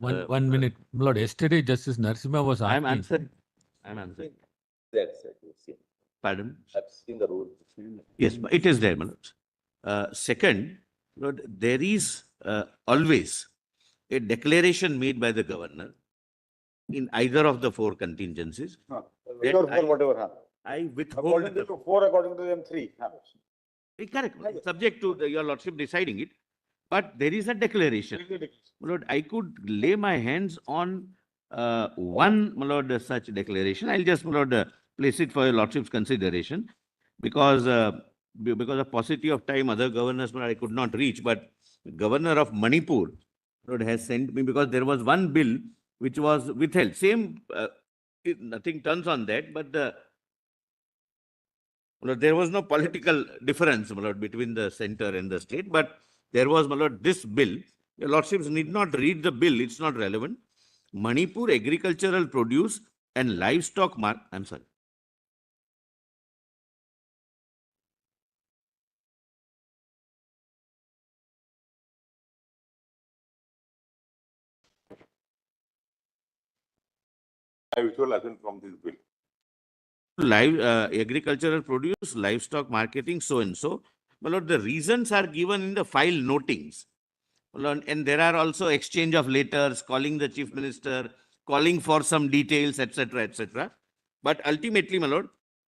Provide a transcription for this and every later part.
One minute, my lord. Yesterday, Justice Narasimha was I'm asking. answering. I'm answering. That's it. You've seen. Pardon? I've seen the rule. Yes, it is there, my lord. Second, Lord, there is always a declaration made by the governor in either of the four contingencies. Whatever. I withhold. According to you, 4, according to them, 3. Correct. Subject to your lordship deciding it, but there is a declaration. My lord, I could lay my hands on one, my lord, such declaration. I'll just, my lord, place it for your lordship's consideration, because of paucity of time, other governors, my lord, I could not reach. But governor of Manipur, my lord, has sent me, because there was one bill which was withheld. Same, nothing turns on that, but there was no political difference, my lord, between the center and the state, but there was, my lord, this bill. Your lordships need not read the bill, it's not relevant. Manipur agricultural produce and livestock I'm sorry. I withhold assent from this bill. Agricultural produce, livestock marketing, so and so. My lord, the reasons are given in the file notings. And there are also exchange of letters, calling the chief minister, calling for some details, etc., etc. But ultimately, my lord,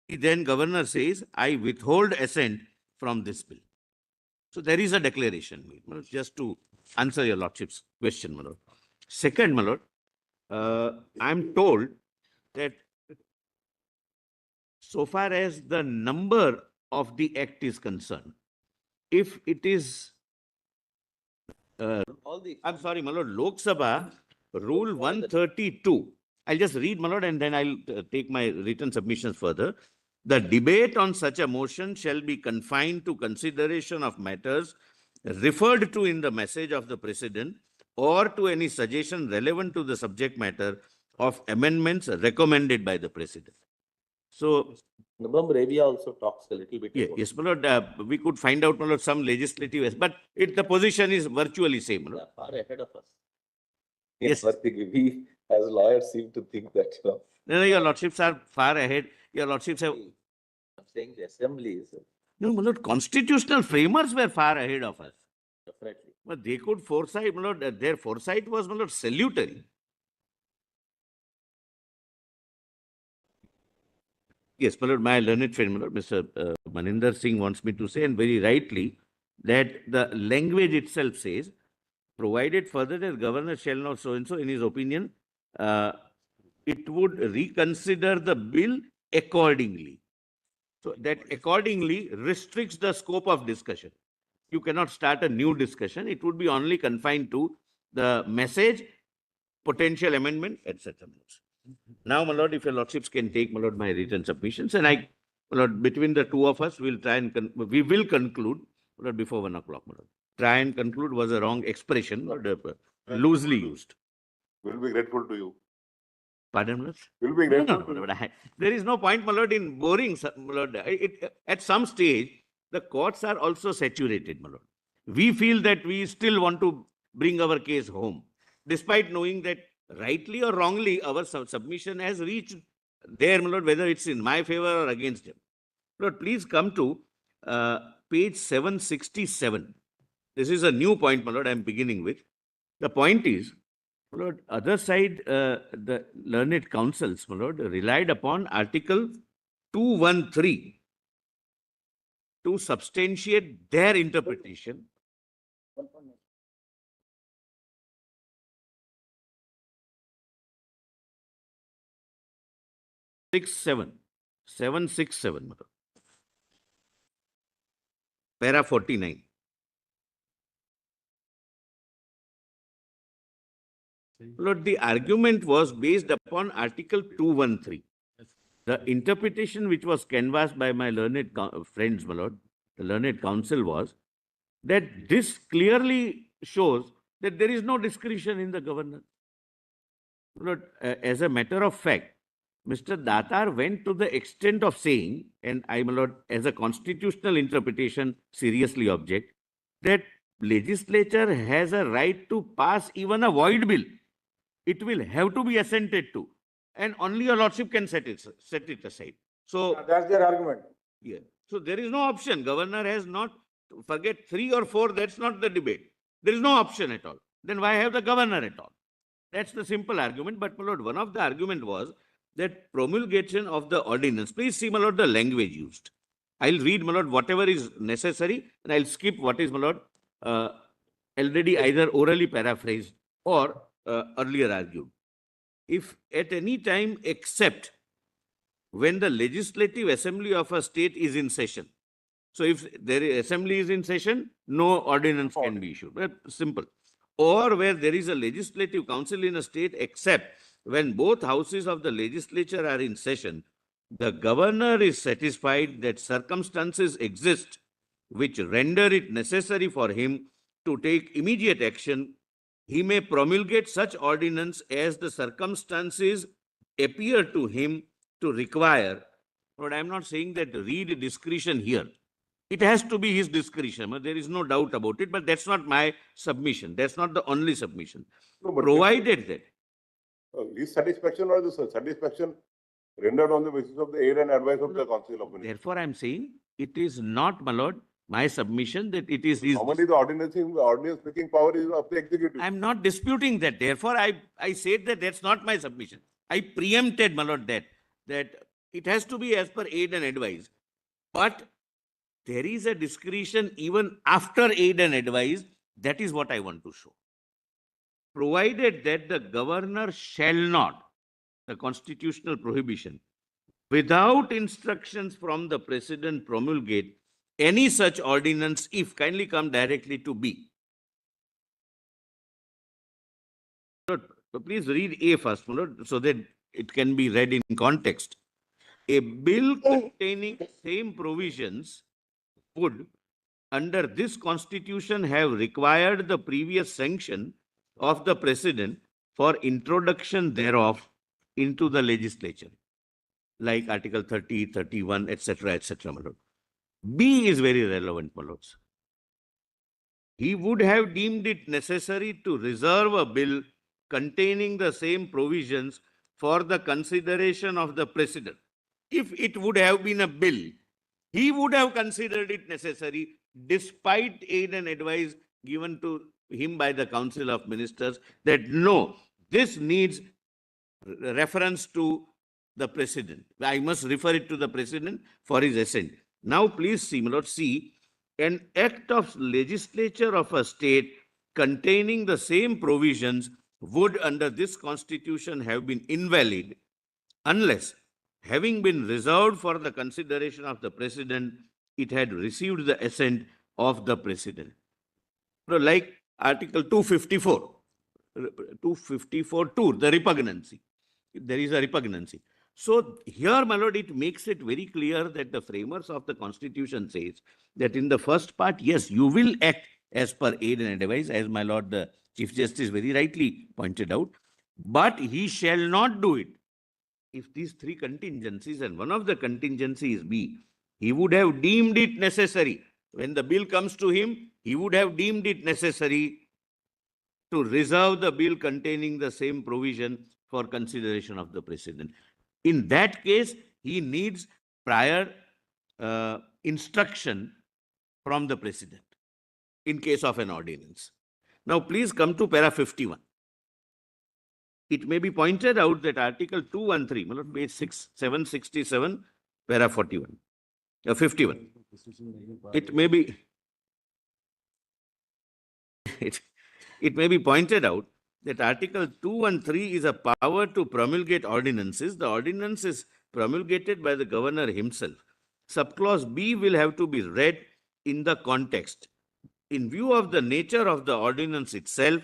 then governor says, I withhold assent from this bill. So there is a declaration, my lord, just to answer your lordship's question, my lord. Second, my lord, I'm told that so far as the number of the act is concerned, if it is I'm sorry, my lord, Lok Sabha Rule 132. I'll just read, my lord, and then I'll take my written submissions further. The debate on such a motion shall be confined to consideration of matters referred to in the message of the President or to any suggestion relevant to the subject matter of amendments recommended by the President. So, Ravi also talks a little bit. yes, my lord, we could find out, my lord, some legislative, but the position is virtually same, my lord. Far ahead of us. Yes. We as lawyers seem to think that, No, your lordships are far ahead. Your lordships have. I'm saying the assembly is. No, my lord, constitutional framers were far ahead of us. Definitely. But they could foresight, my lord, their foresight was, my lord, salutary. Yes, my lord, my learned friend, my lord, Mr. Maninder Singh wants me to say, and very rightly, that the language itself says, provided further that governor shall not so and so, in his opinion, it would reconsider the bill accordingly. So that accordingly restricts the scope of discussion. You cannot start a new discussion. It would be only confined to the message, potential amendment, etc. Now, my lord, if your lordships can take, my lord, my written submissions, and my lord, between the two of us, we'll try and we will conclude, my lord, before 1 o'clock, my lord. Try and conclude was a wrong expression, lord, loosely used. We'll be grateful to you. Pardon, my lord? We'll be grateful. No, there is no point, my lord, in boring, my lord. At some stage, the courts are also saturated, my lord. We feel that we still want to bring our case home, despite knowing that rightly or wrongly, our submission has reached there, my lord, whether it's in my favor or against him. Lord, please come to page 767. This is a new point, my lord, I'm beginning with. The point is, my lord, other side, the learned counsels, my lord, relied upon Article 213 to substantiate their interpretation. Seven, six, seven. Para 49. Lord, the argument was based upon Article 213. The interpretation which was canvassed by my learned friends, my lord, the learned counsel, was that this clearly shows that there is no discretion in the governor. Lord, as a matter of fact, Mr. Datar went to the extent of saying, and I, my lord, as a constitutional interpretation, seriously object, that legislature has a right to pass even a void bill it will have to be assented to, and only your lordship can set it aside. So, That's their argument. yeah. So there is no option. Governor has not, forget 3 or 4, that's not the debate. There is no option at all. Then why have the governor at all? That's the simple argument. But, my lord, one of the argument was that promulgation of the ordinance, please see, my lord, the language used. I'll read, my lord, whatever is necessary, and I'll skip what is, my lord, already either orally paraphrased or earlier argued. If at any time except when the legislative assembly of a state is in session. So if the assembly is in session, no ordinance can be issued. Well, simple. Or where there is a legislative council in a state, except when both houses of the legislature are in session, the governor is satisfied that circumstances exist which render it necessary for him to take immediate action. He may promulgate such ordinance as the circumstances appear to him to require. But I am not saying that read discretion here. It has to be his discretion. There is no doubt about it, but that's not my submission. That's not the only submission. No, but Provided that. his satisfaction or the satisfaction rendered on the basis of the aid and advice of the Council of Ministers. Therefore, I am saying it is not, my lord, my submission that it is his. Normally, the ordinance making power is of the executive. I am not disputing that. Therefore, I said that that's not my submission. I preempted, my lord, that it has to be as per aid and advice. But there is a discretion even after aid and advice. That is what I want to show. Provided that the governor shall not, the constitutional prohibition, without instructions from the president, promulgate any such ordinance if, kindly come directly to B. Please read A first, my lord, so that it can be read in context. A bill containing same provisions would, under this constitution, have required the previous sanction of the president for introduction thereof into the legislature, like Article 30, 31, etc., my lord. B is very relevant, my lords. He would have deemed it necessary to reserve a bill containing the same provisions for the consideration of the president. If it would have been a bill, he would have considered it necessary despite aid and advice given to him by the Council of Ministers that no, this needs reference to the president. I must refer it to the president for his assent. Now, please see, my lord, see, an act of legislature of a state containing the same provisions would, under this constitution, have been invalid unless, having been reserved for the consideration of the president, it had received the assent of the president. So, like Article 254, 254(2), the repugnancy. There is a repugnancy. So here, my lord, it makes it very clear that the framers of the constitution says that in the first part, yes, you will act as per aid and advice, as my lord, the Chief Justice very rightly pointed out, but he shall not do it if these 3 contingencies, and one of the contingencies be, he would have deemed it necessary. When the bill comes to him, he would have deemed it necessary to reserve the bill containing the same provision for consideration of the president. In that case, he needs prior instruction from the president in case of an ordinance. Now, please come to para 51. It may be pointed out that Article 213, page 767, para 41, 51. It may be it may be pointed out that Article 213 is a power to promulgate ordinances. The ordinance is promulgated by the governor himself. Subclause B will have to be read in the context. In view of the nature of the ordinance itself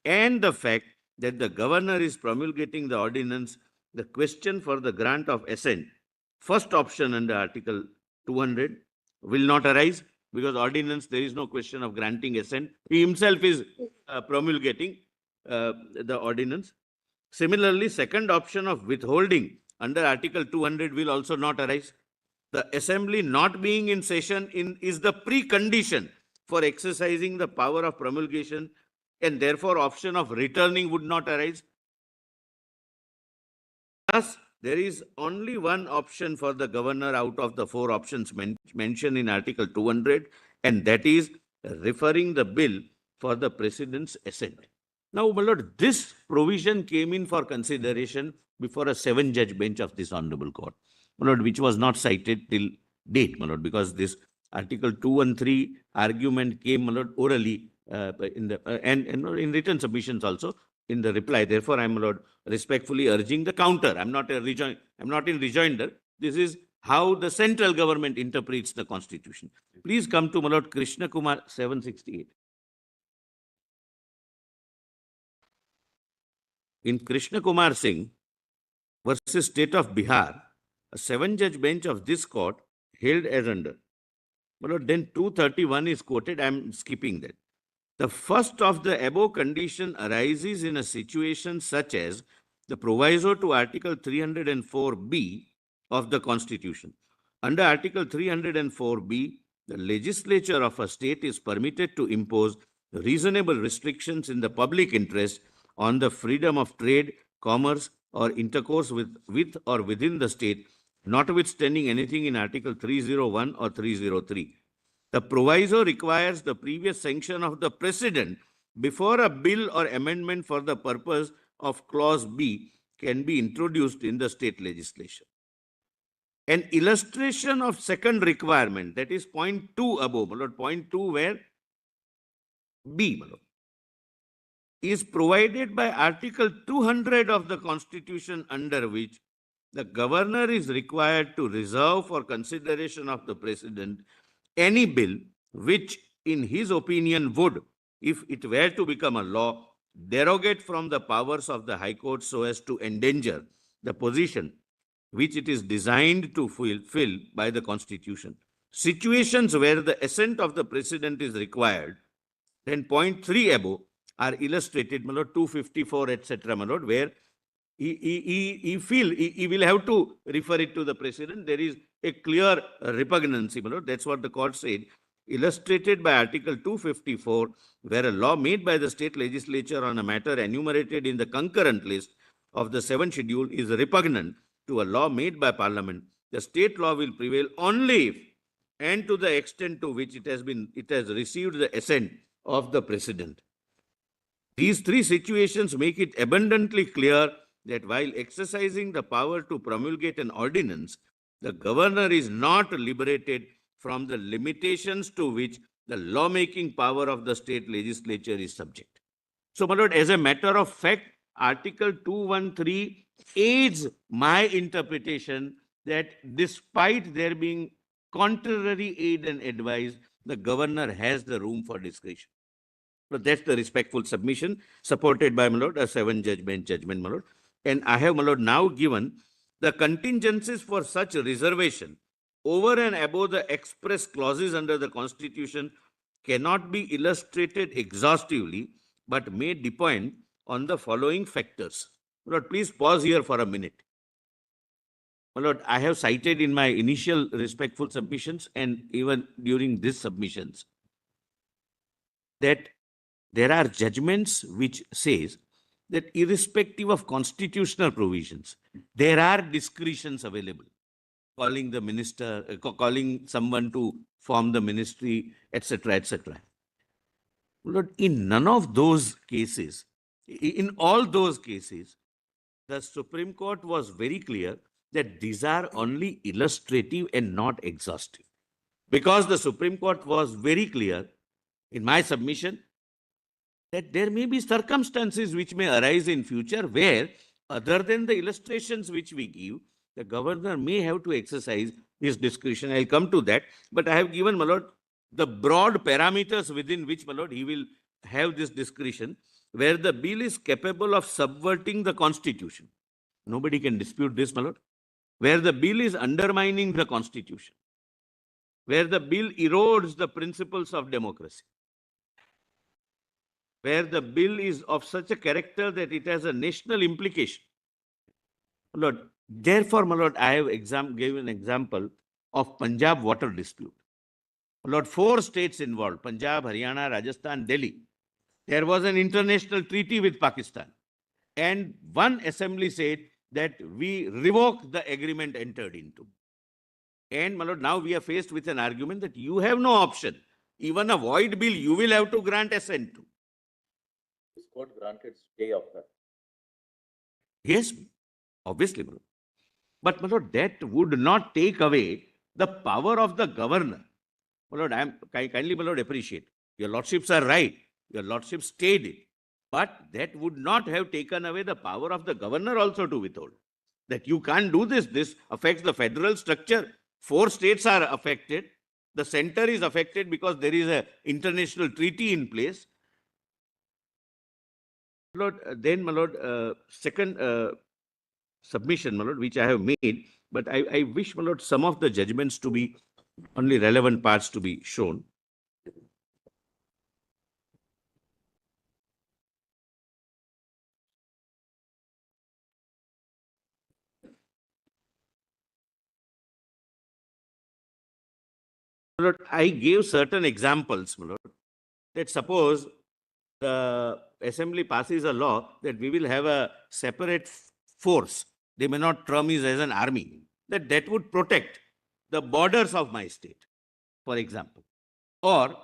and the fact that the governor is promulgating the ordinance, the question for the grant of assent, first option under Article 200, will not arise because ordinance, there is no question of granting assent. He himself is promulgating the ordinance. Similarly, second option of withholding under Article 200 will also not arise. The assembly not being in session is the precondition for exercising the power of promulgation, and therefore option of returning would not arise. Thus, there is only one option for the governor out of the four options mentioned in Article 200, and that is referring the bill for the president's assent. Now, my lord, this provision came in for consideration before a 7-judge bench of this honorable court, my lord, which was not cited till date, my lord, because this Article 213 argument came, my lord, orally in the and in written submissions also in the reply. Therefore, I am, my lord, respectfully urging the counter. I'm not in rejoinder. This is how the central government interprets the constitution. Please come to, my lord, Krishna Kumar 768. In Krishna Kumar Singh versus State of Bihar, a 7-judge bench of this court held as under. My lord, then 231 is quoted. I'm skipping that. The first of the above condition arises in a situation such as the proviso to Article 304B of the Constitution. Under Article 304B, the legislature of a state is permitted to impose reasonable restrictions in the public interest on the freedom of trade, commerce, or intercourse with or within the state, notwithstanding anything in Article 301 or 303. The proviso requires the previous sanction of the President before a bill or amendment for the purpose of Clause B can be introduced in the state legislature. An illustration of second requirement, that is point 2 above, my lord, point 2 where B, my lord, is provided by Article 200 of the Constitution, under which the governor is required to reserve for consideration of the President any bill which, in his opinion, would, if it were to become a law, derogate from the powers of the High Court so as to endanger the position which it is designed to fulfill by the Constitution. Situations where the assent of the President is required, then point 3 above, are illustrated, my lord, 254, etc., my lord, where he will have to refer it to the President. There is a clear repugnancy, my lord. That's what the court said. Illustrated by Article 254, where a law made by the state legislature on a matter enumerated in the concurrent list of the 7th schedule is repugnant to a law made by Parliament, the state law will prevail only if and to the extent to which it has received the assent of the President. These three situations make it abundantly clear that while exercising the power to promulgate an ordinance, the governor is not liberated from the limitations to which the lawmaking power of the state legislature is subject. So, my lord, as a matter of fact, Article 213 aids my interpretation that despite there being contrary aid and advice, the governor has the room for discretion. So that's the respectful submission supported by, my lord, a 7-judge bench judgment, my lord. And I have, my lord, now given the contingencies for such reservation over and above the express clauses under the Constitution cannot be illustrated exhaustively, but may depend on the following factors. My lord, please pause here for a minute. My lord, I have cited in my initial respectful submissions and even during these submissions that there are judgments which says that irrespective of constitutional provisions, there are discretions available, calling the minister, calling someone to form the ministry, etc., etc. Lord, in none of those cases, in all those cases, the Supreme Court was very clear that these are only illustrative and not exhaustive. Because the Supreme Court was very clear in my submission that there may be circumstances which may arise in future where, other than the illustrations which we give, the governor may have to exercise his discretion. I'll come to that. But I have given, my lord, the broad parameters within which, my lord, he will have this discretion, where the bill is capable of subverting the Constitution. Nobody can dispute this, my lord. Where the bill is undermining the Constitution. Where the bill erodes the principles of democracy. Where the bill is of such a character that it has a national implication. My lord, therefore, my lord, I have given an example of Punjab water dispute. My lord, 4 states involved, Punjab, Haryana, Rajasthan, Delhi. There was an international treaty with Pakistan. And one assembly said that we revoke the agreement entered into. And, my lord, now we are faced with an argument that you have no option. Even a void bill, you will have to grant assent to. This court granted stay of that. Yes, obviously, my lord. But, my lord, that would not take away the power of the governor. My lord, kindly, my lord, appreciate. Your lordships are right. Your lordships stayed it. But that would not have taken away the power of the governor also to withhold. That you can't do this. This affects the federal structure. 4 states are affected. The center is affected because there is an international treaty in place. My lord, then, my lord, second submission, my lord, which I have made, but I wish, my lord, some of the judgments to be, only relevant parts to be shown. My lord, I gave certain examples, my lord, that suppose the assembly passes a law that we will have a separate force. They may not term it as an army. That would protect the borders of my state, for example. Or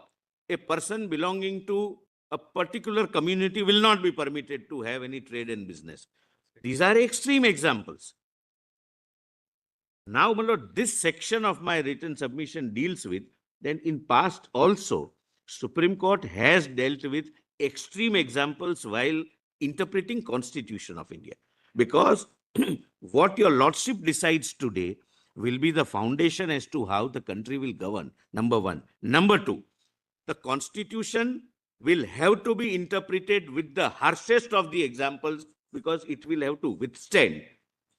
a person belonging to a particular community will not be permitted to have any trade and business. These are extreme examples. Now, my lord, this section of my written submission deals with, then in past also, Supreme Court has dealt with extreme examples while interpreting Constitution of India. Because what your lordship decides today will be the foundation as to how the country will govern, number one. Number two, the Constitution will have to be interpreted with the harshest of the examples because it will have to withstand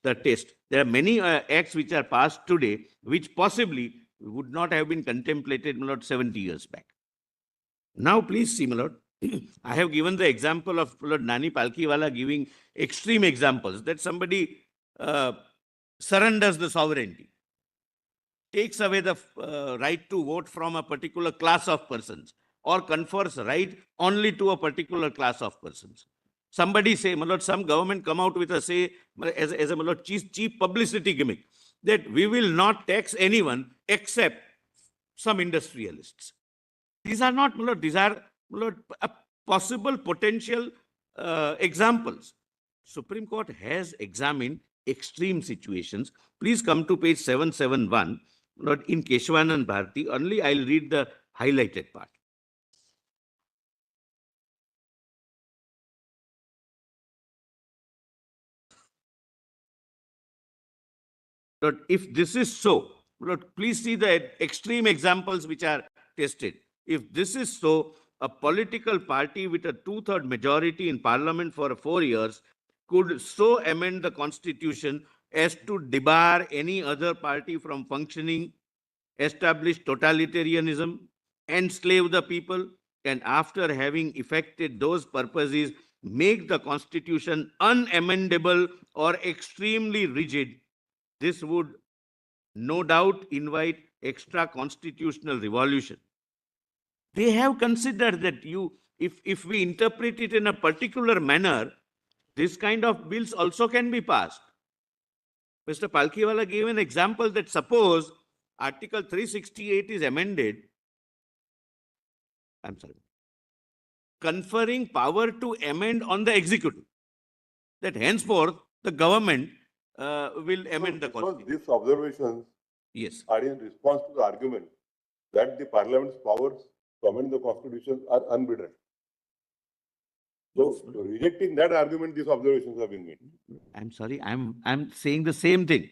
the test. There are many acts which are passed today which possibly would not have been contemplated, my lord, 70 years back. Now, please see, my lord, I have given the example of Lord Nani Palkiwala giving extreme examples that somebody surrenders the sovereignty, takes away the right to vote from a particular class of persons, or confers right only to a particular class of persons. Somebody say, my lord, some government come out with a say, as a, my lord, cheap publicity gimmick, that we will not tax anyone except some industrialists. These are not, my lord, these are, my lord, possible potential examples. Supreme Court has examined extreme situations. Please come to page 771, Lord, in Keshwanand Bharati. Only I'll read the highlighted part. Lord, if this is so, Lord, please see the extreme examples which are tested. If this is so, a political party with a 2/3 majority in parliament for 4 years could so amend the constitution as to debar any other party from functioning, establish totalitarianism, enslave the people, and after having effected those purposes, make the constitution unamendable or extremely rigid. This would no doubt invite extra constitutional revolution. They have considered that if we interpret it in a particular manner, this kind of bills also can be passed. Mr. Palkiwala gave an example that suppose Article 368 is amended, conferring power to amend on the executive, that henceforth the government will amend the constitution. These observations Yes. are in response to the argument that the parliament's powers to amend the constitution are unbridled. So, rejecting that argument, these observations have been made. I'm sorry, I'm saying the same thing.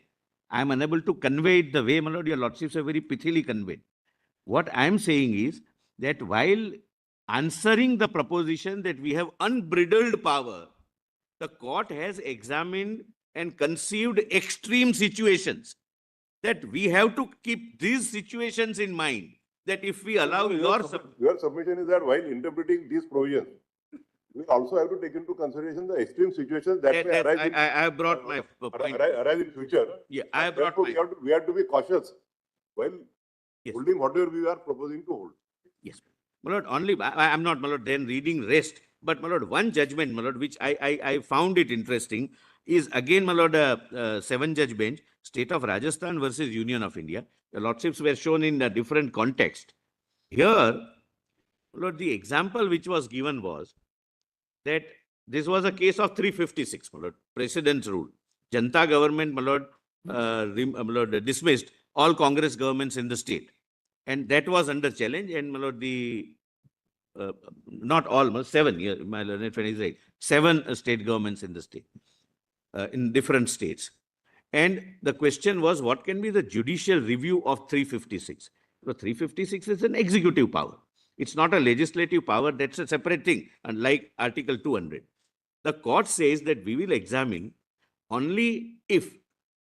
I'm unable to convey it the way, my lord, your lordships have very pithily conveyed. What I'm saying is that while answering the proposition that we have unbridled power, the court has examined and conceived extreme situations, that we have to keep these situations in mind, that if we allow your submission is that while interpreting these provisions, we also have to take into consideration the extreme situations that may arise. I have brought my point. Arise in future. Yeah, I have brought my... we have to be cautious while holding whatever we are proposing to hold. Yes. My lord, only, I'm not, my lord, then reading rest, but my lord, one judgment, my lord, which I found it interesting, is again, my lord, a 7-judge bench, State of Rajasthan versus Union of India. The lordships were shown in a different context. Here, my lord, the example which was given was that this was a case of 356, my lord, precedents rule. Janta government, my lord, my lord, dismissed all Congress governments in the state. And that was under challenge. And, my lord, the not all, 7, my learned friend is right, 7 state governments in the state, in different states. And the question was, what can be the judicial review of 356? So 356 is an executive power. It's not a legislative power. That's a separate thing, unlike Article 200. The court says that we will examine only if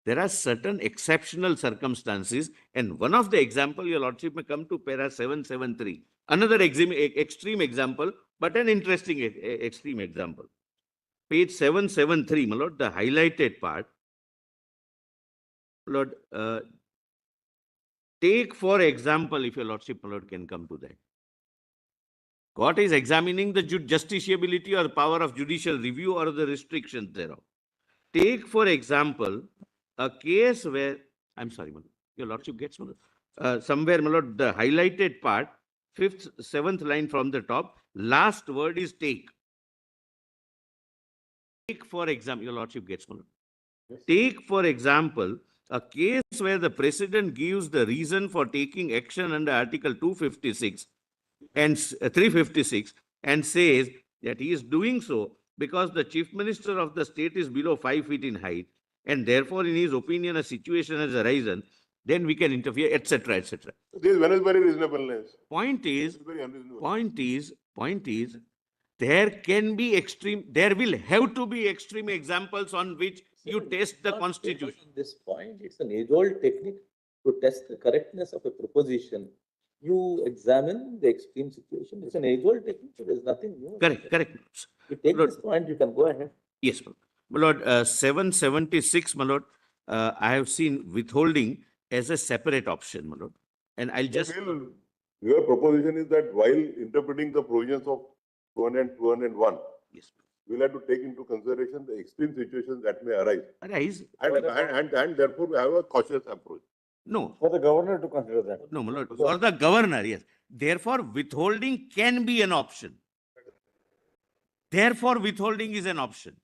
there are certain exceptional circumstances. And one of the example, your lordship may come to para 773. Another extreme example, but an interesting extreme example. Page 773, my lord, the highlighted part. Lord, take for example, if your lordship, my lord, can come to that. Court is examining the justiciability or power of judicial review or the restrictions thereof. Take for example, a case where, I'm sorry, my lord, your lordship gets, my lord, somewhere, my lord, the highlighted part, 5th, 7th line from the top, last word is take. Take for example, your lordship gets, my lord. Yes. Take for example, a case where the president gives the reason for taking action under Article 256 and 356 and says that he is doing so because the chief minister of the state is below 5 feet in height and therefore in his opinion a situation has arisen, then we can interfere, etc., etc. This one is very reasonableness. Point is, Very unreasonable. point is, there can be extreme, there will have to be extreme examples on which you test the constitution. At this point, it's an age-old technique to test the correctness of a proposition. You examine the extreme situation. It's an age-old technique, so there's nothing new. Correct, correct. You take Lord, this point, you can go ahead. Yes, my lord. 776, my lord, I have seen withholding as a separate option, my lord. And I'll just... Your proposition is that while interpreting the provisions of 201, yes, we'll have to take into consideration the extreme situations that may arise. And therefore we have a cautious approach. No. For the governor to consider that. No, my lord. For the governor, yes. Therefore, withholding can be an option. Therefore, withholding is an option.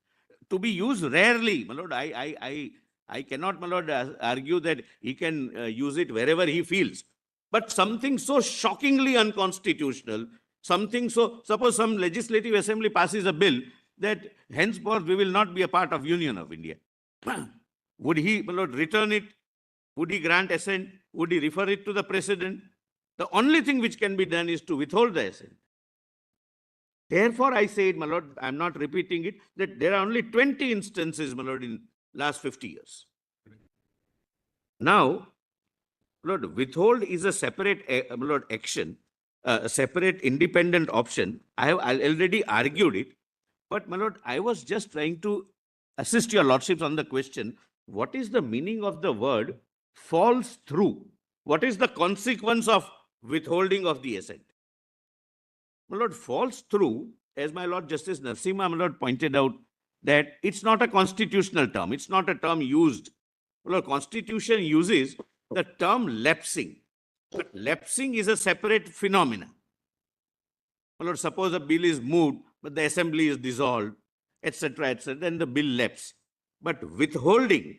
To be used rarely, my lord. I cannot, my lord, argue that he can use it wherever he feels. But something so shockingly unconstitutional, something so, suppose some legislative assembly passes a bill that henceforth we will not be a part of Union of India. Would he, my lord, return it? Would he grant assent? Would he refer it to the president? The only thing which can be done is to withhold the assent. Therefore, I said, my lord, I'm not repeating it, that there are only 20 instances, my lord, in last 50 years. Now, Lord, withhold is a separate, my lord, action, a separate independent option. I have already argued it, but my lord, I was just trying to assist your lordships on the question, what is the meaning of the word falls through? What is the consequence of withholding of the assent? My lord, falls through, as my lord Justice Narasimha, my lord, pointed out, that it's not a constitutional term. It's not a term used. My lord, Constitution uses the term lapsing. But lapsing is a separate phenomenon. My lord, suppose a bill is moved, but the assembly is dissolved, etc., etc., then the bill lapses. But withholding,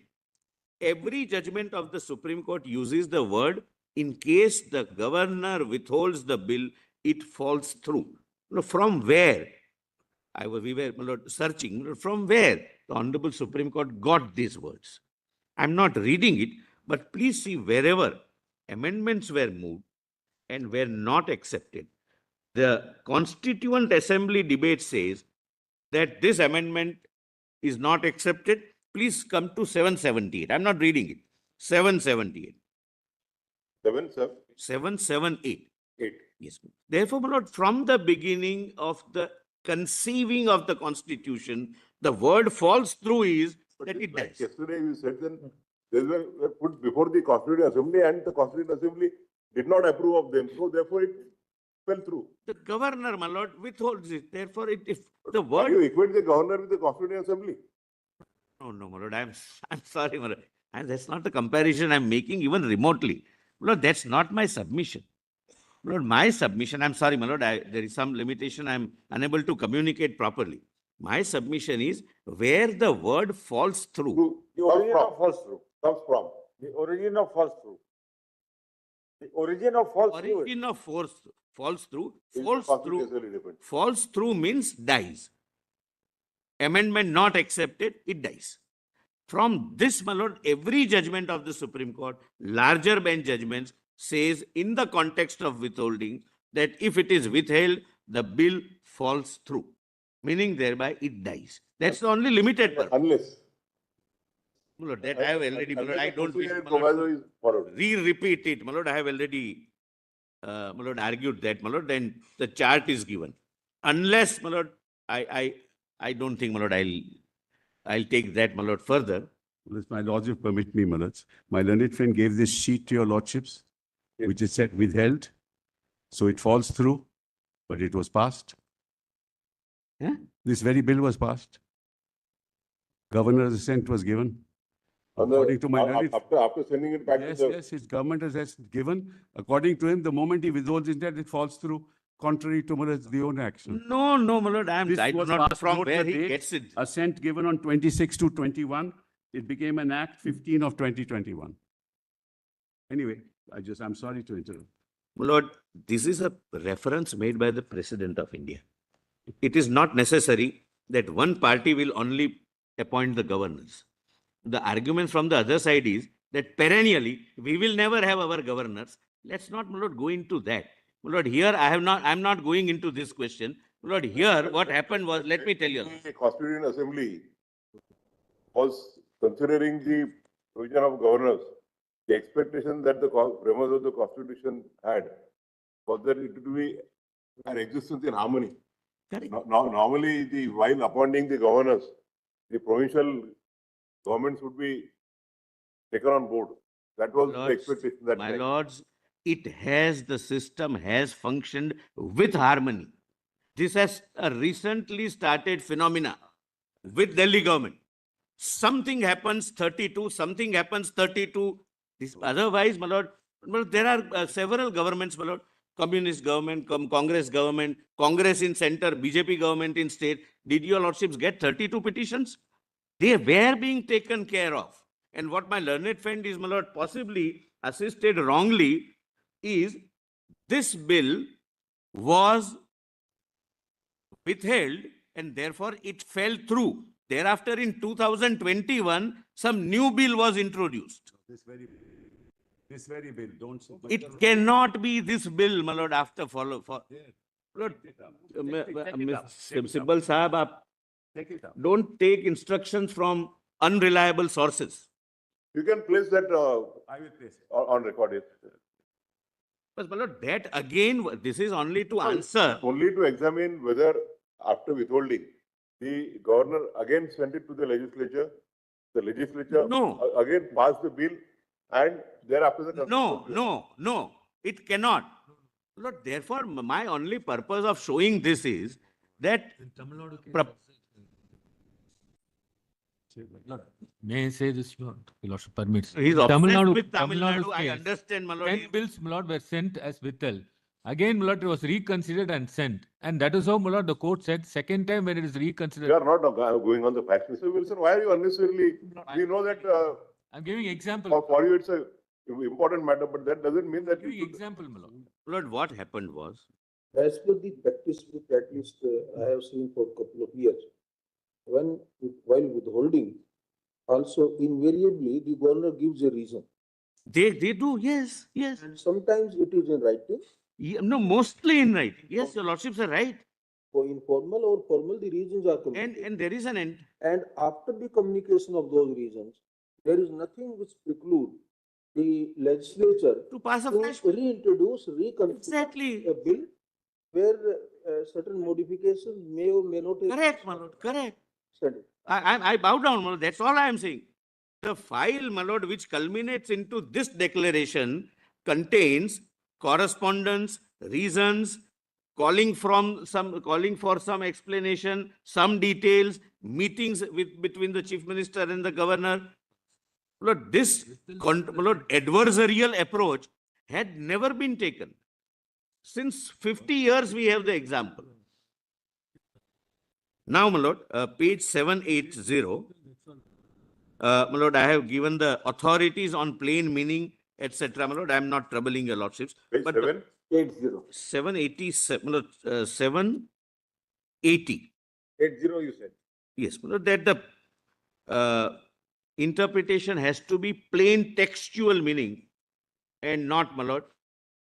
every judgment of the Supreme Court uses the word, in case the governor withholds the bill, it falls through. Now, from where? We were, my lord, searching. From where the Honorable Supreme Court got these words? I'm not reading it, but please see wherever amendments were moved and were not accepted. The Constituent Assembly debate says that this amendment is not accepted. Please come to 778. I'm not reading it. 778. 778. Yes. Therefore, my lord, from the beginning of the conceiving of the Constitution, the word falls through is that it does. Yesterday you said that they were put before the Constituent Assembly and the Constituent Assembly did not approve of them. So therefore it fell through. The governor, my lord, withholds it. Therefore, if the word... You equate the governor with the Constituent Assembly? No, my lord, I'm sorry, my lord. And that's not the comparison I'm making even remotely. My lord, that's not my submission. My lord, my submission, I'm sorry, my lord, there is some limitation. I'm unable to communicate properly. My submission is where the word falls through. The origin of false through. Comes from. The origin of false through. The origin of false through. Origin of falls through, Is falls through, constitutionally dependent. falls through means dies. Amendment not accepted, it dies. From this, my lord, every judgment of the Supreme Court, larger bench judgments, says in the context of withholding that if it is withheld, the bill falls through, meaning thereby it dies. That's the only limited purpose. Unless. My lord, that I have already, my lord, I don't wish, Procedural my lord, proviso is followed. re-repeat it, my lord, I have already, my lord, argued that, my lord, then the chart is given. Unless, my lord, I don't think, my lord, I'll take that, my lord, further. Unless my lordship permit me, my lords. My learned friend gave this sheet to your lordships, Yes. which is said withheld. So it falls through, but it was passed. Yeah? This very bill was passed. Governor's assent was given. According to my learned. After sending it back to Yes, the. yes, his government has given. According to him, the moment he withholds intent, it falls through, contrary to the own action. No, my lord, I This do was not know passed, from note where the he date, gets it. Assent given on 26 to 21. It became an act 15 of 2021. Anyway, I'm sorry to interrupt. My lord, this is a reference made by the President of India. It is not necessary that one party will only appoint the governors. The argument from the other side is that perennially we will never have our governors. Let's not, my lord, go into that. My lord, here I'm not going into this question. My lord, here what happened was, let me tell you. The Constituent Assembly was considering the provision of governors, the expectation that the framers of the Constitution had was that it would be an existence in harmony. Correct. Normally, while appointing the governors, the provincial governments would be taken on board. That was the Lords, expectation that my time. lords, the system has functioned with harmony. This has a recently started phenomena with Delhi government. Something happens 32, something happens 32. Otherwise, my lord, there are several governments, my lord, communist government, Congress government, Congress in center, BJP government in state. Did your lordships get 32 petitions? They were being taken care of. And what my learned friend is, my lord, possibly assisted wrongly is this bill was withheld and therefore it fell through. Thereafter, in 2021, some new bill was introduced. This very bill, don't. It cannot be this bill, my lord, after follow. Lord, Sibbal Sahab, Take it up. don't take instructions from unreliable sources. You can place that I will place it. on record. Yes. But my lord, that again, this is only to answer. Only to examine whether after withholding, the governor again sent it to the legislature. The legislature No. again passed the bill, and thereafter the No, it cannot. Lord, therefore, my only purpose of showing this is that Lord, may I say this, Lord? Your Lordship permits. he's Tamil obsessed Nadu- with Tamil Tamil Nadu's Nadu. I case, understand, my lord. 10 bills, my lord, were sent as withheld. Again, my lord, it was reconsidered and sent. And that is how, my lord, the court said, second time when it is We reconsidered. are not going on the facts. Mr. Wilson, why are you unnecessarily? We know that I'm giving example. for you it's a important matter, but that doesn't mean that. I'm giving example, my lord. Lord, what happened was, As per the practice book, at least I have seen for a couple of years, while withholding, also invariably the governor gives a reason. they do, yes. And sometimes it is in writing, Yeah, no, mostly in writing. Yes, your lordships are right. for informal or formal, the reasons are communicated. And there is an end. And after the communication of those reasons, there is nothing which preclude the legislature To pass a to fresh. reintroduce, reconsider Exactly. a bill where certain modifications may or may not. Correct, my lord, correct. Certain. I bow down, my lord. That's all I am saying. The file, my lord, which culminates into this declaration contains correspondence, reasons, calling for some explanation, some details, meetings between the chief minister and the governor. Lord, this adversarial approach had never been taken. Since 50 years, we have the example. Now, my lord, page 780, my lord, I have given the authorities on plain meaning, etc. My lord, I am not troubling your lordships. Page But 7, 780, my lord, 780. 80 you said. Yes, my lord, that the interpretation has to be plain textual meaning and not, my lord,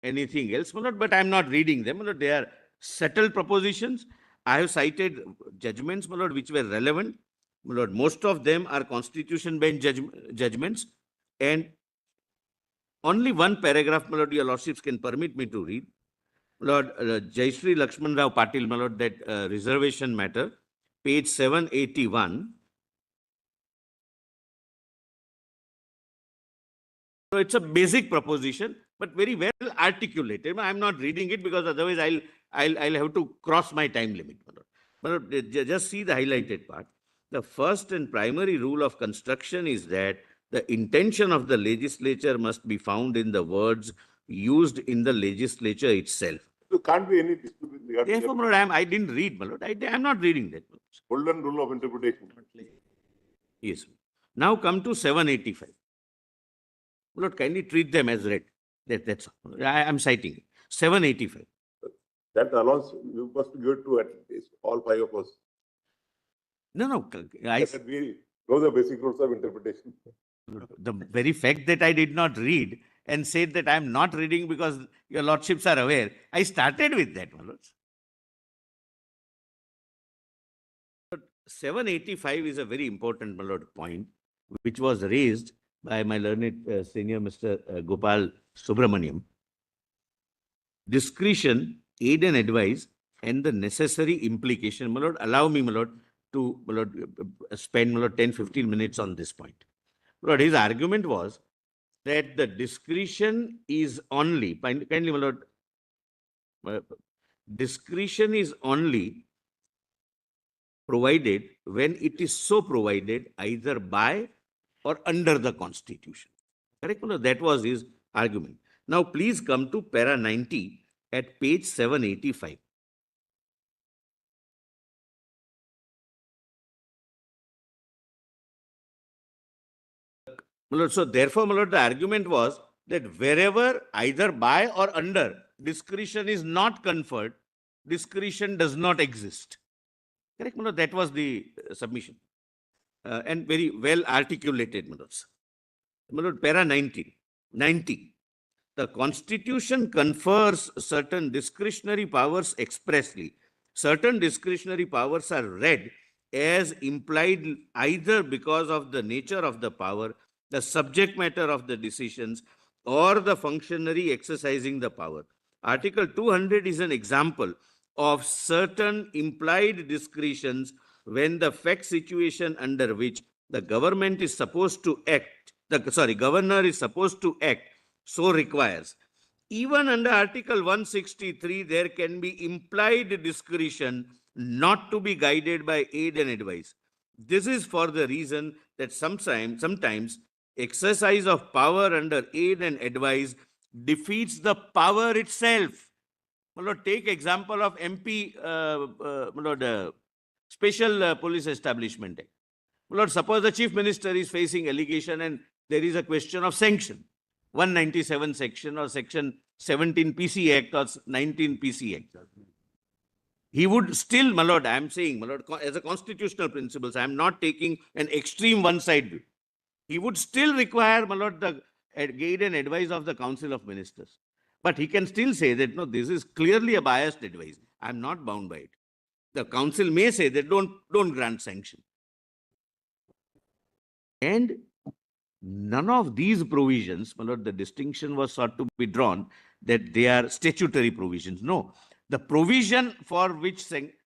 anything else, my lord. But I am not reading them, my lord. They are settled propositions. I have cited judgments, my lord, which were relevant. My lord, most of them are constitution bench judgments, and only one paragraph, my lord, your lordships can permit me to read. My lord, Jayshree Lakshman Rao Patil, my lord, that reservation matter, page 781. So it's a basic proposition, but very well articulated. I'm not reading it because otherwise I'll have to cross my time limit. But just see the highlighted part. The first and primary rule of construction is that the intention of the legislature must be found in the words used in the legislature itself. there can't be any dispute with regard to Therefore, the my lord, I didn't read, my lord. I'm not reading that. golden rule of interpretation. Yes. Now come to 785. My lord, kindly treat them as read. That's all. I am citing it. 785. That allowance, you must give it to at least all five of us. No. That we know the basic rules of interpretation. The very fact that I did not read and said that I am not reading because your lordships are aware, I started with that, my lords. 785 is a very important, my lord, point, which was raised by my learned senior Mr. Gopal Subramaniam. Discretion, aid and advice, and the necessary implication. My lord, allow me, my lord, to spend, my lord, 10-15 minutes on this point. My lord, his argument was that the discretion is only, kindly, my lord, discretion is only provided when it is so provided either by or under the Constitution. Correct? No, that was his argument. Now, please come to para 90 at page 785. My lord, so therefore, my lord, the argument was that wherever either by or under discretion is not conferred, discretion does not exist. Correct? My lord, that was the submission. And very well articulated, my lords. My lord, para 90. The Constitution confers certain discretionary powers expressly. Certain discretionary powers are read as implied either because of the nature of the power, the subject matter of the decisions, or the functionary exercising the power. Article 200 is an example of certain implied discretions when the fact situation under which the government is supposed to act, governor is supposed to act, so requires. Even under Article 163, there can be implied discretion not to be guided by aid and advice. This is for the reason that sometimes exercise of power under aid and advice defeats the power itself. Take example of MP, Special Police Establishment Act. Suppose the Chief Minister is facing allegation and there is a question of sanction. 197 section or section 17 PC Act or 19 PC Act. He would still, my lord, I am saying, my lord, as a constitutional principles, I am not taking an extreme one-side view. He would still require, my lord, the aid and advice of the Council of Ministers. But he can still say that, no, this is clearly a biased advice. I am not bound by it. The council may say that don't grant sanction. And none of these provisions, my lord, the distinction was sought to be drawn that they are statutory provisions. No, the provision for which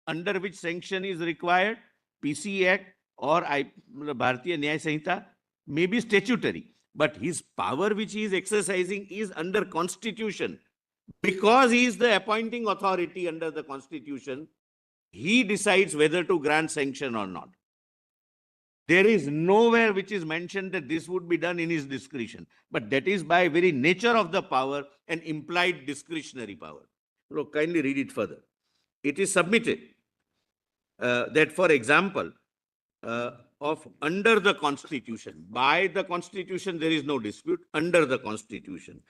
under which sanction is required, PC Act or Bharatiya Nyaya Sanhita, may be statutory, but his power which he is exercising is under Constitution. Because he is the appointing authority under the Constitution, he decides whether to grant sanction or not. There is nowhere which is mentioned that this would be done in his discretion, but that is by very nature of the power an implied discretionary power. Look, kindly read it further. It is submitted that, for example, of under the Constitution, by the Constitution there is no dispute, under the Constitution,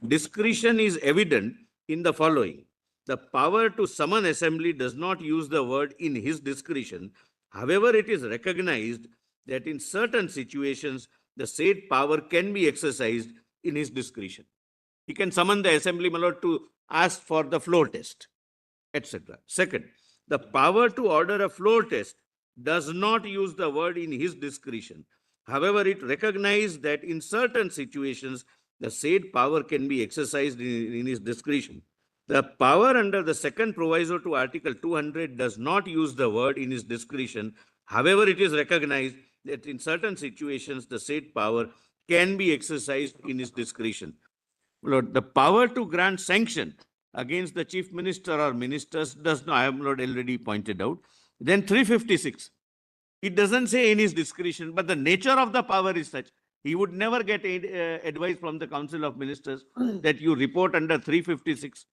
discretion is evident in the following. The power to summon assembly does not use the word in his discretion. However, it is recognized that in certain situations, the said power can be exercised in his discretion. He can summon the assembly, my lord, to ask for the floor test, etc. Second, the power to order a floor test does not use the word in his discretion. However, it recognizes that in certain situations, the said power can be exercised in his discretion. The power under the second proviso to Article 200 does not use the word in his discretion. However, it is recognized that in certain situations, the said power can be exercised in his discretion. Lord, the power to grant sanction against the chief minister or ministers does not, I have not already pointed out. Then 356, it doesn't say in his discretion, but the nature of the power is such. He would never get advice from the Council of Ministers that you report under 356.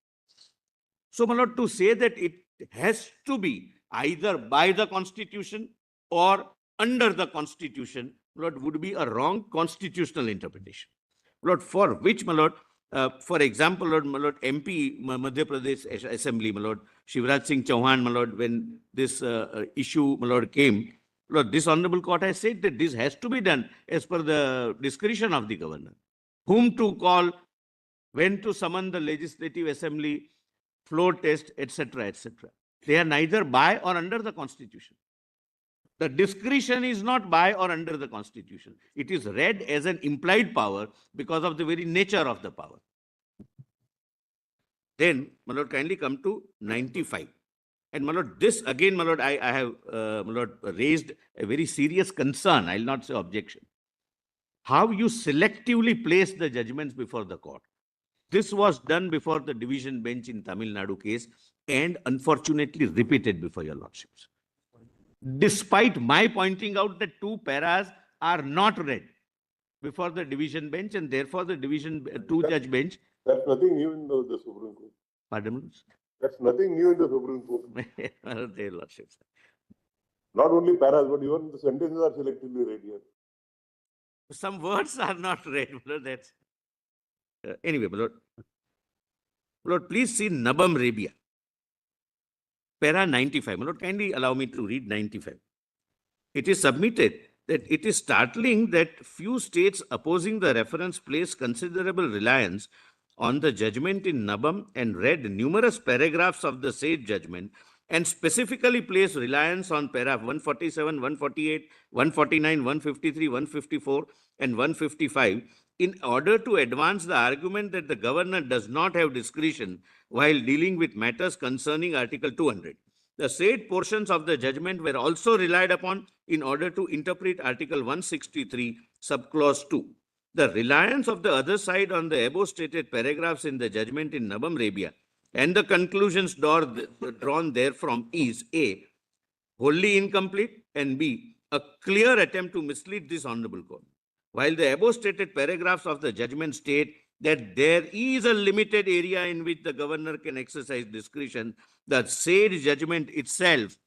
So, my lord, to say that it has to be either by the Constitution or under the Constitution, my lord, would be a wrong constitutional interpretation. My lord, for which, my lord, for example, my lord, MP Madhya Pradesh Assembly, my lord, Shivraj Singh Chauhan, my lord, when this issue, my lord, came, my lord, this honorable court has said that this has to be done as per the discretion of the governor. Whom to call, when to summon the legislative assembly, floor test, etc., etc. They are neither by or under the Constitution. The discretion is not by or under the Constitution. It is read as an implied power because of the very nature of the power. Then, my lord, kindly come to 95. And, my lord, this again, my lord, I have, my lord, raised a very serious concern. I will not say objection. How you selectively place the judgments before the court. This was done before the division bench in Tamil Nadu case and unfortunately repeated before your lordships. Despite my pointing out that two paras are not read before the division bench and therefore the division two-judge bench. That's nothing new in the Supreme Court. Pardon? That's nothing new in the Supreme Court. Their lordships. Not only paras, but even the sentences are selectively read here. Some words are not read. That's anyway, my lord, please see Nabam Rabia. Para 95. My lord, kindly allow me to read 95. It is submitted that it is startling that few states opposing the reference place considerable reliance on the judgment in Nabam and read numerous paragraphs of the said judgment and specifically place reliance on paragraph 147, 148, 149, 153, 154 and 155 in order to advance the argument that the governor does not have discretion while dealing with matters concerning Article 200. The said portions of the judgment were also relied upon in order to interpret Article 163, subclause 2. The reliance of the other side on the above stated paragraphs in the judgment in Nabam Rabia and the conclusions drawn therefrom is A, wholly incomplete, and B, a clear attempt to mislead this honorable court. While the above stated paragraphs of the judgment state that there is a limited area in which the governor can exercise discretion, the said judgment itself,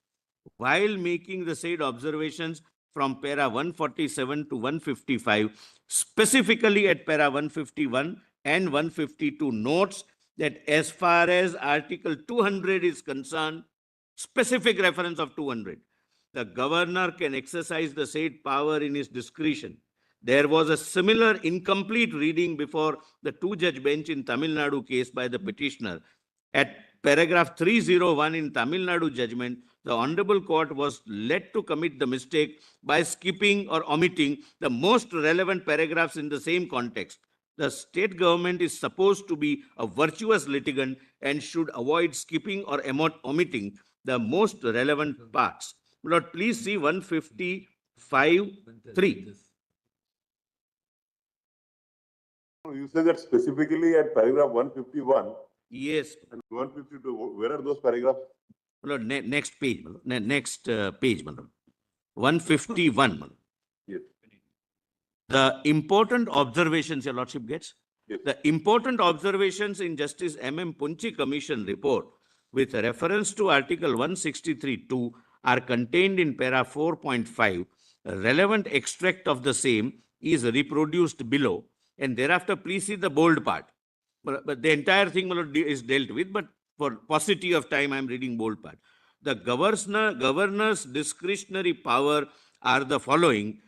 while making the said observations from para 147 to 155, specifically at para 151 and 152 notes that as far as Article 200 is concerned, specific reference of 200, the governor can exercise the said power in his discretion. There was a similar incomplete reading before the two-judge bench in Tamil Nadu case by the petitioner. At paragraph 301 in Tamil Nadu judgment, the Honorable Court was led to commit the mistake by skipping or omitting the most relevant paragraphs in the same context. The state government is supposed to be a virtuous litigant and should avoid skipping or omitting the most relevant parts. Lord, please see 155(3). You say that specifically at paragraph 151, Yes. And 152, where are those paragraphs? My lord, next page, my lord. Next page, my lord. 151, my lord. Yes. The important observations your lordship gets. Yes. The important observations in Justice M.M. Punchi Commission report with reference to Article 163(2) are contained in para 4.5. A relevant extract of the same is reproduced below, and thereafter please see the bold part. But the entire thing, my lord, is dealt with, but for paucity of time, I am reading bold part. The governor's discretionary power are the following: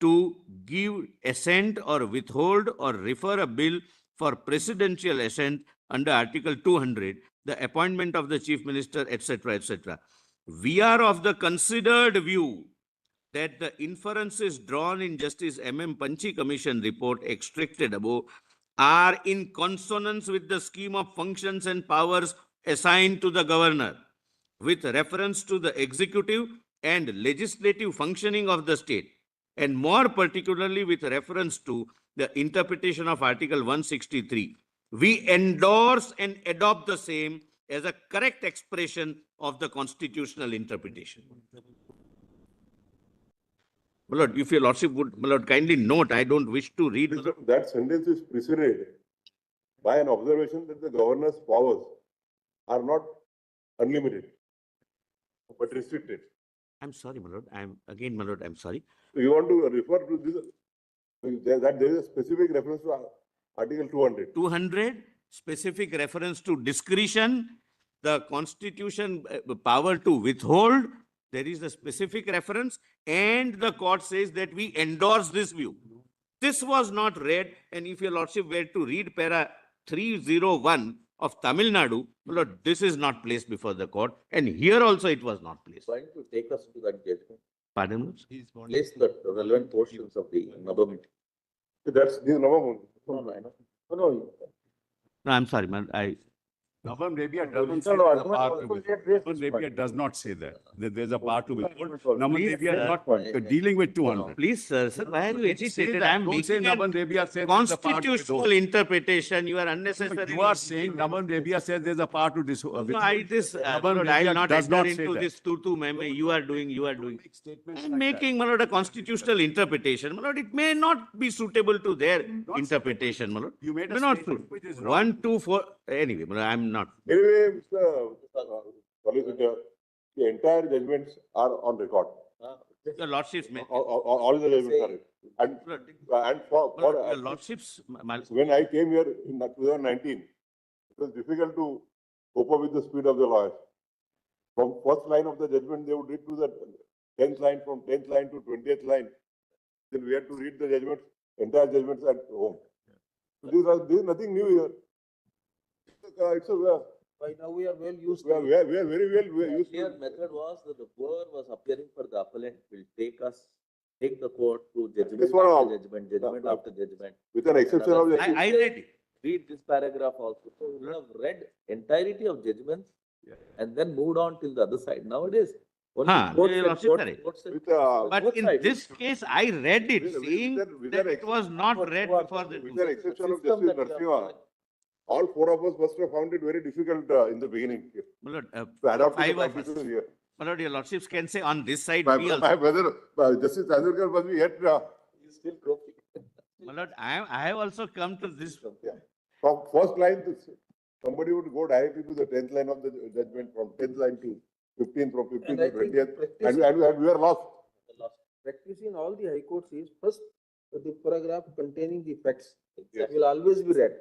to give assent or withhold or refer a bill for presidential assent under Article 200, the appointment of the chief minister, etc., etc. We are of the considered view that the inferences drawn in Justice M.M. Panchi Commission report extracted above are in consonance with the scheme of functions and powers assigned to the governor with reference to the executive and legislative functioning of the state, and more particularly with reference to the interpretation of Article 163. We endorse and adopt the same as a correct expression of the constitutional interpretation. My lord, if your lordship would, my lord, kindly note, I don't wish to read. That sentence is preceded by an observation that the governor's powers are not unlimited, but restricted. I'm sorry, my lord. My lord, I'm sorry. So you want to refer to this, that there is a specific reference to Article 200. 200, specific reference to discretion, the constitution power to withhold. There is a specific reference, and the court says that we endorse this view. This was not read, and if your lordship were to read para 301 of Tamil Nadu, my lord, this is not placed before the court, and here also it was not placed. Trying to take us to that judgment, Pardon, lord? place the relevant portions of the Nabam. That's the Navamund. No, I know. No, No, I'm sorry, man. Navam Rebia doesn't say No, there's a power to withhold. Navam Rebia does not say that there's a power to withhold. Navam Please, Rebia is not dealing with 200. Please, sir, why are you Say agitated? that. I'm Don't say making Navam a Rebia says there's a power to constitutional withhold. interpretation. You are unnecessarily. You are saying Navam Rebia says there's a power to withhold. No, I Navam Lord, Rebia I'll not does enter not say into that. this tutu meme. You are doing. Make statements I'm like making, my lord, a constitutional interpretation. My lord, it may not be suitable to their Not interpretation, my lord. You made a May not statement suit. which is wrong. 1, 2, 4. Anyway, my lord, I'm not. Anyway, Mr. Solicitor, the entire judgments are on record. Your lordships may. All the judgments are. And Your lordships, when I came here in 2019, it was difficult to cope up with the speed of the lawyers. From first line of the judgment, they would read to the 10th line, from 10th line to 20th line. Then we had to read the judgments, entire judgments at home. So this is nothing new here. It's a, By now we are well used we to are it. very well used Earlier to. method was that the poor was appearing for the appellant will take the court to judgment This one after out. judgment after judgment. With an exception of the. I read it. Read this paragraph also. So you have read entirety of judgments and then moved on till the other side. Nowadays, only court your said, lordship, correct. court said. With, But both in sides. this case, I read it, With- saying with that an it was not read before the. With an exception of System Justice that you have Narasimha, followed. all four of us must have found it very difficult in the beginning My lord, to adapt to the 5 of us. practices here. My lord, your lordships can say on this side, My we also. brother, Justice Tandurkar must be yet, He's still groping. My lord, I have also come to this. from first line to, somebody would go directly to the 10th line of the judgment, from 10th line to 15th, from 15th And to I think 20th, practice- and we are lost. Practice in all the high courts is first the paragraph containing the facts Exactly. will always be read.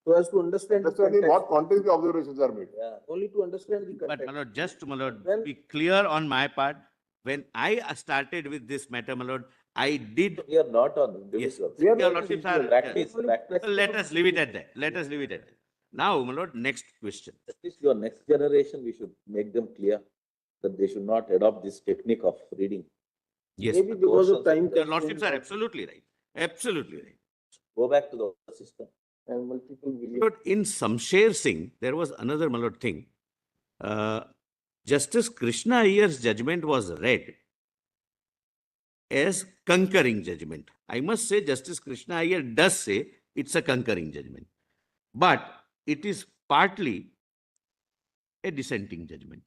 So as to understand the Understand in context, what context the observations are made. Yeah. only to understand the But my context. lord, just my lord, When- be clear on my part, when I started with this matter, my lord, I did. We are not on Yes, individuals. We are your not lordships individual. are. Practice, Only practice. Well, let us leave it at that. Let us leave it at that. Now, my lord, next question. At least your next generation, we should make them clear that they should not adopt this technique of reading. Yes, Maybe because of time. your lordships are absolutely right. Absolutely right. Go back to the system. And multiple will. But in Samsher Singh, there was another, my lord, thing. Justice Krishna Iyer's judgment was read as concurring judgment. I must say, Justice Krishna Iyer does say it's a concurring judgment. But it is partly a dissenting judgment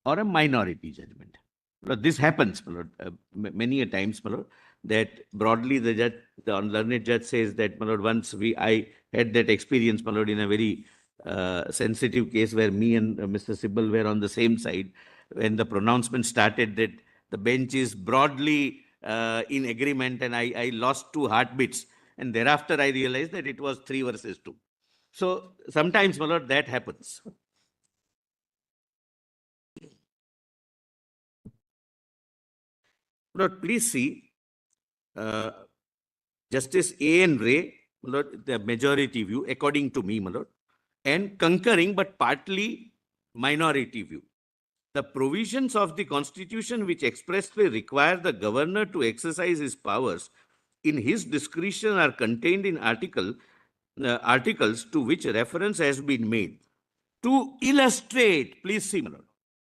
or a minority judgment. But this happens, my lord, many a times, my lord, that broadly the judge, the learned judge says that, my lord, once I had that experience, my lord, in a very sensitive case where me and Mr. Sibal were on the same side, when the pronouncement started that the bench is broadly in agreement, and I lost 2 heartbeats, and thereafter I realized that it was 3 versus 2. So sometimes, my lord, that happens. Lord, please see Justice A. N. Ray, my lord, the majority view, according to me, my lord, and concurring but partly minority view. The provisions of the Constitution which expressly require the governor to exercise his powers in his discretion are contained in articles to which reference has been made. To illustrate, please see, my lord,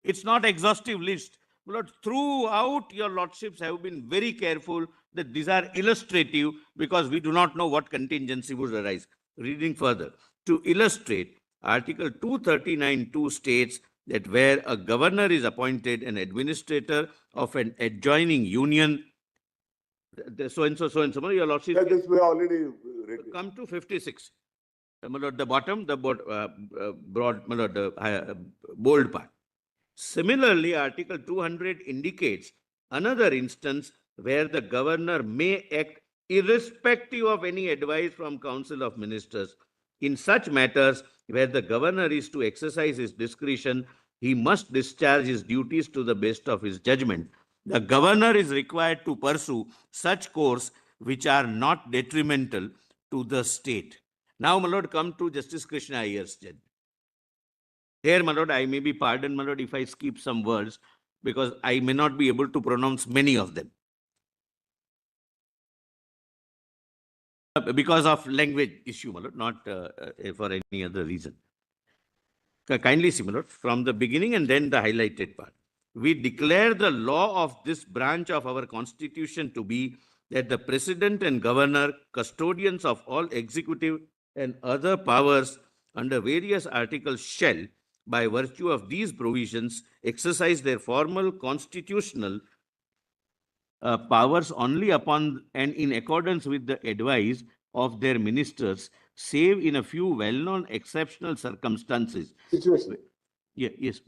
it's not exhaustive list. My lord, throughout your lordships have been very careful that these are illustrative because we do not know what contingency would arise. Reading further, to illustrate, Article 239(2) states that where a governor is appointed an administrator of an adjoining union, so-and-so, your lordship, Yeah, this we already read. come to 56. My lord, the bottom, the broad, my lord, the bold part. Similarly, Article 200 indicates another instance where the governor may act irrespective of any advice from Council of Ministers. In such matters where the governor is to exercise his discretion, he must discharge his duties to the best of his judgment. The governor is required to pursue such course which are not detrimental to the state. Now, my lord, come to Justice Krishna Iyer's judgment. Here, my lord, I may be pardoned, my lord, if I skip some words, because I may not be able to pronounce many of them. Because of language issue, my lord, not for any other reason. Kindly see, my lord, from the beginning and then the highlighted part. We declare the law of this branch of our Constitution to be that the President and Governor, custodians of all executive and other powers under various articles, shall, by virtue of these provisions, exercise their formal constitutional powers only upon and in accordance with the advice of their ministers, save in a few well-known exceptional circumstances. Situation, Yes,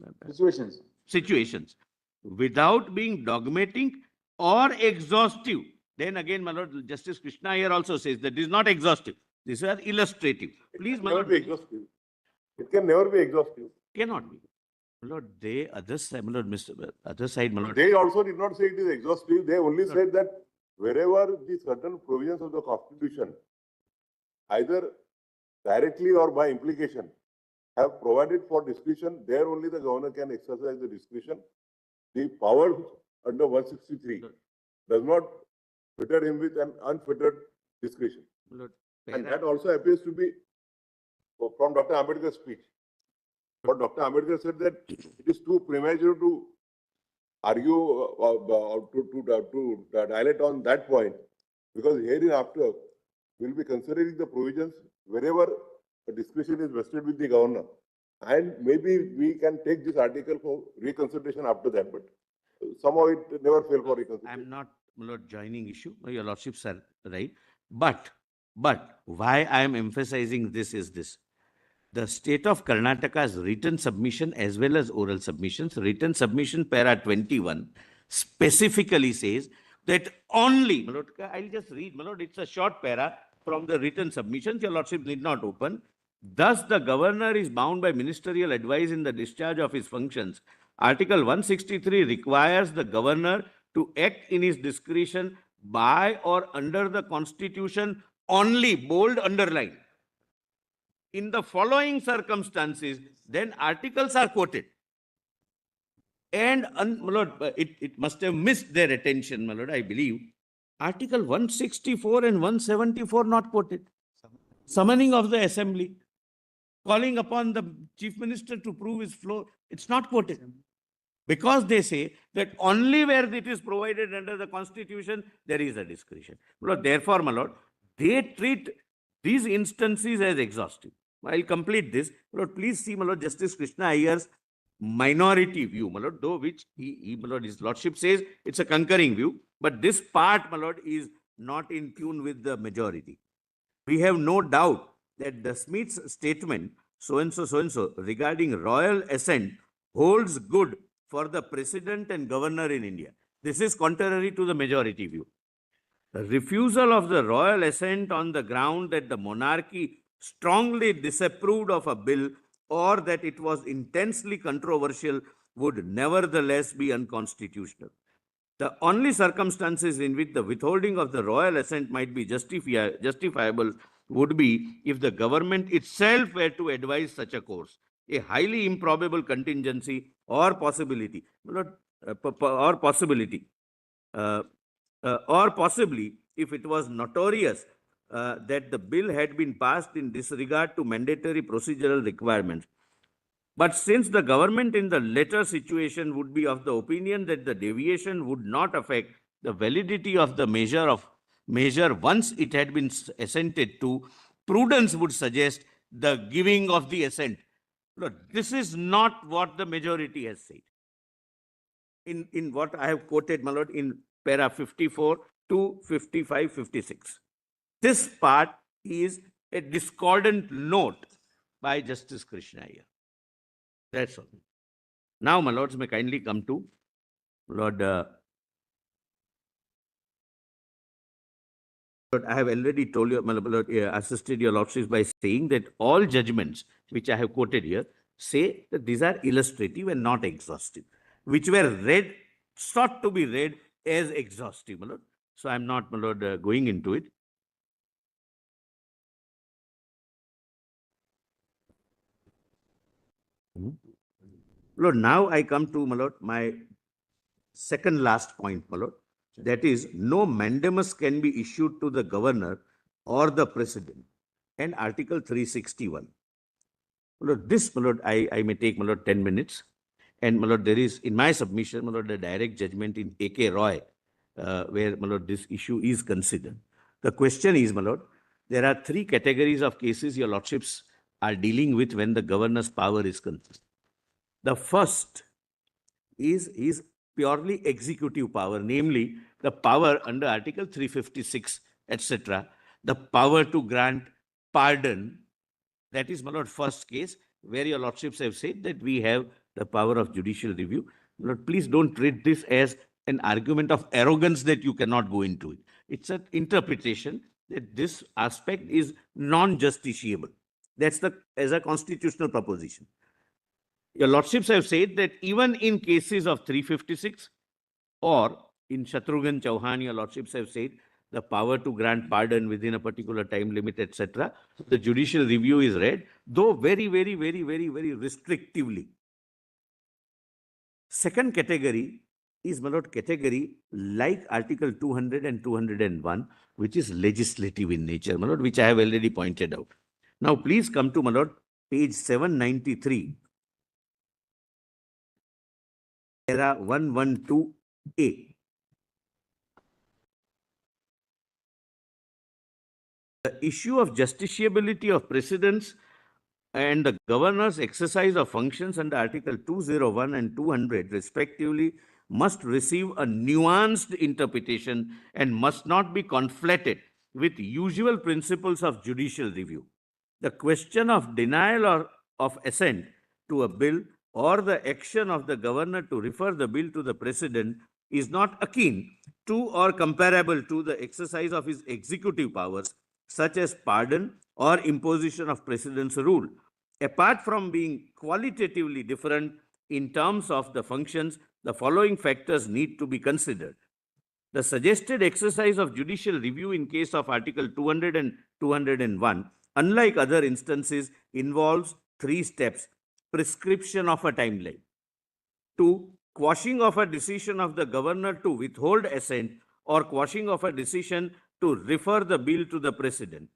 situations. without being dogmatic or exhaustive. Then again, my lord, Justice Krishna here also says that this is not exhaustive. This is illustrative. Please, my Never lord, be exhaustive. It can never be exhaustive. cannot be. My lord, they other side, my lord, other side, my lord. They also did not say it is exhaustive. They only said that wherever the certain provisions of the Constitution, either directly or by implication, have provided for discretion, there only the governor can exercise the discretion. The powers under 163 does not fetter him with an unfettered discretion. My lord, And that also appears to be from Dr. Ambedkar's speech. But Dr. Ambedkar said that it is too premature to argue, to dilate on that point, because hereinafter we will be considering the provisions wherever a discretion is vested with the governor. And maybe we can take this article for reconsideration after that, but somehow it never fell for reconsideration. I'm not, my lord, joining issue. Your lordships are right. But why I am emphasizing this is this. The state of Karnataka's written submission as well as oral submissions, written submission para 21 specifically says that only, my lord, I'll just read, my lord, it's a short para from the written submissions, your lordship need not open. Thus, the governor is bound by ministerial advice in the discharge of his functions. Article 163 requires the governor to act in his discretion by or under the Constitution only, bold, underline. In the following circumstances, then articles are quoted. And, my lord, it must have missed their attention, my lord, I believe. Article 164 and 174 not quoted. Summoning of the assembly, calling upon the chief minister to prove his floor, it's not quoted. Because they say that only where it is provided under the Constitution, there is a discretion. My lord, therefore, my lord, they treat these instances as exhaustive. I'll complete this. My lord, please see, my lord, Justice Krishna Iyer's minority view, my lord, though which my lord, his lordship says it's a concurring view, but this part, my lord, is not in tune with the majority. We have no doubt that the Smith's statement, so and so, regarding royal assent holds good for the president and governor in India. This is contrary to the majority view. The refusal of the royal assent on the ground that the monarchy strongly disapproved of a bill or that it was intensely controversial would nevertheless be unconstitutional. The only circumstances in which the withholding of the royal assent might be justifiable would be if the government itself were to advise such a course, a highly improbable contingency or possibility, or possibly if it was notorious that the bill had been passed in disregard to mandatory procedural requirements. But since the government in the latter situation would be of the opinion that the deviation would not affect the validity of the measure once it had been assented to, prudence would suggest the giving of the assent. Look, this is not what the majority has said. In what I have quoted, my lord, in para 54 to 55, 56. This part is a discordant note by Justice Krishna Iyer. That's all. Now, my lords, may kindly come to Lord. Lord, I have already told you, my lord, assisted your lordships by saying that all judgments which I have quoted here say that these are illustrative and not exhaustive, which were read, sought to be read as exhaustive, my lord. So I'm not, my lord, going into it. Lord, now I come to, my lord, my second last point, my lord. That is, no mandamus can be issued to the governor or the president. And Article 361. My lord, this, my lord, I may take, my lord, 10 minutes. And, my lord, there is, in my submission, my lord, a direct judgment in A.K. Roy, where, my lord, this issue is considered. The question is, my lord, there are three categories of cases your lordships are dealing with when the governor's power is concerned. The first is purely executive power, namely the power under Article 356, etc., the power to grant pardon. That is, my lord, first case where your lordships have said that we have the power of judicial review. My lord, please don't treat this as an argument of arrogance that you cannot go into it. It's an interpretation that this aspect is non-justiciable. That's as a constitutional proposition. Your lordships have said that even in cases of 356 or in Shatrughan Chauhan, your lordships have said the power to grant pardon within a particular time limit, etc. The judicial review is read, though very restrictively. Second category is, my lord, category like Article 200 and 201, which is legislative in nature, my lord, which I have already pointed out. Now, please come to, my lord, page 793. Para 112A. The issue of justiciability of precedents and the governor's exercise of functions under Article 201 and 200 respectively must receive a nuanced interpretation and must not be conflated with usual principles of judicial review. The question of denial of assent to a bill or the action of the governor to refer the bill to the president is not akin to or comparable to the exercise of his executive powers, such as pardon or imposition of precedence rule. Apart from being qualitatively different in terms of the functions, the following factors need to be considered. The suggested exercise of judicial review in case of Article 200 and 201, unlike other instances, involves three steps. Prescription of a timeline. 2. Quashing of a decision of the governor to withhold assent or quashing of a decision to refer the bill to the president.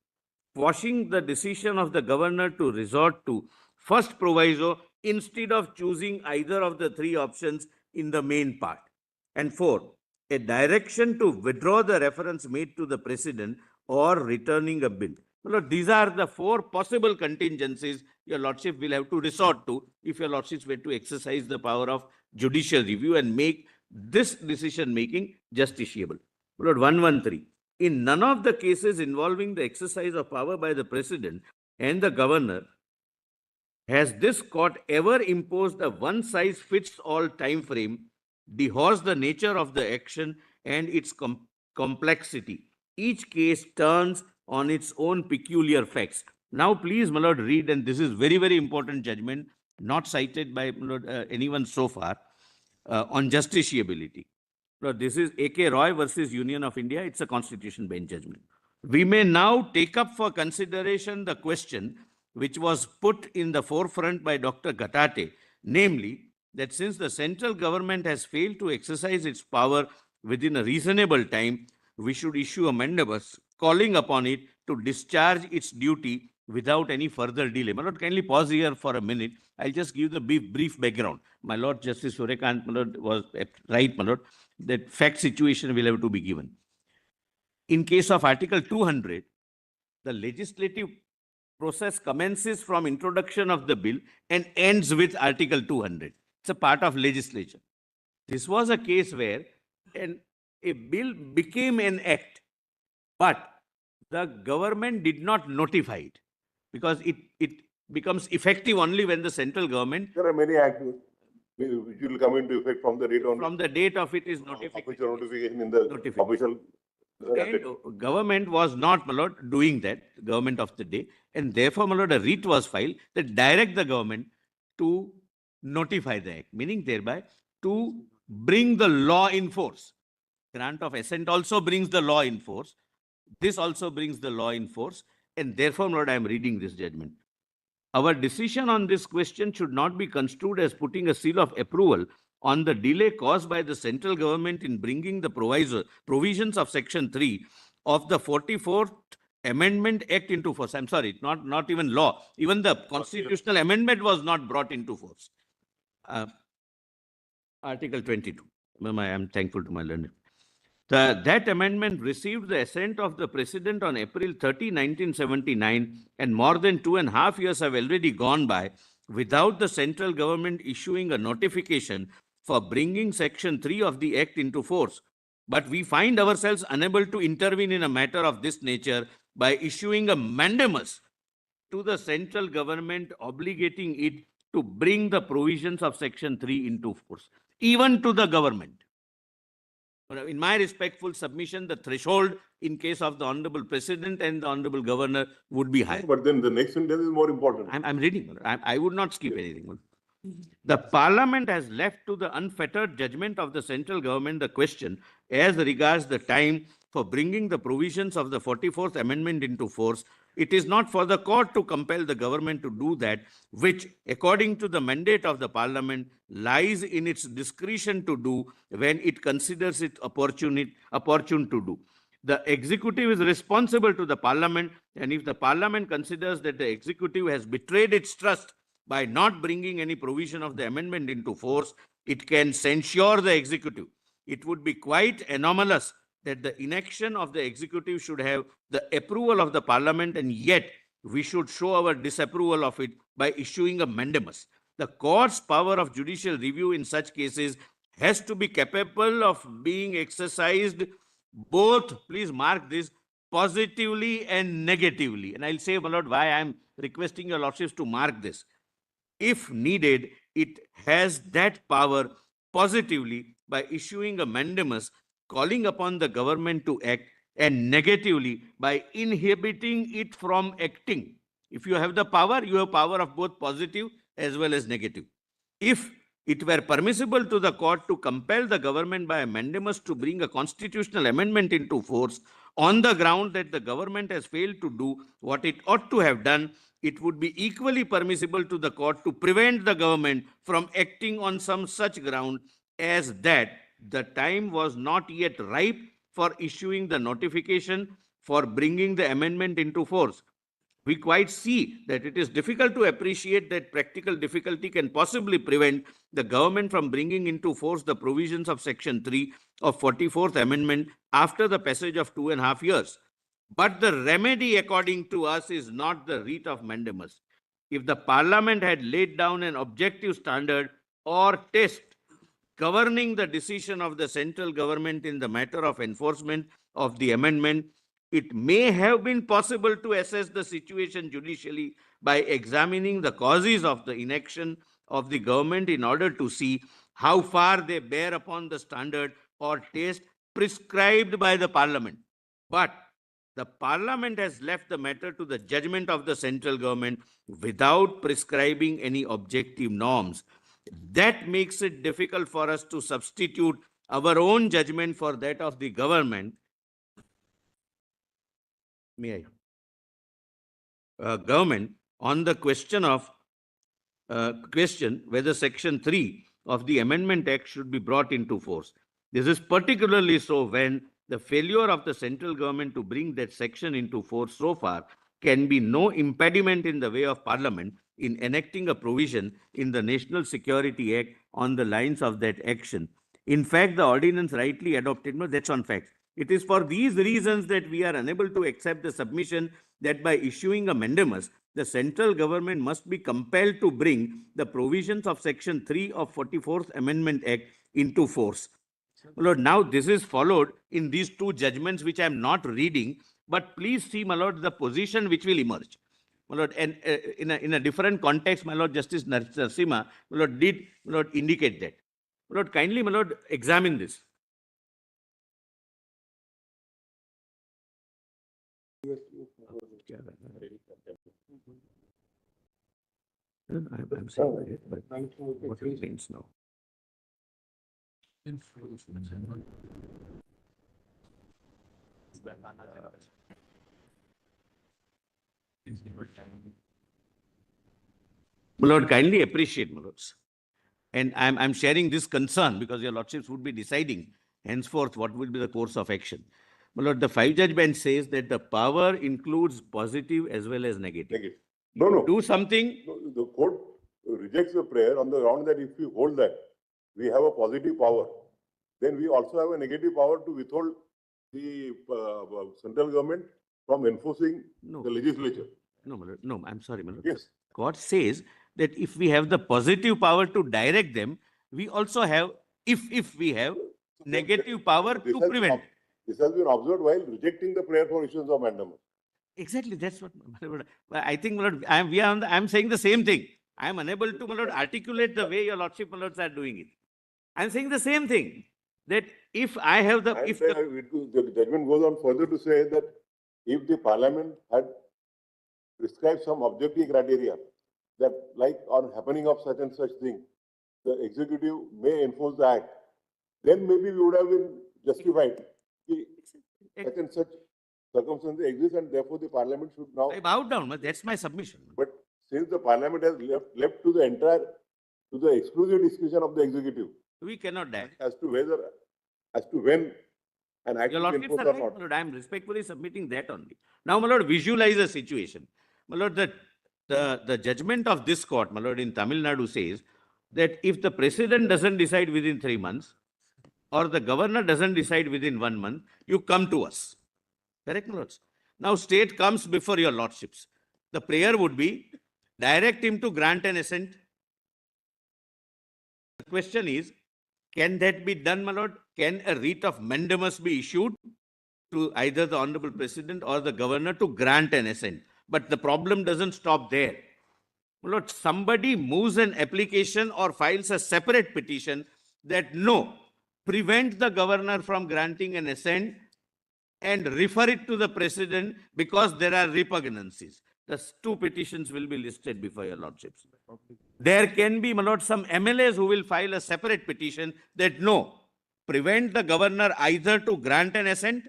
Quashing the decision of the governor to resort to first proviso instead of choosing either of the three options in the main part. And 4. A direction to withdraw the reference made to the president or returning a bill. My lord, these are the four possible contingencies your lordship will have to resort to if your lordships were to exercise the power of judicial review and make this decision making justiciable. My lord, 113. In none of the cases involving the exercise of power by the president and the governor has this court ever imposed a one-size-fits-all time frame, dehorsed the nature of the action and its complexity. Each case turns on its own peculiar facts. Now, please, my lord, read, and this is very, very important judgment, not cited by my lord, anyone so far, on justiciability. Lord, this is A.K. Roy versus Union of India. It's a constitution bench judgment. We may now take up for consideration the question which was put in the forefront by Dr. Ghatate, namely that since the central government has failed to exercise its power within a reasonable time, we should issue a Mandamus calling upon it to discharge its duty without any further delay. My lord, kindly pause here for a minute. I'll just give the brief background. My lord, Justice Suryakant, my lord, was right, my lord, that fact situation will have to be given. In case of Article 200, the legislative process commences from introduction of the bill and ends with Article 200. It's a part of legislature. This was a case where a bill became an act, but the government did not notify it because it becomes effective only when the central government, There are many acts which will come into effect from the date on. from the date of it is notified. Official notification in the Notification. official. And government was not, my lord, doing that, government of the day. And therefore, my lord, a writ was filed that direct the government to notify the act, meaning thereby to bring the law in force. Grant of assent also brings the law in force. This also brings the law in force. And therefore, my lord, I am reading this judgment. Our decision on this question should not be construed as putting a seal of approval on the delay caused by the central government in bringing the provisions of Section 3 of the 44th Amendment Act into force. I'm sorry, not even law. Even the constitutional amendment was not brought into force. Article 22. I am thankful to my learned. That amendment received the assent of the President on April 30, 1979, and more than 2.5 years have already gone by without the central government issuing a notification for bringing Section 3 of the Act into force. But we find ourselves unable to intervene in a matter of this nature by issuing a Mandamus to the central government obligating it to bring the provisions of Section 3 into force, even to the government. In my respectful submission, the threshold in case of the Honorable President and the Honorable Governor would be high. But then the next sentence is more important. I'm reading. I would not skip anything. The Parliament has left to the unfettered judgment of the central government the question as regards the time for bringing the provisions of the 44th Amendment into force. It is not for the court to compel the government to do that, which, according to the mandate of the Parliament, lies in its discretion to do when it considers it opportune to do. The executive is responsible to the Parliament, and if the Parliament considers that the executive has betrayed its trust by not bringing any provision of the amendment into force, it can censure the executive. It would be quite anomalous that the inaction of the executive should have the approval of the Parliament, and yet we should show our disapproval of it by issuing a Mandamus. The court's power of judicial review in such cases has to be capable of being exercised both, please mark this, positively and negatively. And I'll say, my lord, why I'm requesting your lordships to mark this. If needed, it has that power positively by issuing a Mandamus calling upon the government to act, and negatively by inhibiting it from acting. If you have the power, you have power of both positive as well as negative. If it were permissible to the court to compel the government by a Mandamus to bring a constitutional amendment into force on the ground that the government has failed to do what it ought to have done, it would be equally permissible to the court to prevent the government from acting on some such ground as that the time was not yet ripe for issuing the notification for bringing the amendment into force. We quite see that it is difficult to appreciate that practical difficulty can possibly prevent the government from bringing into force the provisions of Section 3 of 44th Amendment after the passage of 2.5 years. But the remedy, according to us, is not the writ of mandamus. If the Parliament had laid down an objective standard or test governing the decision of the central government in the matter of enforcement of the amendment, it may have been possible to assess the situation judicially by examining the causes of the inaction of the government in order to see how far they bear upon the standard or test prescribed by the Parliament. But the Parliament has left the matter to the judgment of the central government without prescribing any objective norms. That makes it difficult for us to substitute our own judgment for that of the government. Government on the question whether Section 3 of the Amendment Act should be brought into force. This is particularly so when the failure of the central government to bring that section into force so far can be no impediment in the way of Parliament in enacting a provision in the National Security Act on the lines of that action. In fact, the ordinance rightly adopted, no, that's on facts. It is for these reasons that we are unable to accept the submission that by issuing a mandamus, the central government must be compelled to bring the provisions of Section 3 of 44th Amendment Act into force. My Lord, now this is followed in these two judgments which I am not reading, but please see, my Lord, the position which will emerge. My Lord, and in a different context, my Lord, Justice Narasimha, my Lord, did, my Lord, indicate that. My Lord, kindly, my Lord, examine this. I'm saying it, but what it means now. My Lord, kindly appreciate, my Lords. And I'm sharing this concern because your Lordships would be deciding henceforth what will be the course of action. My Lord, the five-judge bench says that the power includes positive as well as negative. Negative. No. Do something. No, the court rejects the prayer on the ground that if we hold that, we have a positive power. Then we also have a negative power to withhold the central government from enforcing No. the legislature. No, my Lord. No, I'm sorry, my Lord. Yes. Court says that if we have the positive power to direct them, we also have, if we have negative power This to has prevent. This has been observed while rejecting the prayer for issuance of mandamus. Exactly, that's what, my Lord, I think, my Lord, I'm saying the same thing. I am unable to, my Lord, articulate the way your Lordship, my Lords, are doing it. I'm saying the same thing, that if I have the, And if the judgment goes on further to say that if the Parliament had prescribed some objective criteria, that like on happening of such and such thing, the executive may enforce the act, then maybe we would have been justified. Such and such circumstances exist and therefore the Parliament should now. I bow down, that's my submission. But since the Parliament has left to the exclusive discretion of the executive We cannot die. as to when an act Your will be Lordship, enforced sir, or right, not. my Lord, I am respectfully submitting that only. Now, my Lord, visualize the situation. My Lord, the judgment of this court, my Lord, in Tamil Nadu says that if the president doesn't decide within 3 months or the governor doesn't decide within 1 month, you come to us. Correct, my Lords? Now, state comes before your Lordships. The prayer would be direct him to grant an assent. The question is, can that be done, my Lord? Can a writ of mandamus be issued to either the Honorable President or the Governor to grant an assent? But the problem doesn't stop there. My Lord, somebody moves an application or files a separate petition that no, prevent the Governor from granting an assent and refer it to the President because there are repugnancies. The two petitions will be listed before your Lordships. There can be, my Lord, some MLAs who will file a separate petition that no, prevent the Governor either to grant an assent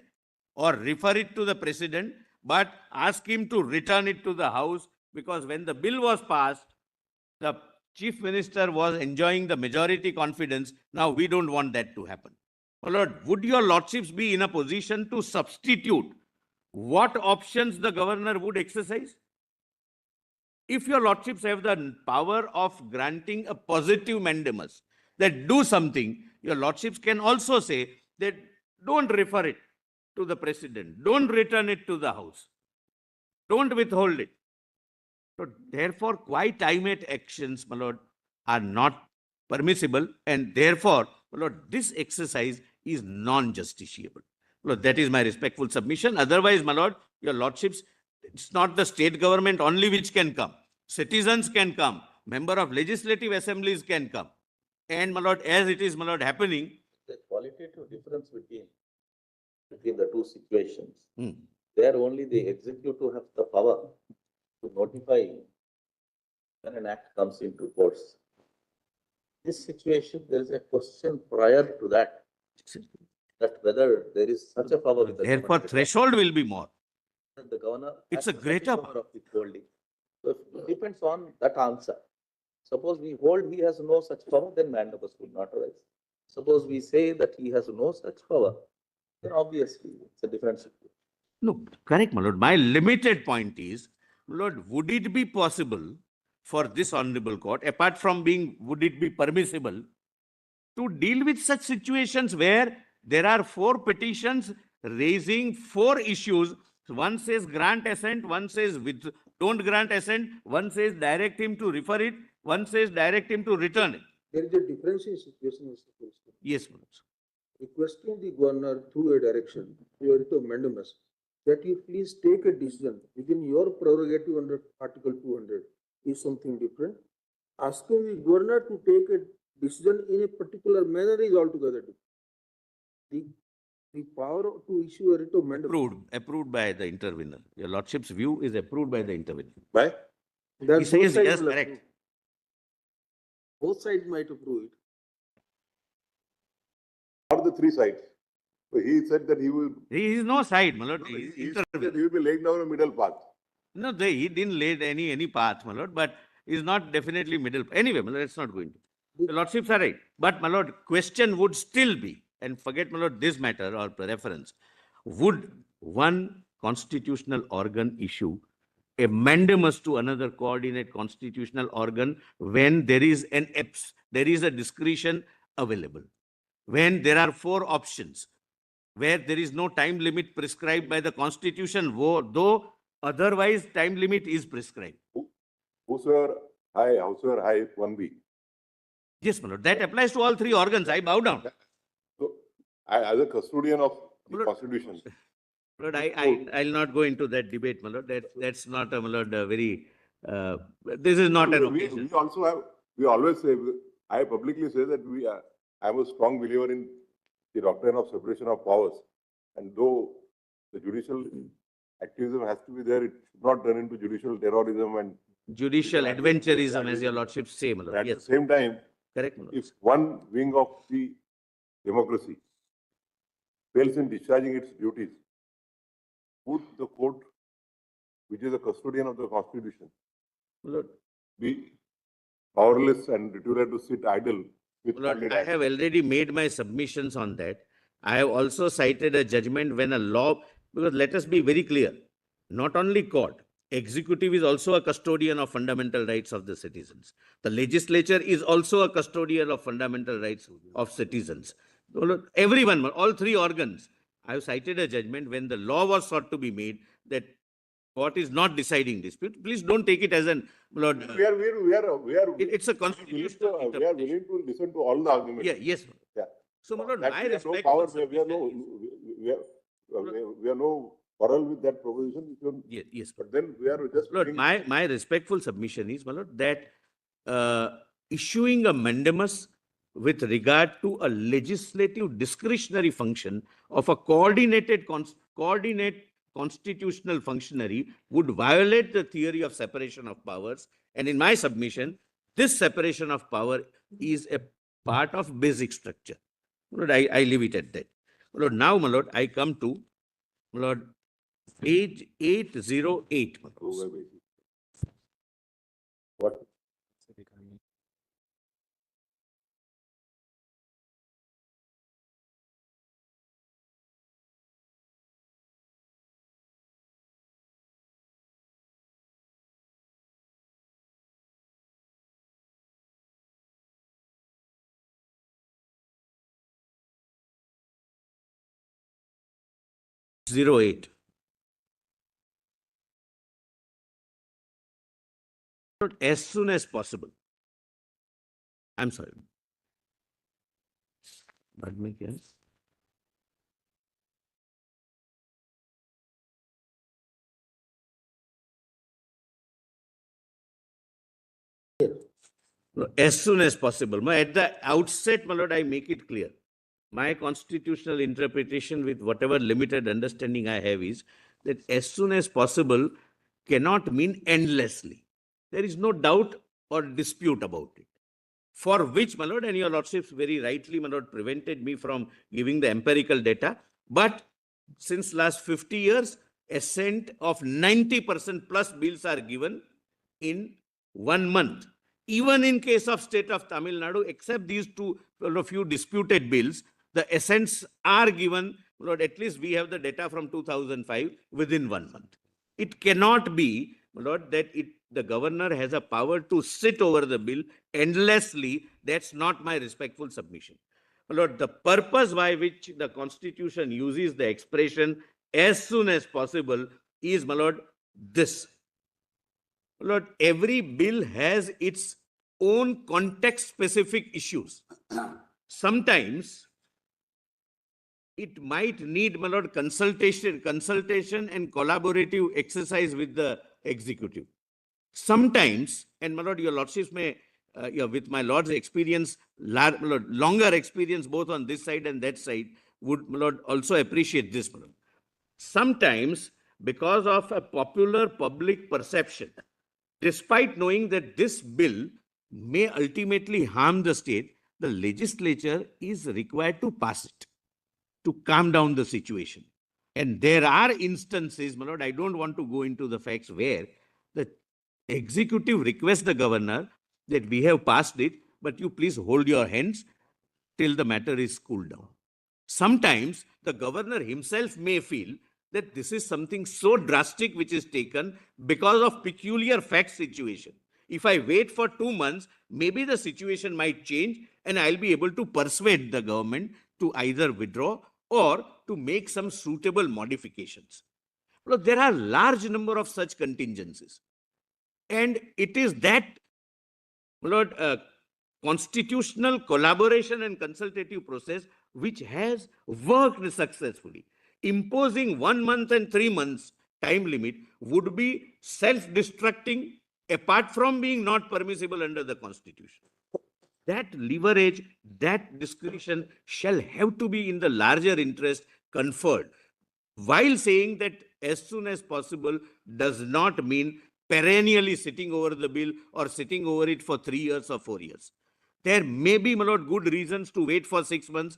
or refer it to the President, but ask him to return it to the House because when the bill was passed, the Chief Minister was enjoying the majority confidence. Now we don't want that to happen. My Lord, would your Lordships be in a position to substitute what options the Governor would exercise? If your Lordships have the power of granting a positive mandamus that do something, your Lordships can also say that don't refer it. to the president. Don't return it to the House. Don't withhold it. So therefore, quite timate actions, my lord, are not permissible, and therefore, my lord, this exercise is non-justiciable. Lord, that is my respectful submission. Otherwise, my lord, your lordships, it's not the state government only which can come. Citizens can come. Member of legislative assemblies can come. And, my lord, as it is, my lord, happening, The qualitative difference between the two situations. Hmm. There only the executive have the power to notify when an act comes into force. This situation, there is a question prior to that, that whether there is such a power with the therefore, governor. threshold will be more. The governor. It's has a such greater power of withholding. So it depends on that answer. Suppose we hold he has no such power, then Mandamus will not arise. Suppose we say that he has no such power, then obviously it's a different situation. No, correct, my lord. My limited point is, my lord, would it be possible for this honorable court, apart from being, would it be permissible to deal with such situations where there are 4 petitions raising 4 issues? One says grant assent, one says don't grant assent, one says direct him to refer it, one says direct him to return it. There is a difference in situation, Mr. President. Yes, my lord. Requesting the governor through a direction, through a writ of mandamus, that you please take a decision within your prerogative under Article 200 is something different. Asking the governor to take a decision in a particular manner is altogether different. The power to issue a writ of mandamus. Approved by the intervener. Your lordship's view is approved by the intervener. Why? that He both says sides yes, will correct. approve. Both sides might approve it. Or the 3 sides. So he said that he will, He is no side, my lord. he He is he said that intervener. he will be laying down a middle path. No, he didn't lay any path, my lord, but is not definitely middle. Anyway, my lord, let's not go into. The lordships are right. But, my lord, question would still be, and forget, my lord, this matter or reference, would one constitutional organ issue a mandamus to another coordinate constitutional organ when there is a discretion available, when there are 4 options, where there is no time limit prescribed by the constitution, though otherwise time limit is prescribed. Howsoever high, one be. Yes, my lord, that applies to all 3 organs. I bow down. So, as a custodian of the Lord, Constitution, Lord, I'll not go into that debate, my lord. That's not, my lord, very, this is not an occasion. we also have, we always say, I publicly say that I'm a strong believer in the doctrine of separation of powers. And though the judicial activism has to be there, it should not turn into judicial terrorism and Judicial adventurism, as your lordship say, my lord. at the Yes, same time, correct, my lord. if one wing of the democracy fails in discharging its duties, would the court, which is the custodian of the Constitution, My lord, be powerless and required to sit idle with Lord, folded I hands? have already made my submissions on that. I have also cited a judgment when a law, because let us be very clear, not only court, executive is also a custodian of fundamental rights of the citizens. The legislature is also a custodian of fundamental rights of citizens. Lord, everyone, all 3 organs. I have cited a judgment when the law was sought to be made that court is not deciding dispute. Please don't take it as an, Lord, it's a constitutional we are interpretation. willing to listen to all the arguments. Yeah, yes. Yeah. So, my lord, That my we have no respect. power, we have no quarrel with that proposition. Yes, But then we are just. Lord, being- my respectful submission is, my lord, that issuing a mandamus with regard to a legislative discretionary function of a coordinate constitutional functionary would violate the theory of separation of powers. And in my submission, this separation of power is a part of basic structure. My lord, I leave it at that. My lord, now, my lord, I come to, my lord, page 808. my lord. What 08. As soon as possible. I'm sorry. Pardon me, yes. No, as soon as possible. At the outset, my lord, I make it clear. My constitutional interpretation, with whatever limited understanding I have, is that as soon as possible cannot mean endlessly. There is no doubt or dispute about it. For which, my lord, and your lordships very rightly, my lord, prevented me from giving the empirical data. But since last 50 years, assent of 90% plus bills are given in 1 month. Even in case of state of Tamil Nadu, except these few disputed bills, the assents are given, Lord, at least we have the data from 2005 within 1 month. It cannot be, Lord, that the governor has a power to sit over the bill endlessly. That's not my respectful submission. Lord, the purpose by which the Constitution uses the expression as soon as possible is, my lord, this. Lord, every bill has its own context-specific issues. Sometimes it might need, my lord, consultation and collaborative exercise with the executive. Sometimes, and my lord, your lordships may, with my lord's experience, longer experience both on this side and that side, would, my lord, also appreciate this, my lord. Sometimes, because of a popular public perception, despite knowing that this bill may ultimately harm the state, the legislature is required to pass it to calm down the situation. And there are instances, my lord, I don't want to go into the facts, where the executive requests the governor that we have passed it, but you please hold your hands till the matter is cooled down. Sometimes the governor himself may feel that this is something so drastic which is taken because of peculiar fact situation. If I wait for 2 months, maybe the situation might change and I'll be able to persuade the government to either withdraw or to make some suitable modifications. Look, there are a large number of such contingencies. And it is that, Lord, constitutional collaboration and consultative process which has worked successfully. Imposing 1 month and 3 months time limit would be self-destructing, apart from being not permissible under the Constitution. That leverage, that discretion shall have to be in the larger interest conferred. While saying that as soon as possible does not mean perennially sitting over the bill or sitting over it for 3 years or 4 years. There may be, my lord, good reasons to wait for 6 months.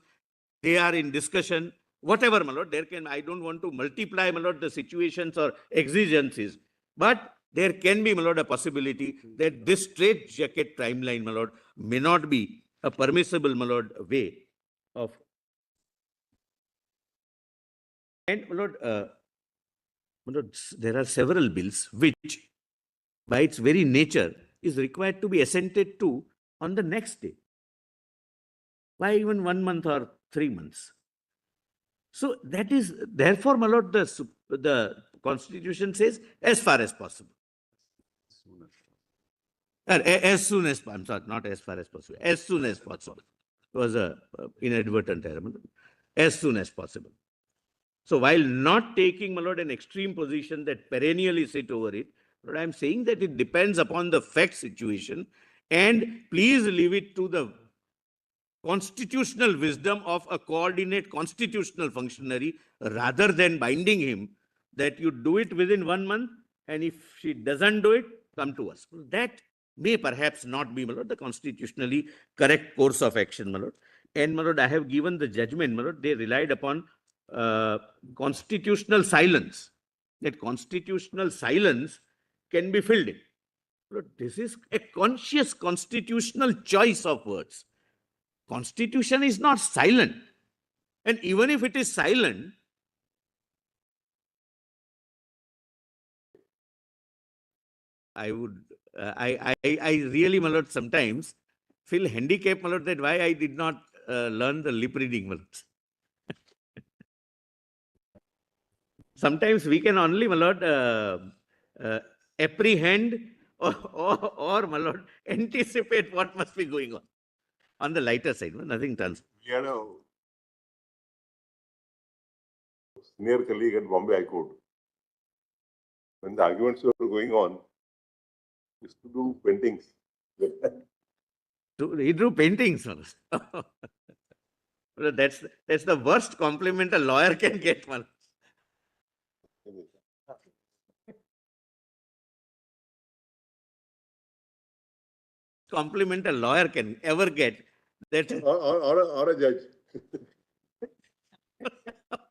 They are in discussion. Whatever, my lord, I don't want to multiply, my lord, the situations or exigencies. But there can be, my lord, a possibility that this straitjacket timeline, my lord, may not be a permissible, my lord, way of. And, my lord, there are several bills which, by its very nature, is required to be assented to on the next day. Why even 1 month or 3 months? So that is, therefore, my lord, the Constitution says as far as possible. As soon as, I'm sorry, not as far as possible, as soon as possible. It was a inadvertent error. As soon as possible. So while not taking, my lord, an extreme position that perennially sit over it, but I'm saying that it depends upon the fact situation, and please leave it to the constitutional wisdom of a coordinate constitutional functionary rather than binding him that you do it within 1 month, and if she doesn't do it, come to us. That may perhaps not be, my lord, the constitutionally correct course of action, my lord. And, my lord, I have given the judgment, my lord, they relied upon constitutional silence. That constitutional silence can be filled in. Lord, this is a conscious constitutional choice of words. Constitution is not silent. And even if it is silent, I would, I really, my lord, sometimes feel handicapped, my lord, that why I did not learn the lip reading, my lord. Sometimes we can only, my lord, apprehend or, my lord, anticipate what must be going on the lighter side. Nothing turns. We had a senior colleague at Bombay High Court. When the arguments were going on, he used to do paintings. He drew paintings. That's the worst compliment a lawyer can get. Man. Compliment a lawyer can ever get. That Or a judge.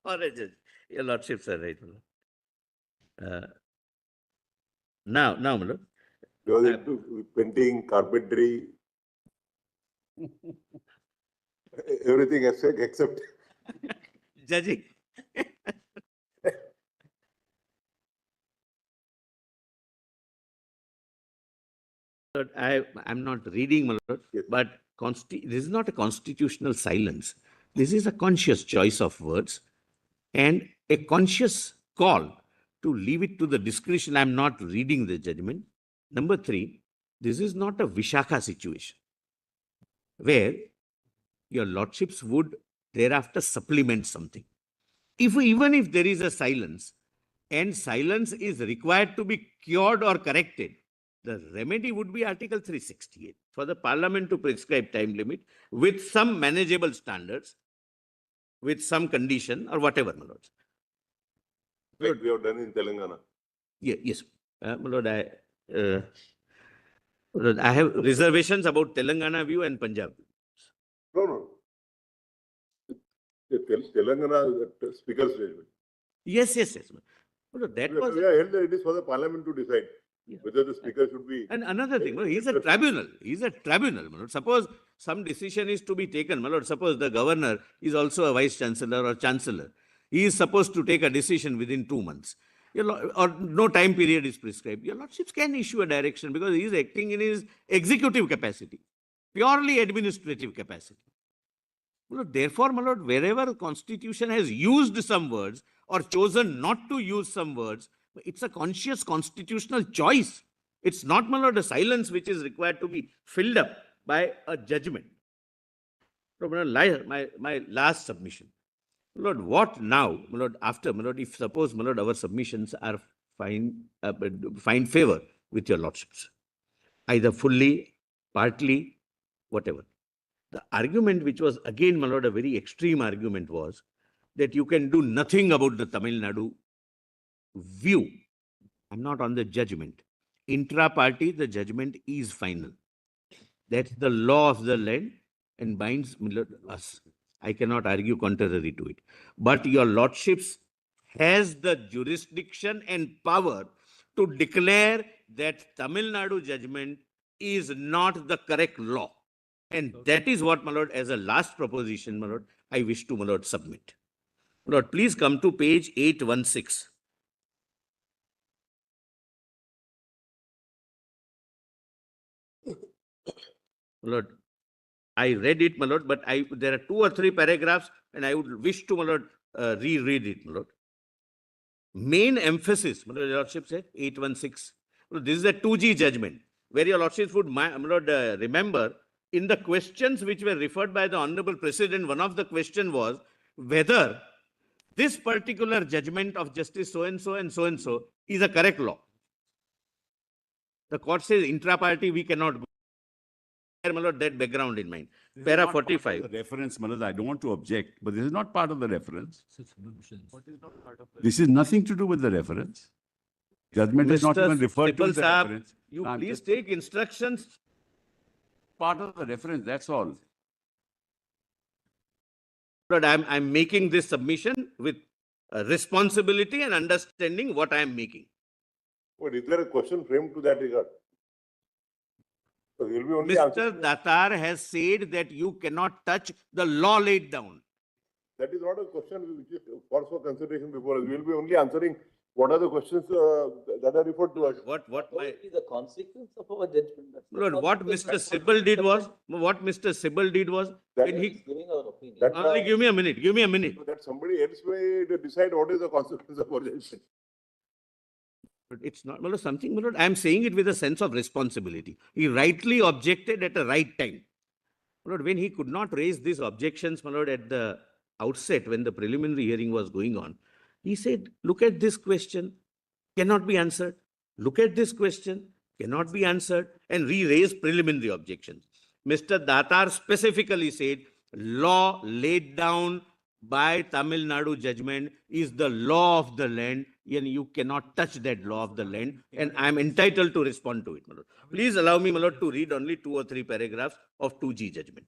or a judge. Your lordships are right. Now, my lord. He was into painting, carpentry, everything except Judging. Lord, I'm not reading, my lord, Yes. but this is not a constitutional silence. This is a conscious choice of words and a conscious call to leave it to the discretion. I'm not reading the judgment. Number 3, this is not a Vishakha situation where your lordships would thereafter supplement something. Even if there is a silence and silence is required to be cured or corrected, the remedy would be Article 368 for the Parliament to prescribe time limit with some manageable standards, with some condition or whatever, my lords. like we have done in Telangana. Yes. My lord, I have reservations about Telangana view and Punjab view. No. Telangana speaker's judgment. Yes. My lord, that was... We are held that it is for the Parliament to decide Yeah. whether the speaker should be. And another thing, my lord, he's a tribunal. My lord. Suppose some decision is to be taken, my lord, suppose the governor is also a vice chancellor or chancellor. He is supposed to take a decision within 2 months. Or no time period is prescribed. Your lordships can issue a direction because he is acting in his executive capacity, purely administrative capacity. My lord, therefore, my lord, wherever the Constitution has used some words or chosen not to use some words, it's a conscious constitutional choice. It's not, my lord, a silence which is required to be filled up by a judgment. So, my lord, my last submission. My lord, what now, my lord, after, my lord, if suppose, my lord, our submissions are find favor with your lordships, either fully, partly, whatever. The argument which was again, my lord, a very extreme argument was that you can do nothing about the Tamil Nadu view. I'm not on the judgment. Intra-party, the judgment is final. That's the law of the land and binds, my lord, us. I cannot argue contrary to it. But your lordships has the jurisdiction and power to declare that Tamil Nadu judgment is not the correct law. And that is what, my lord, as a last proposition, my lord, I wish to, my lord, submit. My lord, please come to page 816. My lord, I read it, my lord, but there are 2 or 3 paragraphs and I would wish to, my lord, reread it, my lord. Main emphasis, my lord, your lordship said, 816. My lord, this is a 2G judgment, where your lordships would, my lord, remember, in the questions which were referred by the Honorable President, one of the question was whether this particular judgment of Justice so-and-so and so-and-so is a correct law. The court says intra-party we cannot go. My lord, that background in mind. This is Para not part of 45. the reference, my lord, I don't want to object, but this is not part of the reference. This is nothing to do with the reference. Judgment is not even referred to in the Sahab, reference. you I'm please just- take instructions. Part of the reference, that's all. Lord, I'm making this submission with responsibility and understanding what I am making. But is there a question framed to that regard? So he will be only answering. Mr. Datar has said that you cannot touch the law laid down. That is not a question which is for consideration before us. We will be only answering What are the questions that are referred to us? What What my, will be the consequence of our judgment? That's the Lord, what consequence. Mr. Sibal did was, That when We are he, just giving our opinion. That- only give me a minute. So that somebody else may decide what is the consequence of our judgment. But it's not, Lord, something, Lord, I'm saying it with a sense of responsibility. He rightly objected at the right time. Lord, when he could not raise these objections, my Lord, at the outset, when the preliminary hearing was going on, he said, look at this question, cannot be answered. Look at this question, cannot be answered, and re-raise preliminary objections. Mr. Datar specifically said, law laid down by Tamil Nadu judgment is the law of the land, and you cannot touch that law of the land, and I am entitled to respond to it, my Lord. Please allow me, my Lord, to read only 2 or 3 paragraphs of 2G judgment.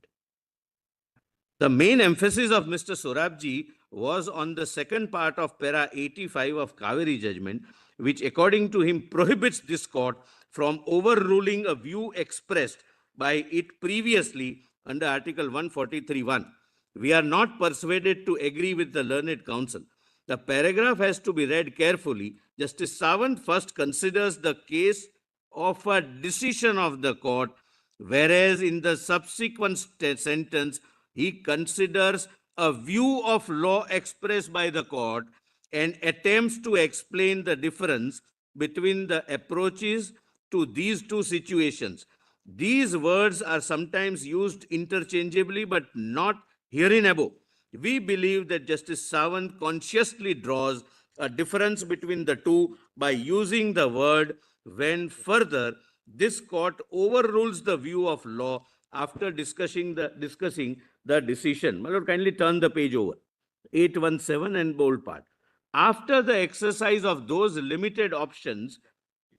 The main emphasis of Mr. Sorabji was on the second part of para 85 of Kaveri judgment, which according to him prohibits this court from overruling a view expressed by it previously under Article 143(1). We are not persuaded to agree with the learned counsel. The paragraph has to be read carefully. Justice Sawant first considers the case of a decision of the court, whereas in the subsequent sentence, he considers a view of law expressed by the court and attempts to explain the difference between the approaches to these two situations. These words are sometimes used interchangeably, but not herein above. We believe that Justice Sawant consciously draws a difference between the two by using the word when further this court overrules the view of law after discussing the decision. My Lord, kindly turn the page over. 817 and bold part. After the exercise of those limited options,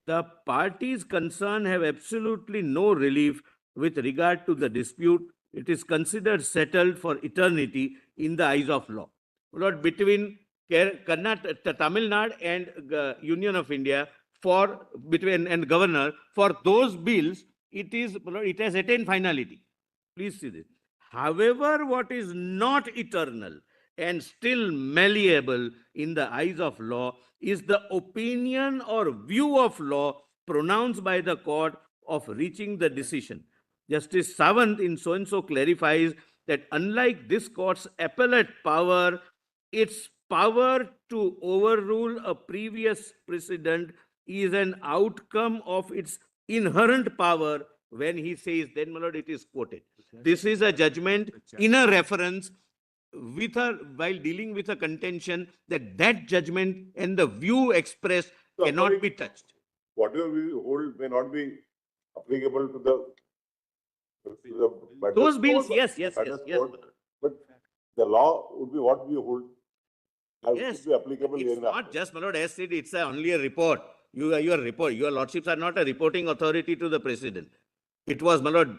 the parties concerned have absolutely no relief with regard to the dispute. It is considered settled for eternity in the eyes of law. Lord, between Karnataka, Tamil Nadu and Union of India, and governor, for those bills, it has attained finality. Please see this. However, what is not eternal and still malleable in the eyes of law is the opinion or view of law pronounced by the court of reaching the decision. Justice Sawant in so-and-so clarifies that unlike this court's appellate power, its power to overrule a previous precedent is an outcome of its inherent power. When he says, then, my Lord, it is quoted. This is a judgment in a reference while dealing with a contention that judgment and the view expressed So, cannot sorry. be touched. Whatever we hold may not be applicable to the Those bills, yes. But the law would be what we hold. Yes, Should be applicable it's hereafter. not just, my Lord, as said, it's only a report. Your lordships are not a reporting authority to the president. It was, my Lord,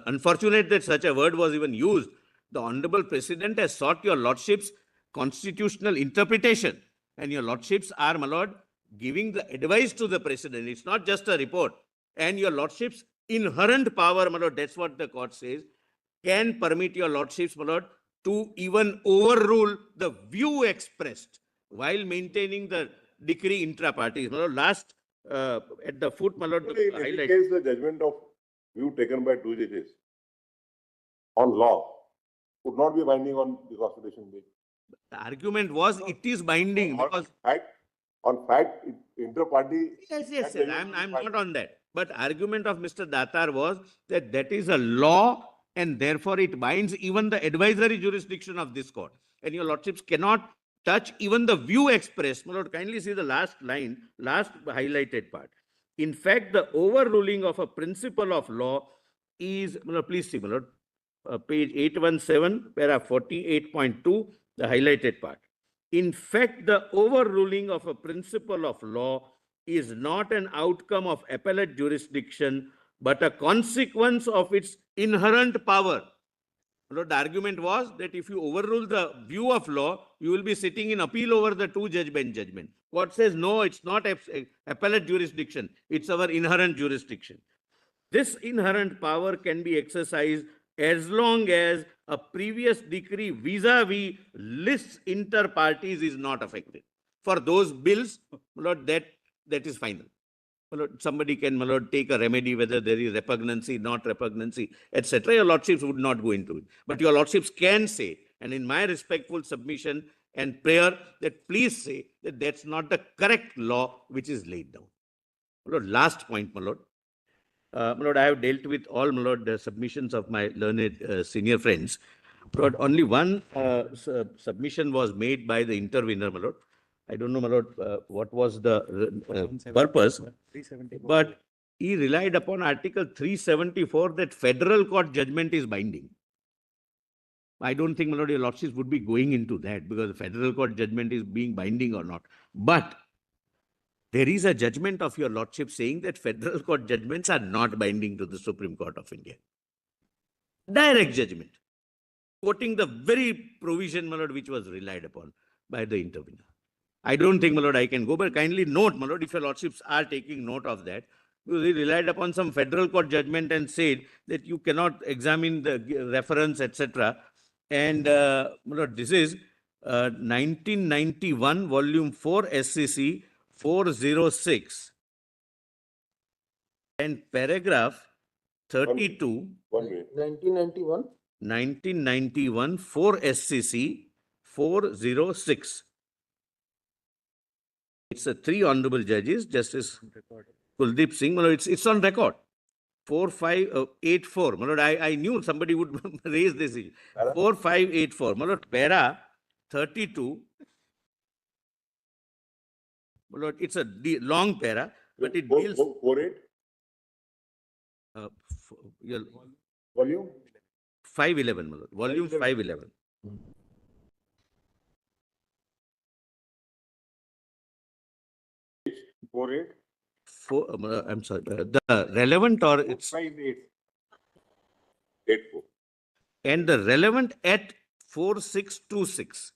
unfortunate that such a word was even used. The Honorable President has sought your lordships' constitutional interpretation, and your lordships are, my Lord, giving the advice to the president. It's not just a report. And your lordships' inherent power, my Lord, that's what the court says, can permit your lordships, my Lord, to even overrule the view expressed while maintaining the decree intra partes. My Lord, last at the foot, my Lord, In any highlight. case, the judgment of view taken by 2 judges on law would not be binding on the constitution. The argument was it is binding because On fact, inter-party. yes, I'm not on that. But argument of Mr. Datar was that is a law and therefore it binds even the advisory jurisdiction of this court. And your lordships cannot touch even the view expressed. My Lord, kindly see the last line, last highlighted part. In fact, the overruling of a principle of law is, my Lord, please see, my Lord, page 817, paragraph 48.2, the highlighted part. In fact, the overruling of a principle of law is not an outcome of appellate jurisdiction, but a consequence of its inherent power. The argument was that if you overrule the view of law, you will be sitting in appeal over the 2-judge bench judgment. Court says, no, it's not appellate jurisdiction. It's our inherent jurisdiction. This inherent power can be exercised as long as a previous decree vis-a-vis lists inter partes is not affected. for those bills, my lord, that is final. My lord, somebody can, my lord, take a remedy whether there is repugnancy, not repugnancy, etc. Your lordships would not go into it. But your lordships can say, and in my respectful submission and prayer, that please say that that's not the correct law which is laid down. My lord, last point, my lord. My lord, I have dealt with all, my lord, the submissions of my learned senior friends. My lord, only one submission was made by the intervener, my lord. I don't know, my lord, what was the purpose, but he relied upon Article 374 that federal court judgment is binding. I don't think, my lord, your lordships would be going into that because the federal court judgment is being binding or not. But there is a judgment of your lordship saying that federal court judgments are not binding to the Supreme Court of India. Direct judgment, quoting the very provision, my lord, which was relied upon by the intervener. I don't think, my lord, I can go, but kindly note, my lord, if your lordships are taking note of that, because he relied upon some federal court judgment and said that you cannot examine the reference, etc. And, my lord, this is 1991, volume 4, SCC 406. And paragraph 32, 1991. 1991, 4 SCC 406. It's a 3 honorable judges, Justice Kuldeep Singh. My lord, it's on record. 4584. My lord, I knew somebody would raise this issue. 4584. My lord, para 32. My lord, it's a long para, but it deals. 48, Yeah, volume? 511, my lord. Volume 511. I'm sorry. The relevant or it's 84. and the relevant at 4626,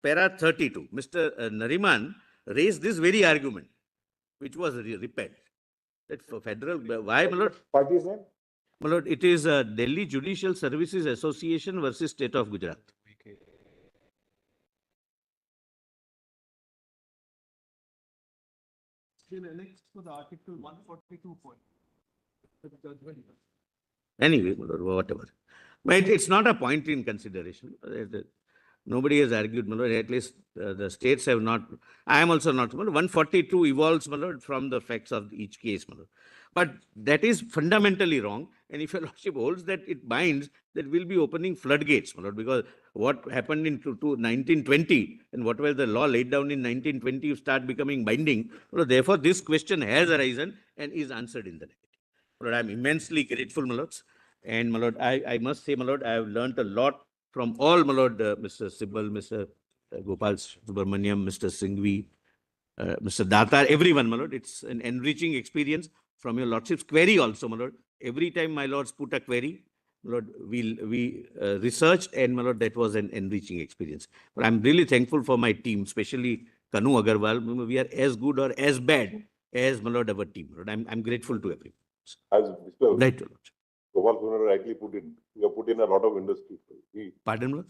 para 32. Mr. Nariman raised this very argument, which was repelled. That for federal, why, my lord? Party's name? My lord, it is Delhi Judicial Services Association versus State of Gujarat. Anyway, my lord, whatever. But it's not a point in consideration. Nobody has argued, my lord. At least the states have not. I am also not. My lord, 142 evolves, my lord, from the facts of each case, my lord. But that is fundamentally wrong. And if your lordship holds that it binds, that will be opening floodgates, my lord, because what happened in 1920 and whatever the law laid down in 1920 start becoming binding. My lord, therefore, this question has arisen and is answered in the negative. My lord, I am immensely grateful, my lords. And my lord, I must say, my lord, I have learnt a lot from all, my lord, Mr. Sibal, Mr. Gopal Subramaniam, Mr. Singhvi, Mr. Datar, everyone, my lord. It's an enriching experience from your lordship's query also, my lord. Every time my lords put a query, my lord, we researched, and my lord, that was an enriching experience. But I'm really thankful for my team, especially Kanu Agarwal. We are as good or as bad as, my lord, our team. Lord, I'm grateful to everyone. As Mr. Right, Lord. Gopal Sunar rightly put in, you have put in a lot of industry. Pardon, Lord?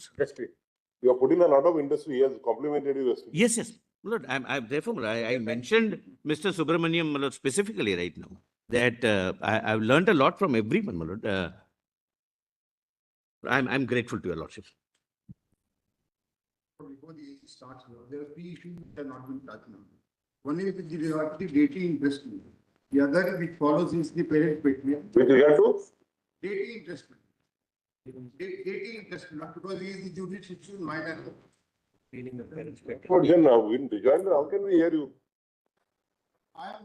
You have put in a lot of industry. He has complimented you. Yes, yes. Lord, therefore, I mentioned Mr. Subramaniam, my lord, specifically right now, that I've learned a lot from everyone, my lord. I'm grateful to your lordship. Before the age starts, there are 3 issues which have not been touched now. One is with regard to the dating interest. The other which follows is the parent patronage. With regard to? Dating interest. Dating interest, not because he is the judicial minor. But then now, in Rejoinder, how can we hear you?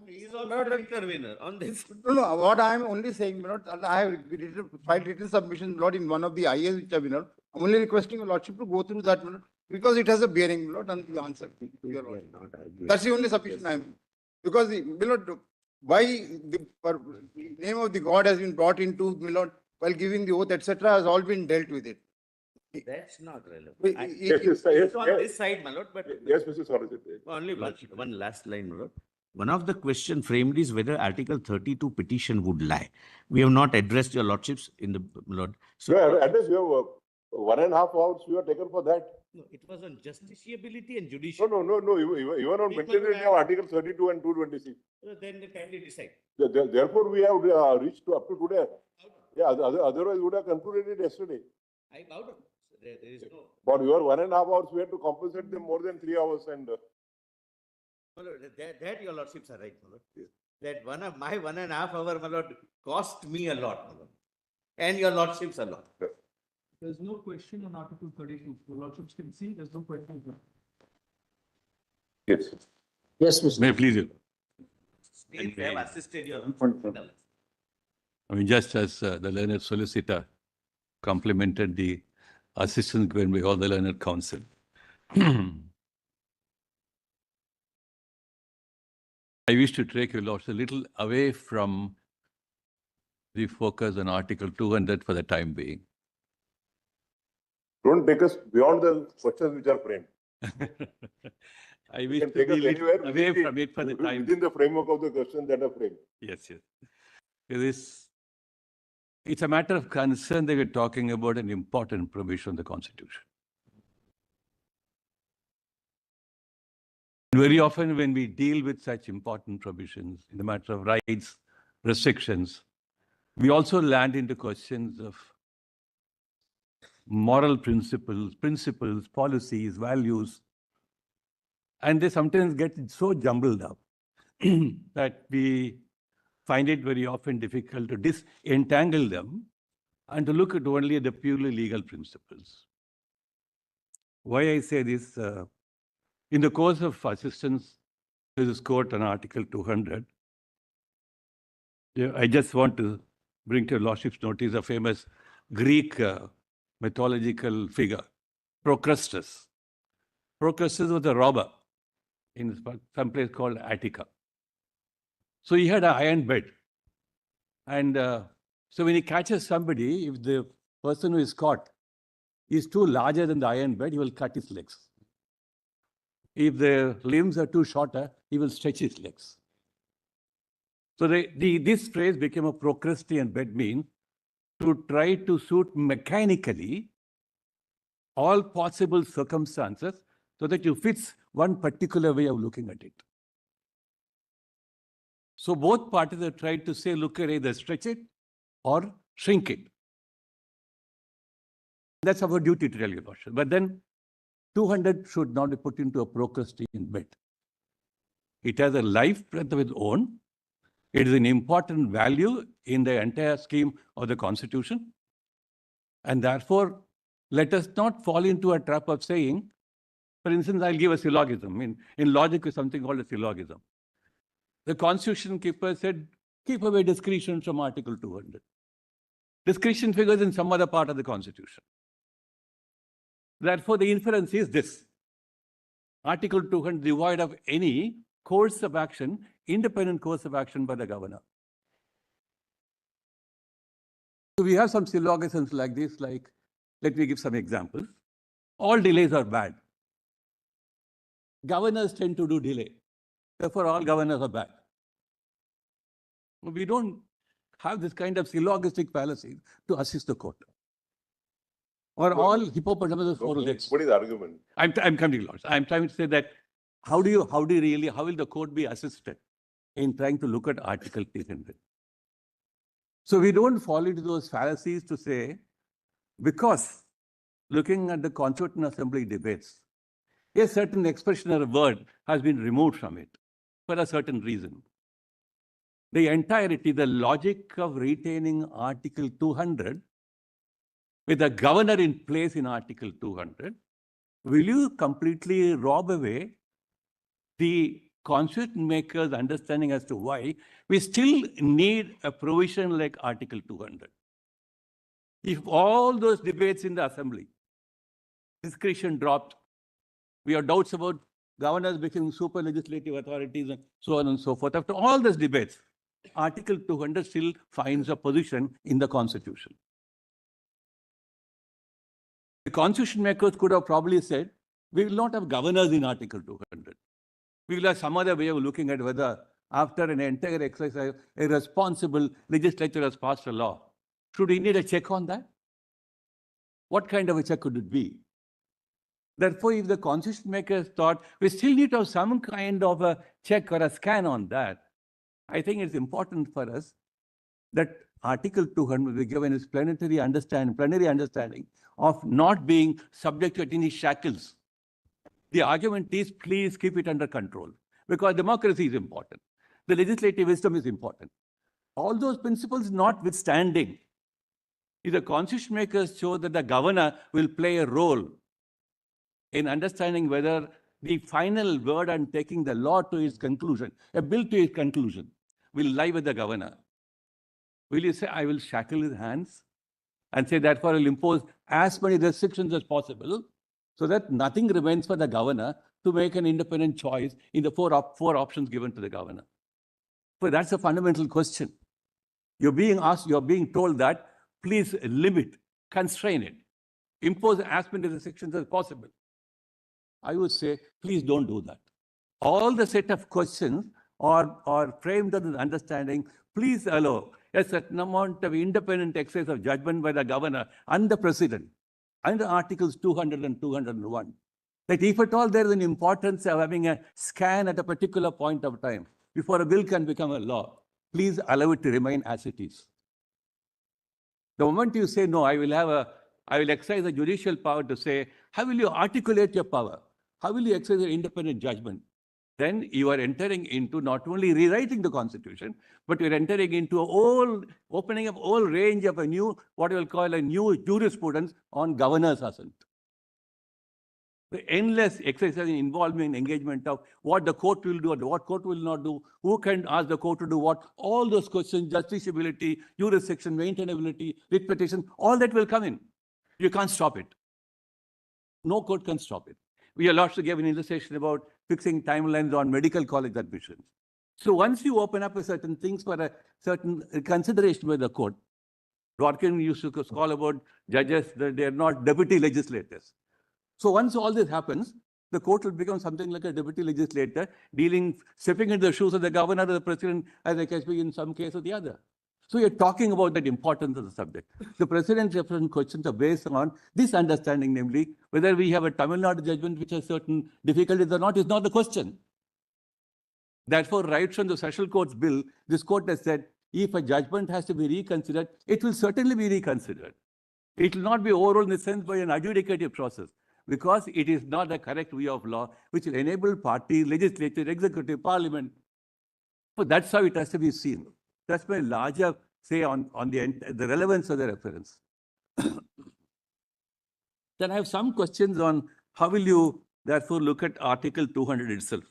He is also an intervener on this. No, what I am only saying, Lord, I have filed written submission, Lord, in one of the IAs which have been, I'm only requesting your lordship to go through that, Lord, because it has a bearing, Lord, on the answer to your lordship. That's the only submission I am. Because, Lord, why the name of the God has been brought into, Lord, while giving the oath, etc., has all been dealt with it. That's not relevant. Yes, It's on this side, my lord, but Yes, Mr. Solicitor. only one last line, my lord. One of the question framed is whether Article 32 petition would lie. We have not addressed your lordships in the, my lord. So, No, address, you have 1.5 hours you have taken for that. No, it was on justiciability and No, judicial. no, even on It was maintenance, we have Article 32 and 226. Then they kindly decide. Therefore, we have reached to up to today. Yeah, otherwise we would have concluded it yesterday. I'm out of, there is no. For your 1.5 hours, we had to compensate them more than 3 hours and. My lord, that your lordships are right, my lord. That my 1.5 hour, my lord, cost me a lot, my lord. And your lordships a lot. There's no question on Article 32. The lordships can see, there's no question. Yes. Yes, Mr. May I please you? States have assisted your. I mean, just as the learned solicitor complimented the assistance given by all the learned counsel. I wish to take your lords a little away from the focus on Article 200 for the time being. Don't take us beyond the questions which are framed. I wish can to take be us a little anywhere away within from it for the time. within the framework of the questions that are framed. Yes, yes. It's a matter of concern that we're talking about an important provision of the Constitution. Very often when we deal with such important provisions in the matter of rights, restrictions, we also land into questions of moral principles, policies, values, and they sometimes get so jumbled up that we find it very often difficult to disentangle them and to look at only the purely legal principles. Why I say this, in the course of assistance to this court on Article 200, I just want to bring to your lordship's notice a famous Greek mythological figure, Procrustes. Procrustes was a robber in some place called Attica. So he had an iron bed. And so when he catches somebody, if the person who is caught is too larger than the iron bed, he will cut his legs. If the limbs are too shorter, he will stretch his legs. So this phrase became a Procrustean bed mean to try to suit mechanically all possible circumstances so that you fits one particular way of looking at it. So both parties have tried to say, look at either stretch it or shrink it. That's our duty to tell you, Lordship. But then 200 should not be put into a Procrustean bed. It has a life breath of its own. It is an important value in the entire scheme of the Constitution. And therefore, let us not fall into a trap of saying, for instance, I'll give a syllogism. In logic is something called a syllogism. The Constitution keeper said, keep away discretion from Article 200. Discretion figures in some other part of the Constitution. Therefore, the inference is this. Article 200 devoid of any course of action, independent course of action by the governor. So we have some syllogisms like this, like, let me give some examples. All delays are bad. Governors tend to do delay. Therefore, all governors are bad. We don't have this kind of syllogistic fallacy to assist the court. Or all hippopotamuses four legs. What is the argument? I'm coming to Lords. I'm trying to say that how will the court be assisted in trying to look at Article 300? So we don't fall into those fallacies to say, because looking at the Constitutional Assembly debates, a certain expression or a word has been removed from it for a certain reason. The entirety, the logic of retaining Article 200 with a governor in place in Article 200, will you completely rob away the constitution makers' understanding as to why we still need a provision like Article 200? If all those debates in the Assembly, discretion dropped, we have doubts about governors becoming super legislative authorities and so on and so forth. After all these debates, Article 200 still finds a position in the Constitution. The constitution makers could have probably said, we will not have governors in Article 200. We will have some other way of looking at whether, after an entire exercise, a responsible legislature has passed a law. Should we need a check on that? What kind of a check could it be? Therefore, if the constitution makers thought we still need to have some kind of a check or a scan on that, I think it's important for us that Article 200 be given its plenary understanding of not being subject to any shackles. The argument is please keep it under control because democracy is important. The legislative wisdom is important. All those principles notwithstanding, if the constitution makers show that the governor will play a role in understanding whether the final word on taking the law to its conclusion, a bill to its conclusion, will lie with the governor, will you say, I will shackle his hands and say, therefore, I will impose as many restrictions as possible so that nothing remains for the governor to make an independent choice in the four options given to the governor? But that's a fundamental question. You're being asked, you're being told that, please limit, constrain it, impose as many restrictions as possible. I would say, please don't do that. All the set of questions are framed on the understanding, please allow a certain amount of independent exercise of judgment by the governor and the president under Articles 200 and 201. That if at all there is an importance of having a scan at a particular point of time before a bill can become a law, please allow it to remain as it is. The moment you say, no, I will exercise the judicial power to say, how will you articulate your power? How will you exercise your independent judgment? Then you are entering into not only rewriting the constitution, but you're entering into opening up a whole range of a new, what you will call a new jurisprudence on governor's assent. The endless exercise and involvement, engagement of what the court will do and what court will not do, who can ask the court to do what, all those questions, justiciability, jurisdiction, maintainability, writ petition, all that will come in. You can't stop it. No court can stop it. We are lots to give an illustration about fixing timelines on medical college admissions. So once you open up a certain things for a certain consideration by the court, Dworkin used to call about judges that they are not deputy legislators. So once all this happens, the court will become something like a deputy legislator, stepping into the shoes of the governor or the president, as the case be in some case or the other. So you're talking about that importance of the subject. The president's reference questions are based on this understanding, namely, whether we have a Tamil Nadu judgment which has certain difficulties or not is not the question. Therefore, right from the Special Courts Bill, this court has said, if a judgment has to be reconsidered, it will certainly be reconsidered. It will not be overruled in the sense by an adjudicative process, because it is not the correct way of law, which will enable party, legislature, executive, parliament. So that's how it has to be seen. That's my larger say on the relevance of the reference. Then I have some questions on how will you therefore look at Article 200 itself.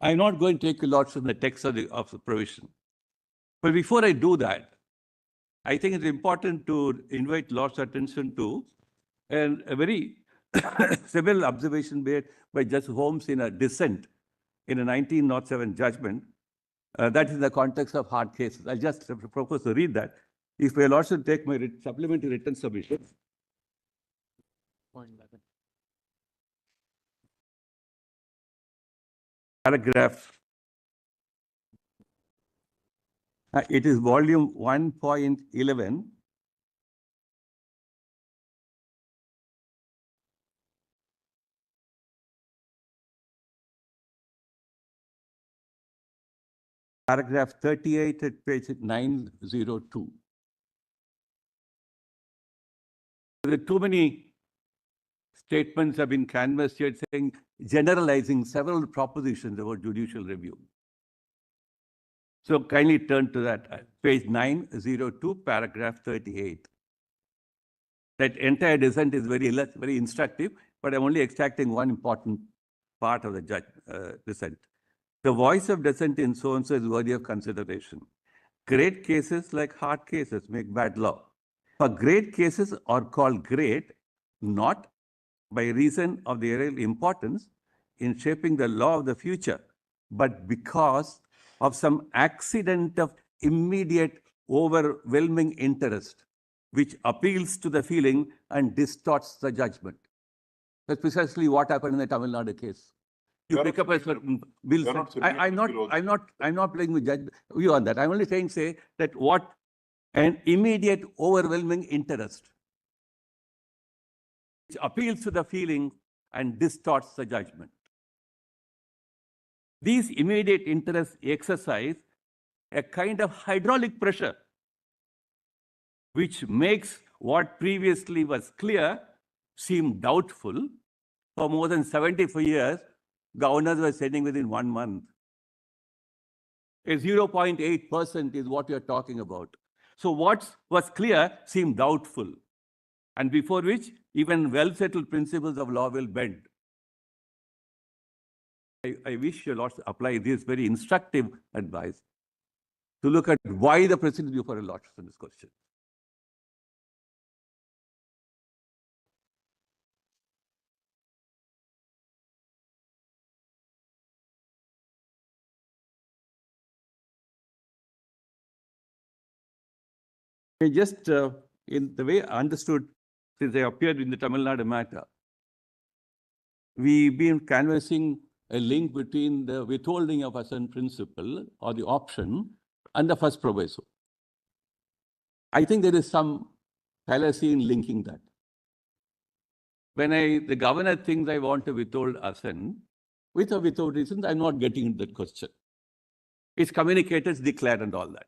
I'm not going to take a lot from the text of the provision. But before I do that, I think it's important to invite Lord's attention to a very several observation made by Justice Holmes in a dissent in a 1907 judgment. That is in the context of hard cases. I just propose to read that. If I will also take my supplementary written submission. Paragraph. It is volume 1.11. Paragraph 38 at page 902. There are too many statements have been canvassed here saying, generalizing several propositions about judicial review. So kindly turn to that, page 902, paragraph 38. That entire dissent is very instructive, but I'm only extracting one important part of the dissent. The voice of dissent in so-and-so is worthy of consideration. Great cases, like hard cases, make bad law. For great cases are called great, not by reason of their real importance in shaping the law of the future, but because of some accident of immediate overwhelming interest, which appeals to the feeling and distorts the judgment. That's precisely what happened in the Tamil Nadu case. You pick up a certain bill. I'm not playing with you on that. I'm only saying, say that what an immediate overwhelming interest appeals to the feeling and distorts the judgment. These immediate interests exercise a kind of hydraulic pressure, which makes what previously was clear seem doubtful. For more than 75 years, governors were sending within 1 month. A 0.8% is what we are talking about. So what was clear seemed doubtful, and before which even well-settled principles of law will bend. I wish your lords apply this very instructive advice to look at why the president before a lords on this question. I just, in the way I understood, since I appeared in the Tamil Nadu matter, we've been canvassing a link between the withholding of assent principle or the option and the first proviso. I think there is some fallacy in linking that. When the governor thinks I want to withhold assent, with or without reasons, I'm not getting into that question. It's communicated, it's declared and all that.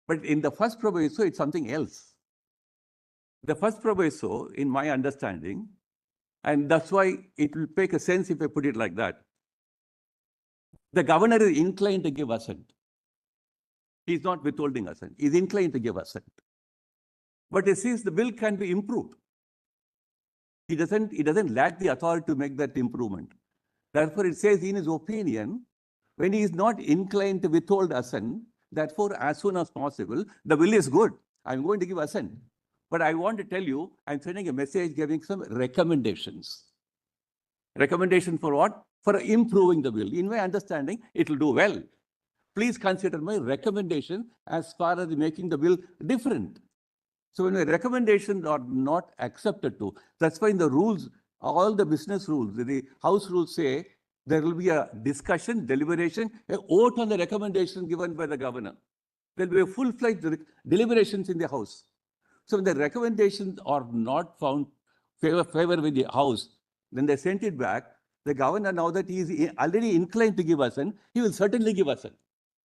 But in the first proviso, it's something else. The first proviso, in my understanding, and that's why it will make a sense if I put it like that. The governor is inclined to give assent. He's not withholding assent. He's inclined to give assent. But it says the bill can be improved. He doesn't lack the authority to make that improvement. Therefore, it says in his opinion, when he is not inclined to withhold assent, therefore, as soon as possible, the bill is good. I'm going to give assent. But I want to tell you, I'm sending a message giving some recommendations. Recommendation for what? For improving the bill. In my understanding, it will do well. Please consider my recommendation as far as making the bill different. So when my recommendations are not accepted to, that's why in the rules, all the business rules, the house rules say there will be a discussion, deliberation, a vote on the recommendation given by the governor. There will be a full-fledged deliberations in the house. So when the recommendations are not found favor with the house, then they sent it back. The governor, now that he is already inclined to give assent, he will certainly give assent.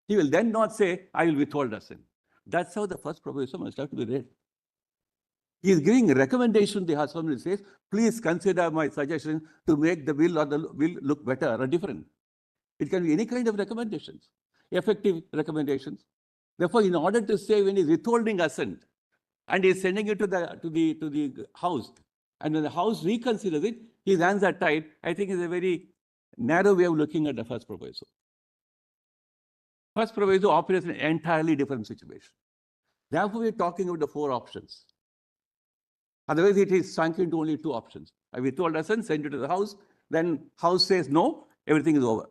He will then not say, I will withhold assent. That's how the first proviso must have to be read. He is giving a recommendation to the House Assembly, says, please consider my suggestion to make the bill or the bill look better or different. It can be any kind of recommendations, effective recommendations. Therefore, in order to say when he is withholding assent and he is sending it to the House, and when the House reconsiders it, his hands are tied, I think is a very narrow way of looking at the first proviso. First proviso operates in an entirely different situation. Therefore, we are talking about the 4 options. Otherwise, it is sunk into only 2 options. I withhold assent, send it to the House, then House says no, everything is over.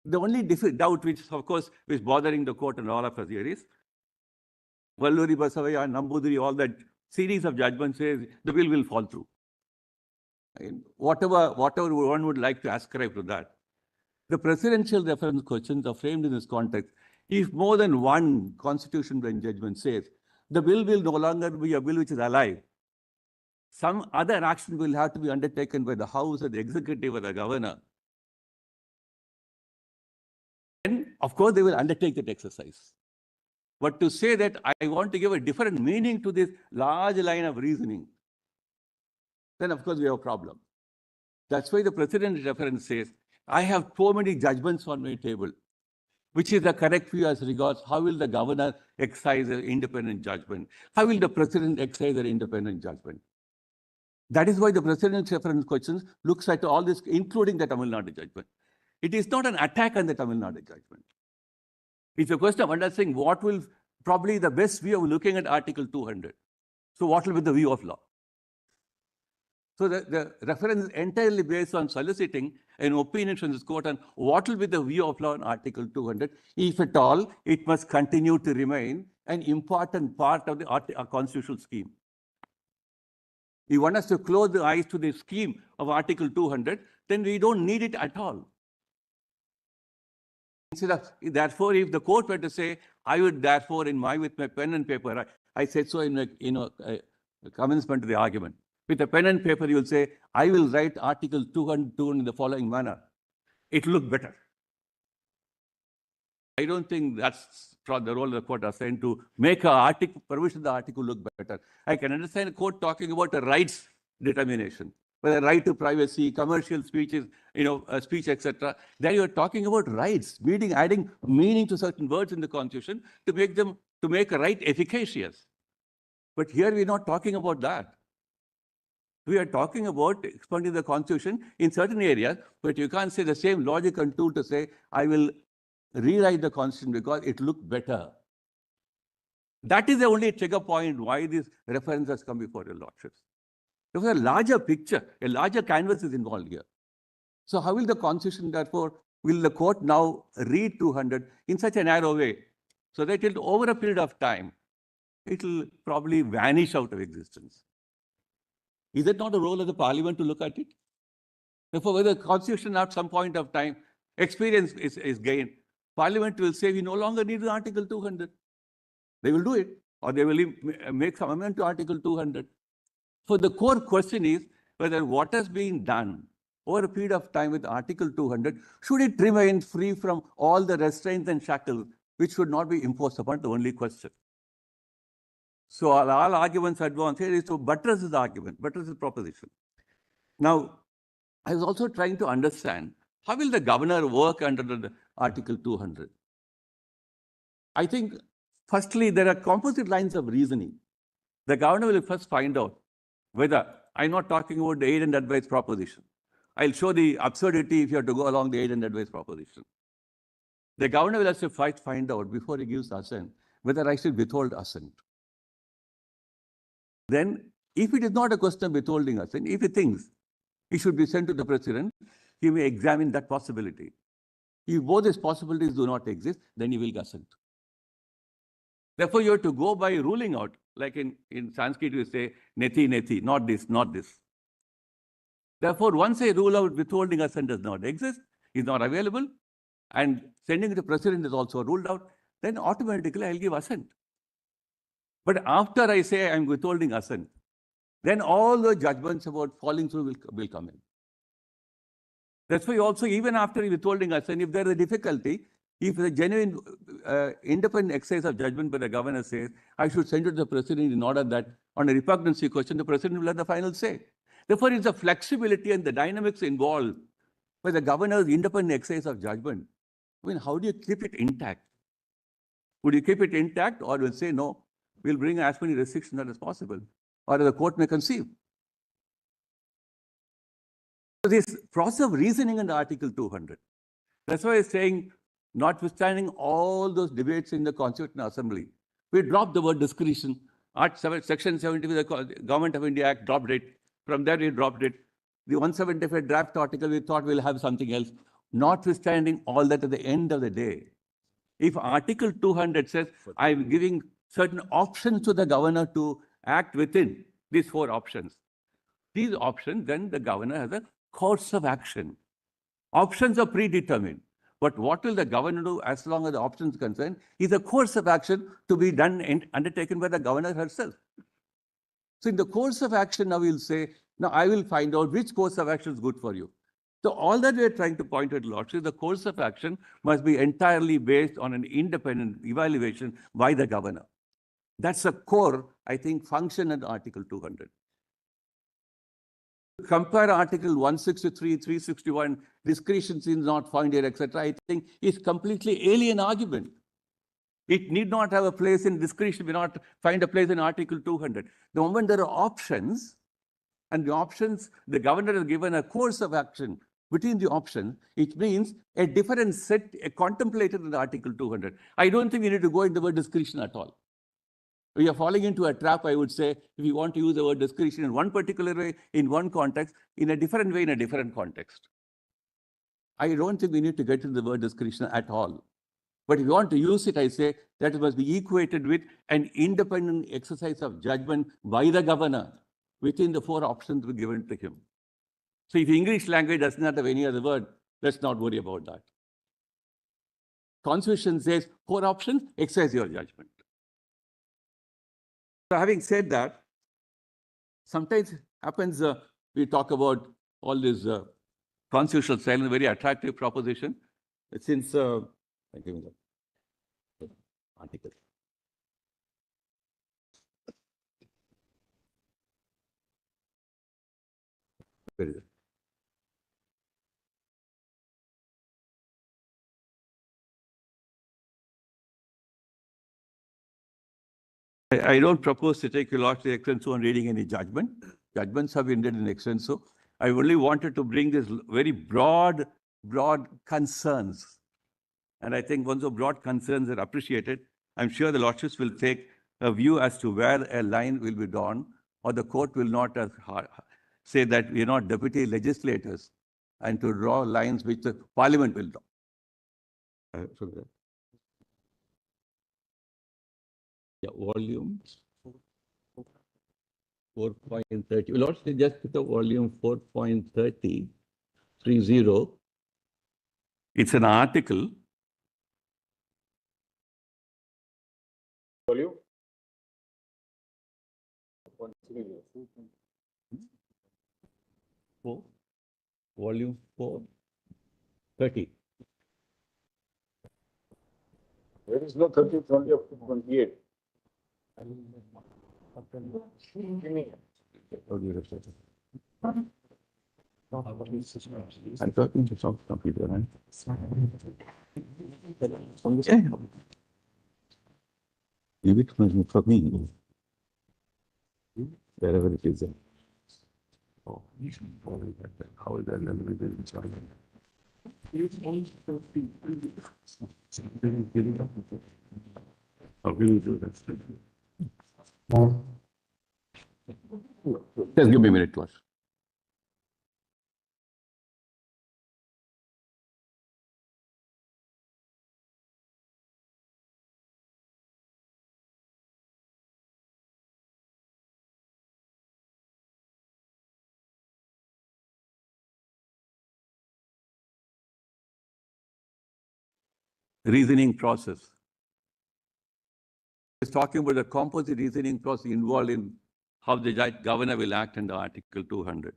The only doubt which, of course, is bothering the court and all of us here is, Valluri Basavaya, Nambudiri, all that series of judgments says the bill will fall through. And whatever one would like to ascribe to that. The presidential reference questions are framed in this context. If more than one constitution bench judgment says the bill will no longer be a bill which is alive, some other action will have to be undertaken by the House or the executive or the governor. And of course, they will undertake that exercise. But to say that I want to give a different meaning to this large line of reasoning, then of course we have a problem. That's why the president's reference says, I have so many judgments on my table. Which is the correct view as regards how will the governor exercise an independent judgment? How will the president exercise an independent judgment? That is why the president's reference questions looks at all this, including the Tamil Nadu judgment. It is not an attack on the Tamil Nadu judgment. It's a question of understanding what will probably the best view of looking at Article 200. So what will be the view of law? So the reference is entirely based on soliciting an opinion from this court on what will be the view of law in Article 200. If at all, it must continue to remain an important part of the constitutional scheme. If you want us to close the eyes to the scheme of Article 200, then we don't need it at all. Instead of, therefore, if the court were to say, I would therefore, with my pen and paper, I said so in the commencement of the argument. With a pen and paper, you will say, I will write Article 202 in the following manner. It will look better. I don't think that's the role of the court assigned to make a article, provision of the article look better. I can understand a court talking about a rights determination, whether right to privacy, commercial speeches, speech, etc. Then you are talking about rights, adding meaning to certain words in the Constitution to make a right efficacious. But here we are not talking about that. We are talking about expanding the Constitution in certain areas, but you can't say the same logic and tool to say, I will rewrite the Constitution because it looked better. That is the only trigger point why this reference has come before your lordships. There was a larger picture, a larger canvas is involved here. So how will the Constitution, therefore, will the court now read 200 in such a narrow way so that over a period of time, it will probably vanish out of existence? Is it not a role of the parliament to look at it? Therefore, whether the Constitution at some point of time, experience is gained, parliament will say we no longer need the Article 200. They will do it, or they will make some amendment to Article 200. So the core question is whether what has been done over a period of time with Article 200, should it remain free from all the restraints and shackles which should not be imposed upon, the only question. So all arguments advanced here is to buttress this argument, buttress this proposition. Now, I was also trying to understand, how will the governor work under the Article 200? I think, firstly, there are composite lines of reasoning. The governor will first find out whether, I'm not talking about the aid and advice proposition. I'll show the absurdity if you have to go along the aid and advice proposition. The governor will have to first find out, before he gives assent, whether I should withhold assent. Then, if it is not a question of withholding assent, if he thinks it should be sent to the president, he may examine that possibility. If both these possibilities do not exist, then he will assent. Therefore, you have to go by ruling out, like in Sanskrit we say, neti, neti, not this, not this. Therefore, once I rule out withholding assent does not exist, is not available, and sending it to the president is also ruled out, then automatically I'll give assent. But after I say I'm withholding assent, then all the judgments about falling through will come in. That's why also, even after withholding assent, if there is a difficulty, if the genuine independent exercise of judgment by the governor says, I should send it to the president in order that on a repugnancy question, the president will have the final say. Therefore, it's the flexibility and the dynamics involved by the governor's independent exercise of judgment. I mean, how do you keep it intact? Would you keep it intact, or will say, no, we'll bring as many restrictions as possible, or the court may conceive? So this process of reasoning under Article 200, that's why it's saying, notwithstanding all those debates in the Constitutional Assembly, we dropped the word discretion. Section 70 of the Government of India Act dropped it. From there, we dropped it. The 175 draft article, we thought we'll have something else. Notwithstanding all that, at the end of the day, if Article 200 says, I'm giving certain options to the governor to act within these 4 options, these options, then the governor has a course of action. Options are predetermined. But what will the governor do as long as the options are concerned is a course of action to be done and undertaken by the governor herself. So in the course of action, now we'll say, now I will find out which course of action is good for you. So all that we're trying to point at, Lordship, the course of action must be entirely based on an independent evaluation by the governor. That's a core, I think, function in Article 200. Compare Article 163, 361, discretion is not found here, etc. I think is completely alien argument. It need not have a place in discretion, may not find a place in Article 200. The moment there are options, and the options, the governor has given a course of action between the options, it means a different set contemplated in Article 200. I don't think we need to go into the word discretion at all. We are falling into a trap, I would say, if we want to use the word discretion in one particular way, in one context, in a different way, in a different context. I don't think we need to get into the word discretion at all. But if you want to use it, I say that it must be equated with an independent exercise of judgment by the governor within the 4 options given to him. So if English language does not have any other word, let's not worry about that. Constitution says 4 options, exercise your judgment. So having said that, sometimes happens, we talk about all this constitutional silence, very attractive proposition. Since, give me the article. Where is it? I don't propose to take a lot to extenso on reading any judgment. Judgments have been read in extenso. I only wanted to bring this very broad concerns. And I think once the broad concerns are appreciated, I'm sure the lordships will take a view as to where a line will be drawn, or the court will not say that we are not deputy legislators and to draw lines which the parliament will draw. Yeah, volume 4.30. Lords, they just put the volume 4.30. It's an article. Volume? Volume 4.30. There is no 30, it's only up to 28. I'm talking to some computer, right? Give it for me. Wherever it is. Oh, how is that level within China? How will you do that? Just give me a minute, class. Reasoning process. It's talking about the composite reasoning process involved in how the governor will act under Article 200.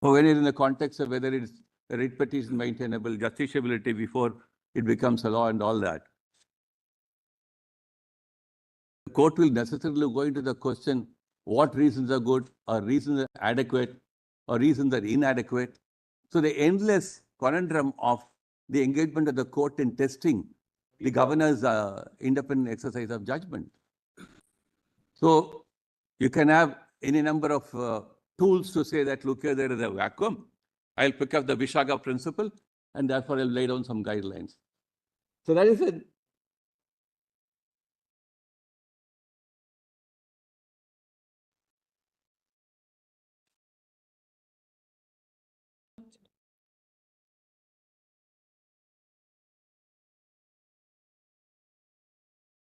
Or when it's in the context of whether it's a writ petition maintainable, justiciability before it becomes a law and all that. The court will necessarily go into the question, what reasons are good, or reasons are adequate, or reasons are inadequate. So the endless conundrum of the engagement of the court in testing the governor's independent exercise of judgment. So you can have any number of tools to say that, look here, there is a vacuum. I'll pick up the Vishaga principle, and therefore I'll lay down some guidelines. So that is it.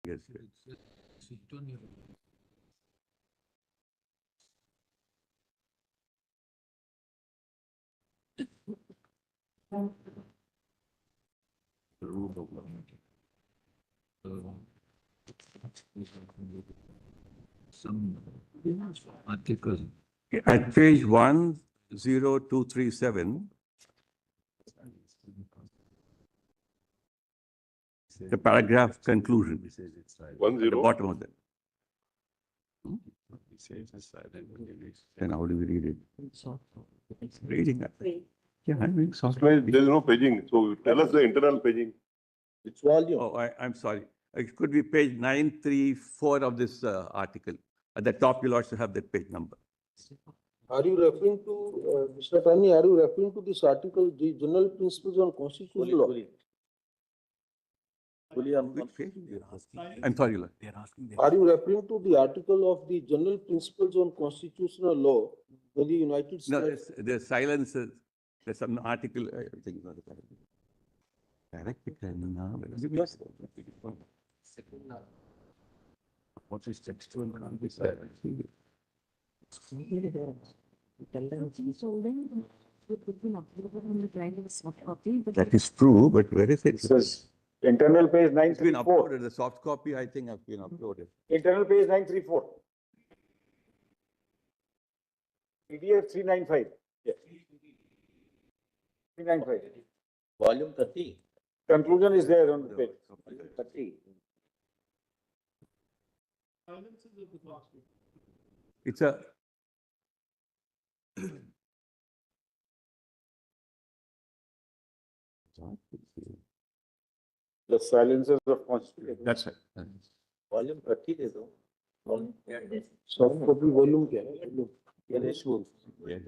Yes, yes. Some articles. At page 10237, the paragraph conclusion. At the bottom of that. Then how do we read it? Reading that. Yeah, I'm reading soft. There is no paging, so tell us the internal paging. Which volume? Oh, I'm sorry. It could be page 934 of this article. At the top, you'll also have that page number. Are you referring to, Mr. Attorney, are you referring to this article, the general principles on constitutional law? Which page you're asking? I'm sorry, Lord. Are you referring to the article of the general principles on constitutional law in the United No, States? there's silence. There's some article. I think it's not a what is textual? That is true, but where is it? It says internal page It's been 934. uploaded. The soft copy, I think, has been uploaded. Internal page 934. PDF 395. Yes. 395. Volume 30. Conclusion is there on the page. 30. It's a, The silences of constitution. that's right. Volume 30 दे दो. Volume. Soft copy volume क्या है? Yes. 4.30. Yeah.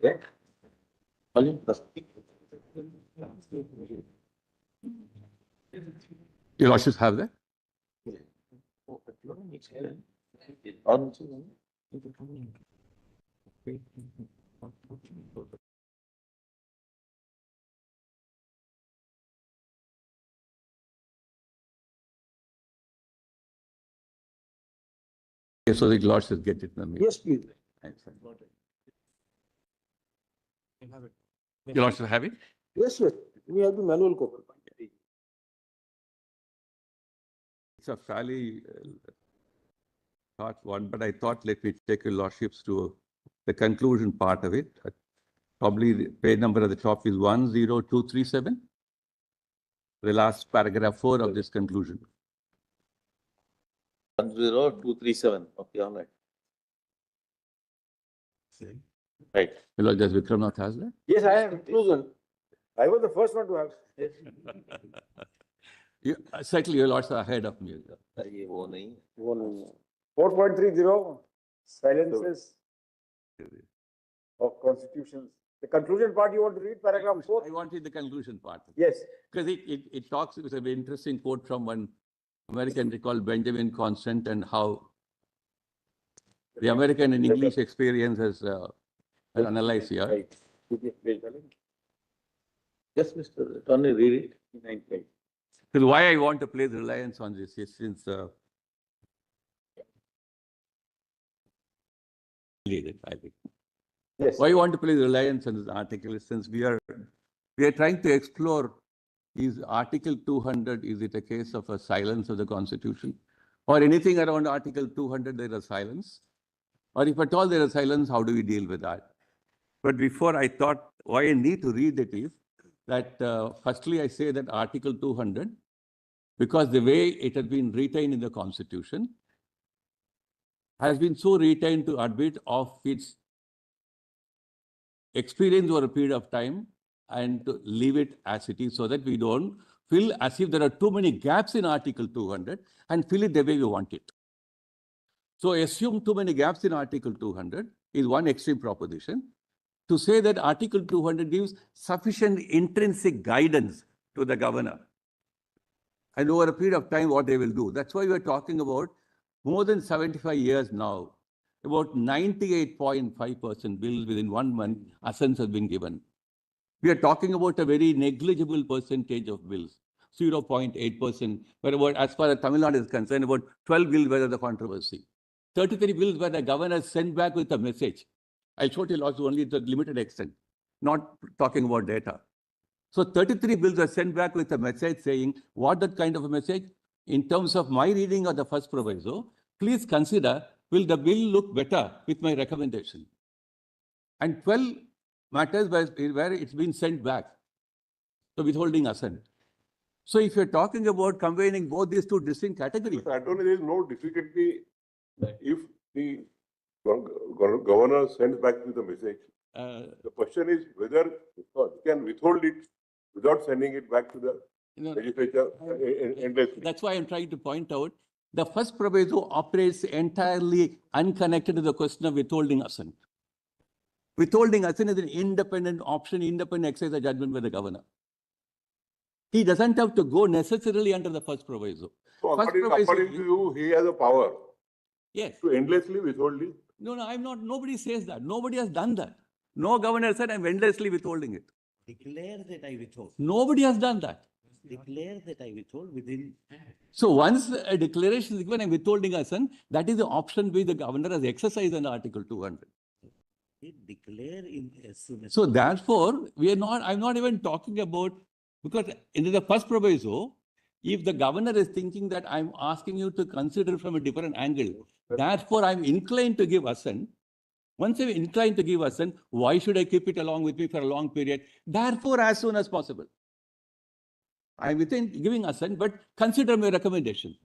Yeah. Volume 30. Your lordships have that? On. Okay, so the lordships get it. Yes, please. Thanks. Your lordships have it? Yes, yes. We have the manual copy. It's a fairly short one, but I thought let me take your lordships to the conclusion part of it. Probably the page number at the top is 10237. The last paragraph 4 of this conclusion. 10237. Okay, all right. Right. Your Lord, does Vikramnath has that? Yes, I have conclusion. I was the first one to have. Yes. Certainly, your lords are ahead of me. ये वो नहीं. 4.30 silences of constitutions. The conclusion part you want to read, paragraph 4? I wanted the conclusion part. Yes. Because it talks, it's a very interesting quote from one American called Benjamin Constant, and how the American and English experience has analyzed here. Right. Yes, Mr. Attorney, read it. So why I want to place reliance on this is since I think. Yes. Why I want to place reliance on this article is since we are trying to explore, is Article 200, is it a case of a silence of the Constitution? Or anything around Article 200 there is silence? Or if at all there is silence, how do we deal with that? But before I thought why I need to read it is that firstly I say that Article 200, because the way it has been retained in the Constitution, has been so retained to admit of its experience over a period of time and to leave it as it is so that we don't feel as if there are too many gaps in Article 200 and fill it the way we want it. So assume too many gaps in Article 200 is one extreme proposition. To say that Article 200 gives sufficient intrinsic guidance to the governor and over a period of time what they will do. That's why we're talking about more than 75 years now. About 98.5% bills within 1 month, assents have been given. We are talking about a very negligible percentage of bills, 0.8%, where about, as far as Tamil Nadu is concerned, about 12 bills were the controversy. 33 bills where the governor sent back with a message. I'll show you lots only to a limited extent, not talking about data. So 33 bills were sent back with a message saying, what that kind of a message? In terms of my reading of the first proviso, please consider, will the bill look better with my recommendation? And 12 matters where it's been sent back, so withholding assent. So if you're talking about combining both these two distinct categories. I don't know, there is no difficulty if the governor sends back with a message. The question is whether you can withhold it without sending it back to the legislature endlessly. That's why I'm trying to point out the first proviso operates entirely unconnected to the question of withholding assent. Withholding assent is an independent option, independent exercise of judgment by the governor. He doesn't have to go necessarily under the first proviso. So according to you, he has a power. Yes. To endlessly withhold it. No, I'm not. Nobody says that. Nobody has done that. No governor said I'm endlessly withholding it. Declare that I withhold. Nobody has done that. Declare that I withhold within. So once a declaration is given, I'm withholding assent, that is the option which the governor has exercised under Article 200. Declare in as soon as. So therefore, I'm not even talking about, because in the first proviso, if the governor is thinking that I'm asking you to consider from a different angle, therefore I'm inclined to give assent. Once I'm inclined to give assent, why should I keep it along with me for a long period? Therefore, as soon as possible. I'm within giving assent, but consider my recommendation.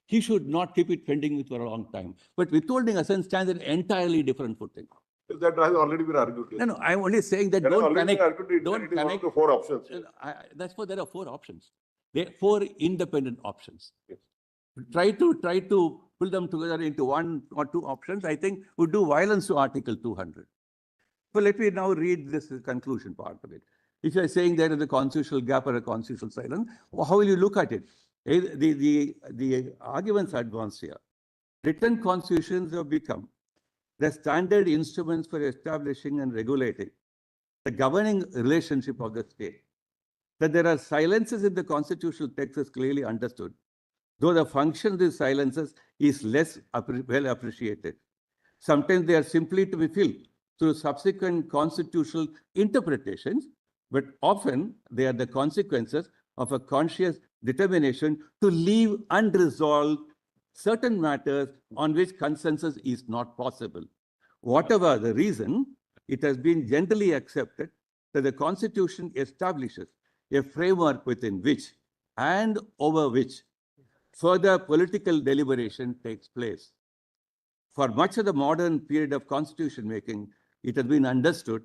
He should not keep it pending with for a long time. But withholding assent stands an entirely different footing. That has already been argued. No, no, I'm only saying that That has don't already been connect. argued. Don't It is one of connect. the four options. That's why there are four options. There are four independent options. Yes. Try to pull them together into one or two options, I think would do violence to Article 200. So let me now read this conclusion part of it. If you're saying there is a constitutional gap or a constitutional silence, how will you look at it? The arguments advanced here. Written constitutions have become the standard instruments for establishing and regulating the governing relationship of the state. That there are silences in the constitutional text is clearly understood, though the function of these silences is less well appreciated. Sometimes they are simply to be filled through subsequent constitutional interpretations, but often they are the consequences of a conscious determination to leave unresolved certain matters on which consensus is not possible. Whatever the reason, it has been generally accepted that the Constitution establishes a framework within which and over which further political deliberation takes place. For much of the modern period of constitution making, it has been understood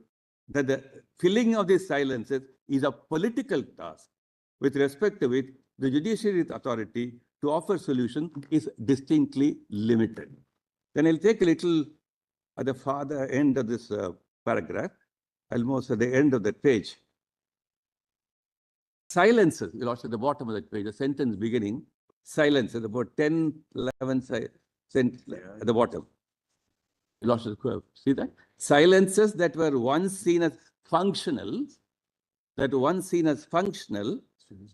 that the filling of these silences is a political task. With respect to it, the judiciary authority to offer solution is distinctly limited. Then I'll take a little at the farther end of this paragraph, almost at the end of that page. Silences, you lost at the bottom of that page, the sentence beginning, silences, about 10, 11 at the bottom. You lost the curve. See that? Silences that were once seen as functional,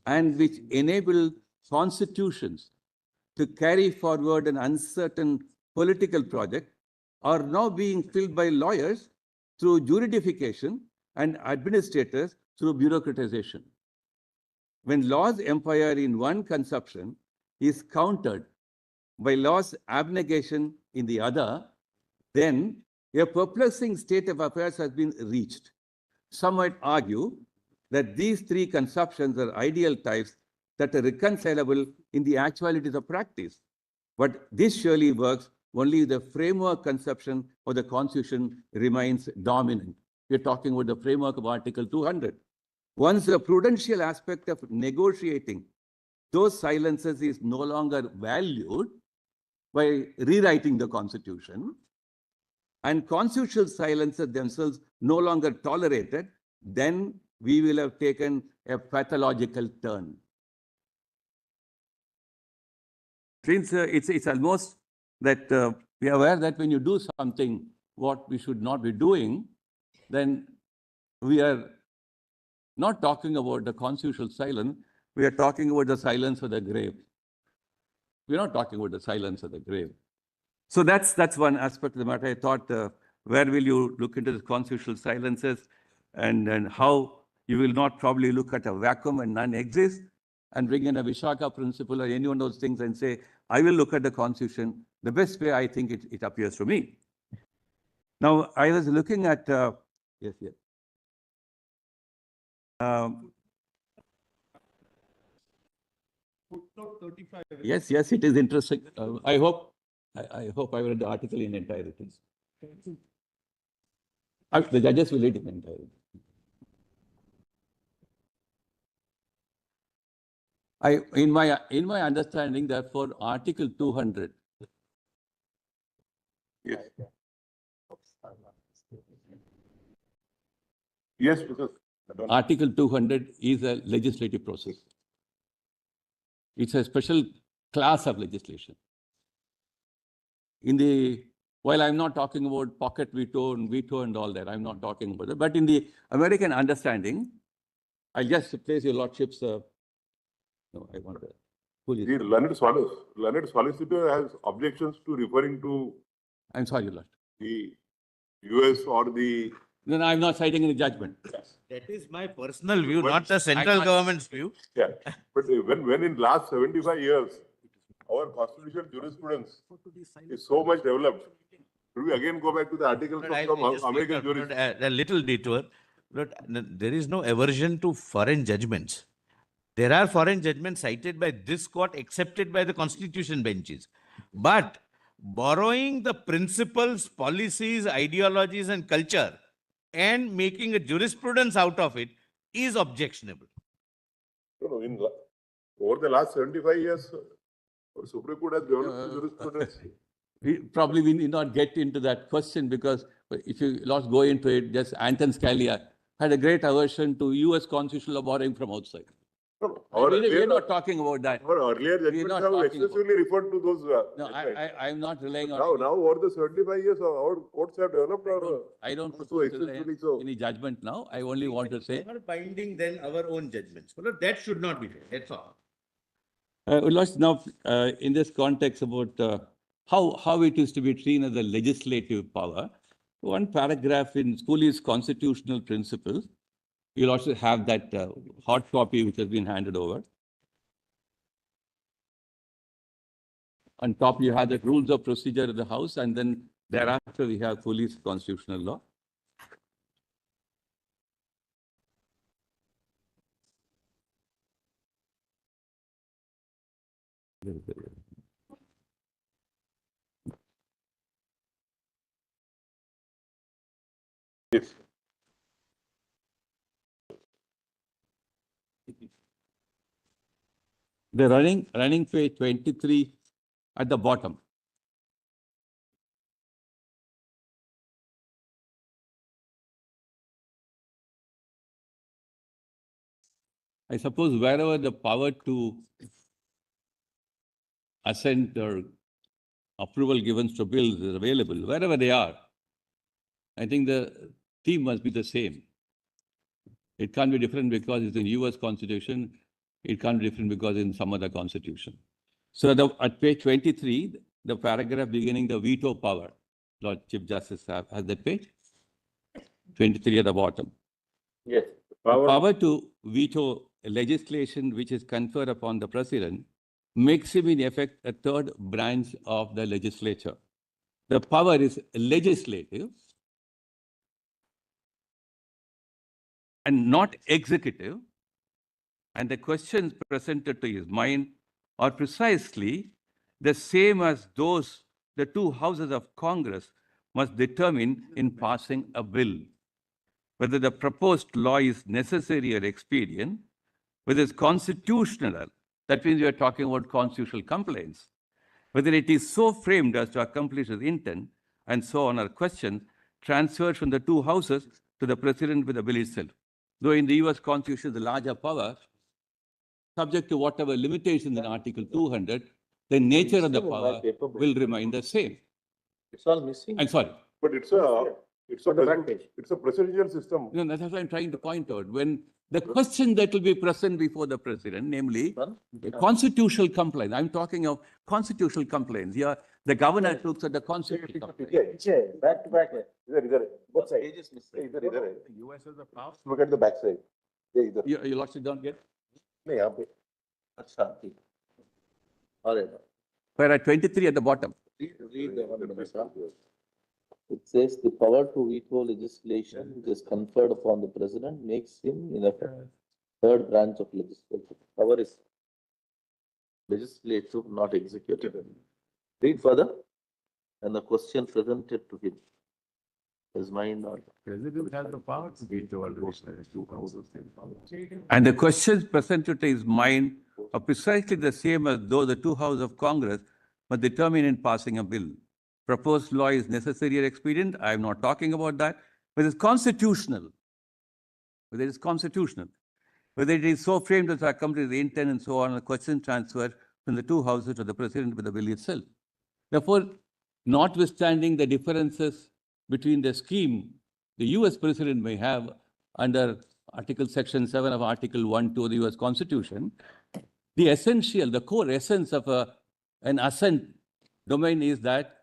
and which enabled constitutions to carry forward an uncertain political project are now being filled by lawyers through juridification and administrators through bureaucratization. When law's empire in one conception is countered by law's abnegation in the other, then a perplexing state of affairs has been reached. Some might argue that these three conceptions are ideal types that are reconcilable in the actualities of practice. But this surely works only if the framework conception of the Constitution remains dominant. We're talking about the framework of Article 200. Once the prudential aspect of negotiating those silences is no longer valued by rewriting the Constitution, and constitutional silences themselves no longer tolerated, then we will have taken a pathological turn. Since it's almost that we are aware that when you do something what we should not be doing, then we are not talking about the constitutional silence, we are talking about the silence of the grave. We're not talking about the silence of the grave. So that's one aspect of the matter. I thought, where will you look into the constitutional silences and how you will not probably look at a vacuum and none exists and bring in a Vishaka principle or any one of those things and say, I will look at the Constitution the best way I think it appears to me. Now, I was looking at, yes. Footnote 35. Yes, it is interesting. I hope I read the article in entirety. The judges will read it in entirety. In my understanding, therefore, Article 200. Yes. Yes, because Article 200 is a legislative process. It's a special class of legislation. While I'm not talking about pocket veto and all that, I'm not talking about that. But in the American understanding, I'll just place your lordship's. No, I want to. the learned solicitor has objections to referring to I'm sorry, Lord. the US or the, Then I'm not citing any judgment. That is my personal view, But not the central not- yeah, government's view. but when in last 75 years, our constitutional jurisprudence is so much developed, should we again go back to the articles But of I'll some just make American jurisprudence? a little detour. But there is no aversion to foreign judgments. There are foreign judgments cited by this court, accepted by the constitution benches. But borrowing the principles, policies, ideologies, and culture and making a jurisprudence out of it is objectionable. No, over the last 75 years, Supreme Court has developed jurisprudence. We need not get into that question because if you not go into it, just Anton Scalia had a great aversion to US constitutional borrowing from outside. No, We're not talking about that. Our earlier judgments not have talking excessively referred to those. No, judgments. I'm not relying on. Now, over the 75 years, our courts have developed our. I don't so propose to rely excessively on so. any judgment now. I only want to say. More binding than our own judgments. Well, that should not be there. That's all. Let's now, in this context about how it is to be treated as a legislative power, one paragraph in Schooley's constitutional principles, you'll also have that hard copy which has been handed over. On top, you have the rules of procedure of the House, and then thereafter we have Schooley's constitutional law. Yes. The running page 23 at the bottom. I suppose wherever the power to assent or approval given to bills is available, wherever they are, I think the theme must be the same. It can't be different because it's in US Constitution. It can't be different because in some other constitution. So at page 23, the paragraph beginning the veto power, Lord Chief Justice has that page? 23 at the bottom. Yes. Power to veto legislation which is conferred upon the president makes him in effect a third branch of the legislature. The power is legislative and not executive. And the questions presented to his mind are precisely the same as those the two houses of Congress must determine in passing a bill. Whether the proposed law is necessary or expedient, whether it's constitutional, that means we are talking about constitutional complaints, whether it is so framed as to accomplish its intent, and so on are questions transferred from the two houses to the president with the bill itself. Though in the US Constitution, the larger power, subject to whatever limitations in Article 200, the nature of the power will remain the same. It's all missing. I'm sorry. But it's a presidential system. No, that's what I'm trying to point out. When the question that will be present before the president, namely constitutional complaint. I'm talking of constitutional complaints. Here, the governor looks at the constitutional complaint. Back to back. Both sides. Pages missing. US has a power. Look at the back side. You lost it down get? Acha, ठीक. All right. Where at 23 at the bottom. Read the one, Minister. It says the power to veto legislation which is conferred upon the president makes him in effect third branch of legislature. Power is legislative, not executive. Read further. And the question presented to him. His mind or. President has the power to veto or And the questions presented to his mind are precisely the same as though the two houses of Congress must determine in passing a bill. Proposed law is necessary or expedient. I am not talking about that. Whether it's constitutional, whether it is constitutional, whether it is so framed as to accomplish the intent and so on, a question transferred from the two houses to the president with the bill itself. Therefore, notwithstanding the differences between the scheme the US president may have under Article Section 7 of Article 1(2) of the US Constitution, the essential, the core essence of an assent domain is that,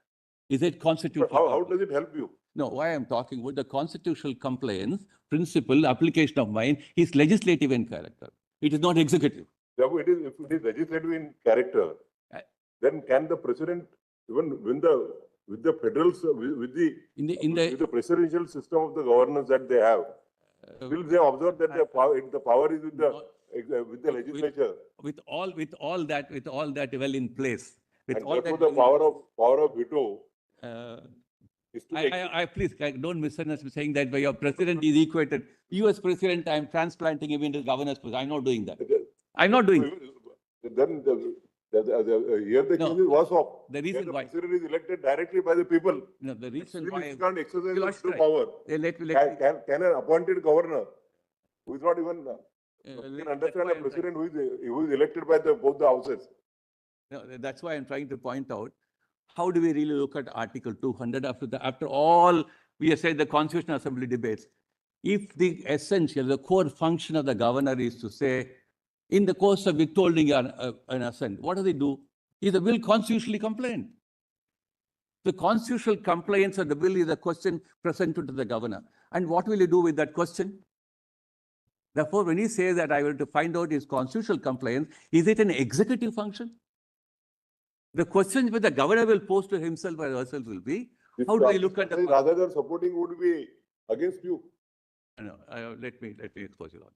is it constitutional? How does it help you? No, why I'm talking about the constitutional compliance principle, application of mine is legislative in character. It is not executive. Therefore, if it is legislative in character, Uh, then can the president, even with the federal, with the presidential system of the governance that they have, will they observe that the power is with the legislature? With all that well in place, with And all therefore that. the power of veto Uh, is to be please don't misunderstand me saying that your president is equated. US president, I'm transplanting him into governor's position. I'm not doing that. I'm not doing it. Then here the No, case is worse off. the reason Here why- the president is elected directly by the people. No, the reason Still why. he can't exercise You're his true right. power. Let me- Can an appointed governor, who is not even, can that's understand why a I'm president who is elected by both the houses? No, that's why I'm trying to point out, how do we really look at Article 200 after all we have said the Constitutional Assembly debates? If the essential, the core function of the governor is to say, in the course of withholding an assent, what do they do? Is the bill constitutionally compliant? The constitutional compliance of the bill is a question presented to the governor. And what will he do with that question? Therefore, when he says that I will to find out his constitutional compliance, is it an executive function? The question which the governor will pose to himself or herself will be, how do I look at the... Rather than supporting would be against you. No, let me expose you on.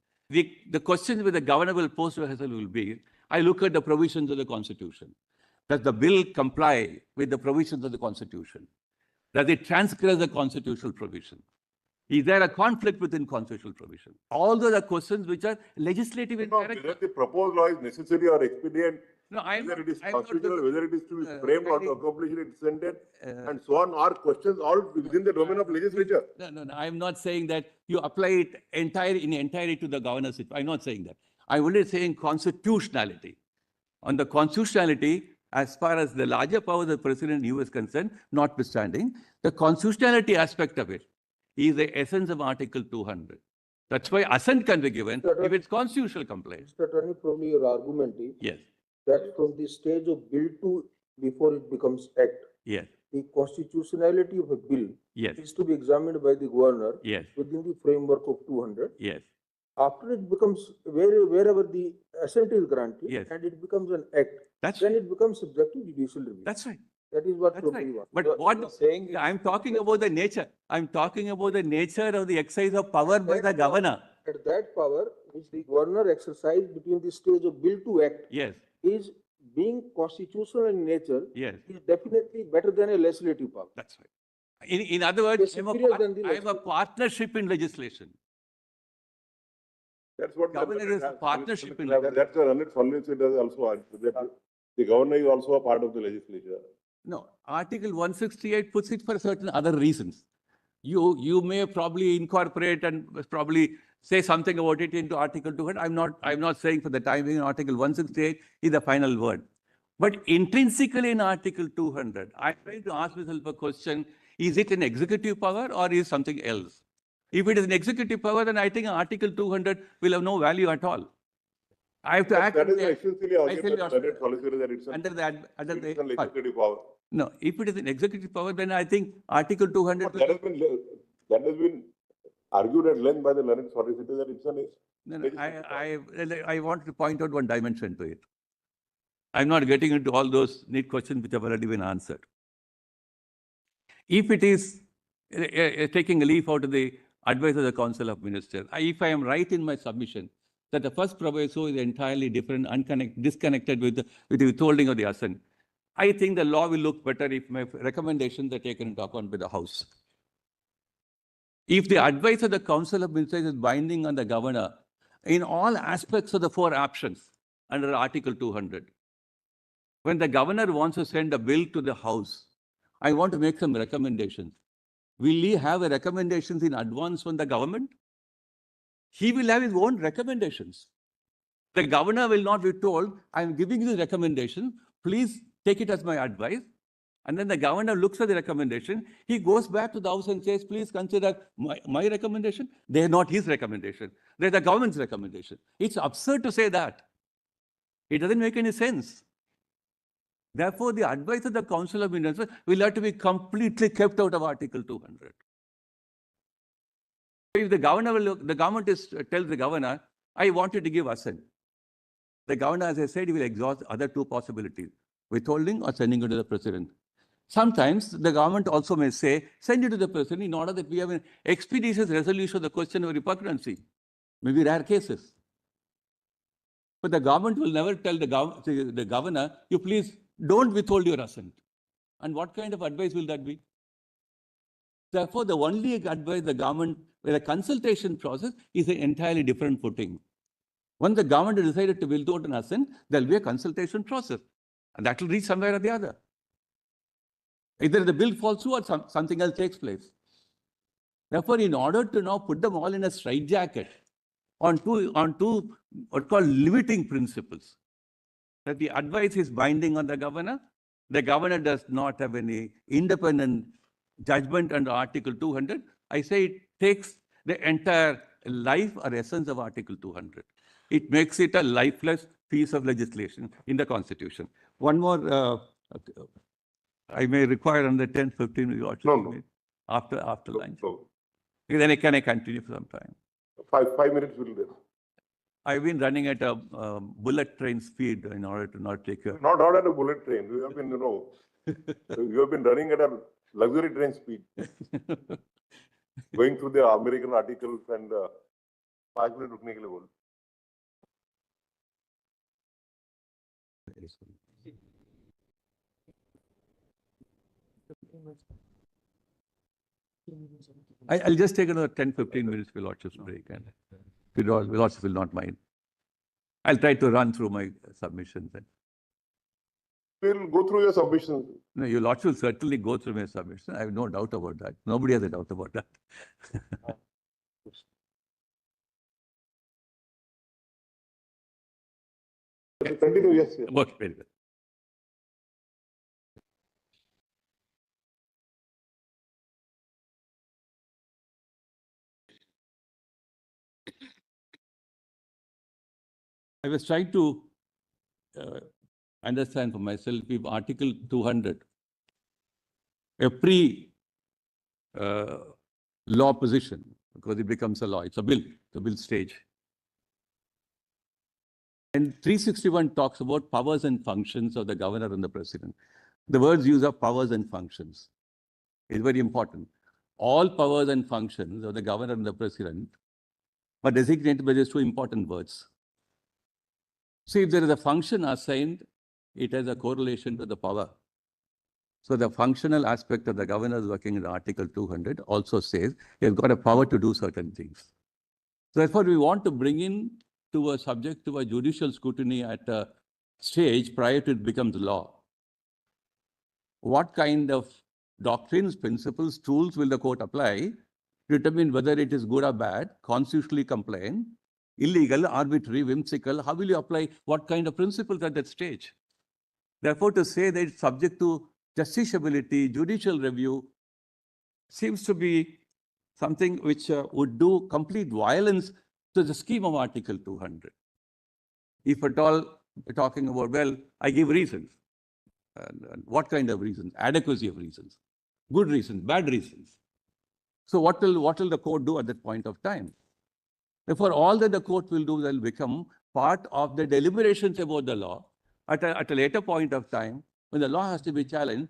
The question which the governor will pose to herself will be, I look at the provisions of the Constitution. Does the bill comply with the provisions of the Constitution? Does it transgress the constitutional provision? Is there a conflict within constitutional provision? All those are questions which are legislative in character. Whether the proposed law is necessary or expedient, No, whether it is constitutional, whether it is to be framed or to accomplish it, extended, and so on, are questions all within the domain of legislature. No. I'm not saying that you apply it entirely to the governorship. I'm not saying that. I'm only saying constitutionality. On the constitutionality, as far as the larger power of the president is concerned, notwithstanding, the constitutionality aspect of it is the essence of Article 200. That's why assent can be given if it's constitutional compliance. Mr. Attorney, probably your argument is Yes, that from the stage of bill to before it becomes act, yes, the constitutionality of a bill yes, is to be examined by the governor yes, within the framework of 200. yes, After it becomes wherever the assent is granted Yes. and it becomes an act, that's then right. it becomes subject to judicial review. That's right. That is what That's probably right. was. But what saying I'm talking about the nature. I'm talking about the nature of the exercise of power by the governor. At that power which the governor exercised between the stage of bill to act Yes, is being constitutional in nature, yes, is definitely better than a legislative power. that's right. In other words, It's superior than the I have a partnership in legislation. That's what Governor is partnership in That's the Leonard Solvency does also. That the governor is also a part of the legislature. No, Article 168 puts it for certain other reasons. You may probably incorporate and probably say something about it into Article 200. I'm not saying for the time being Article 168 is the final word. But intrinsically in Article 200, I'm trying to ask myself a question, is it an executive power or is something else? If it is an executive power, then I think Article 200 will have no value at all. I have to act That is under essentially argument of Leonard Solicitor that it's the legislative power. No, if it is an executive power, then I think Article 200. That has been argued at length by the Leonard Solicitor that it's an. No, I want to point out one dimension to it. I'm not getting into all those neat questions which have already been answered. If it is taking a leaf out of the advice of the Council of Ministers, if I am right in my submission that the first proviso is entirely different, disconnected with the withholding of the assent, I think the law will look better if my recommendations are taken into account by the House. If the advice of the Council of Ministers is binding on the governor in all aspects of the four options under Article 200, when the governor wants to send a bill to the House, I want to make some recommendations. Will he have recommendations in advance from the government? He will have his own recommendations. The governor will not be told, I'm giving you the recommendation, please take it as my advice. And then the governor looks at the recommendation, he goes back to the House and says, please consider my recommendation. They are not his recommendation. They're the government's recommendation. It's absurd to say that. It doesn't make any sense. Therefore, the advice of the Council of Ministers will have to be completely kept out of Article 200. If the governor will look, the government tells the governor, I want you to give assent. The governor, as I said, will exhaust other two possibilities, withholding or sending it to the president. Sometimes the government also may say, send it to the president in order that we have an expeditious resolution of the question of repugnancy. Maybe rare cases. But the government will never tell the governor, you please don't withhold your assent. And what kind of advice will that be? Therefore, the only advice the government, with a consultation process, is an entirely different footing. When the government has decided to withhold an assent, there will be a consultation process. And that will reach somewhere or the other. Either the bill falls through or something else takes place. Therefore, in order to now put them all in a straitjacket on two what called limiting principles, that the advice is binding on the governor does not have any independent judgment under Article 200. I say it takes the entire life or essence of Article 200. It makes it a lifeless piece of legislation in the Constitution. One more, I may require another 10, 15 minutes after lunch. No. Then can I continue for some time? 5 minutes will do. I've been running at a bullet train speed in order to not take a... Not at a bullet train. You have been, you have been running at a luxury train speed. Going through the American articles and 5 minutes rukne ke liye bol. I'll just take another 10, 15 minutes for Lordship's break, and Lordship will not mind. I'll try to run through my submissions. We'll go through your submissions. No, your Lordship will certainly go through my submission. I have no doubt about that. Nobody has a doubt about that. Continue, yes. Okay, very good. I was trying to understand for myself if Article 200, a pre-law position, because it becomes a law, it's a bill, the bill stage. And 361 talks about powers and functions of the governor and the president. The words use of powers and functions is very important. All powers and functions of the governor and the president are designated by these two important words. See, if there is a function assigned, it has a correlation to the power. So the functional aspect of the governor working in Article 200 also says he has got a power to do certain things. So therefore, we want to bring in to a subject to a judicial scrutiny at a stage prior to it becomes law. What kind of doctrines, principles, tools will the court apply to determine whether it is good or bad, constitutionally compliant, illegal, arbitrary, whimsical? How will you apply what kind of principles at that stage? Therefore, to say that it's subject to justiciability, judicial review, seems to be something which would do complete violence to the scheme of Article 200. If at all we're talking about, well, I give reasons. And what kind of reasons? Adequacy of reasons. Good reasons, bad reasons. So what will the court do at that point of time? Therefore, all that the court will do will become part of the deliberations about the law. At a later point of time, when the law has to be challenged,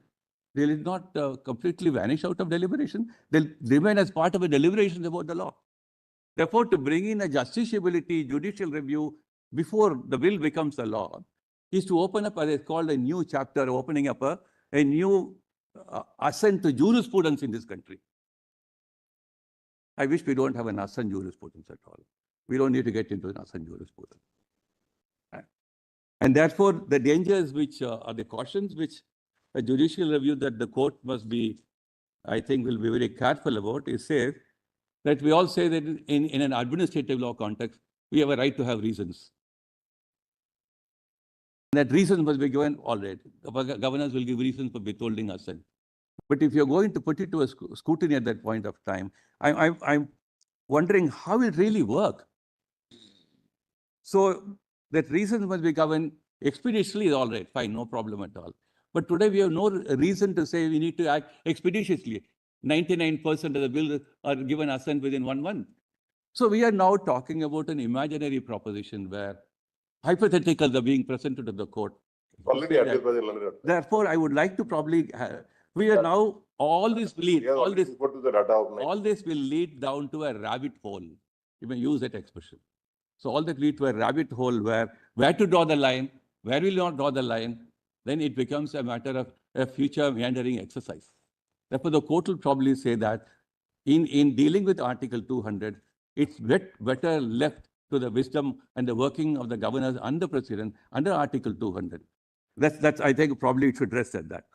they will not completely vanish out of deliberation. They'll remain as part of a deliberation about the law. Therefore, to bring in a justiciability, judicial review before the bill becomes a law is to open up, as it's called, a new chapter, opening up a new assent to jurisprudence in this country. I wish we don't have an assent jurisprudence at all. We don't need to get into an assent jurisprudence. And therefore, the dangers which are the cautions which a judicial review that the court must be, I think, will be very careful about is say that we all say that in an administrative law context, we have a right to have reasons. And that reasons must be given already. Governors will give reasons for withholding assent. But if you're going to put it to a scrutiny at that point of time, I'm wondering how it really work. So that reasons must be given expeditiously is all right, fine, no problem at all. But today we have no reason to say we need to act expeditiously. 99% of the bills are given assent within 1 month. So we are now talking about an imaginary proposition where hypotheticals are being presented to the court. Already addressed by the learned. Therefore, I would like to probably, we are now, all this lead, Yeah, all this, put to the data of all this will lead down to a rabbit hole. You may use that expression. So all that lead to a rabbit hole where to draw the line, where will you not draw the line, then it becomes a matter of a future meandering exercise. Therefore, the court will probably say that in dealing with Article 200, it's better left to the wisdom and the working of the governors and the president under Article 200. That's I think probably it should rest at that.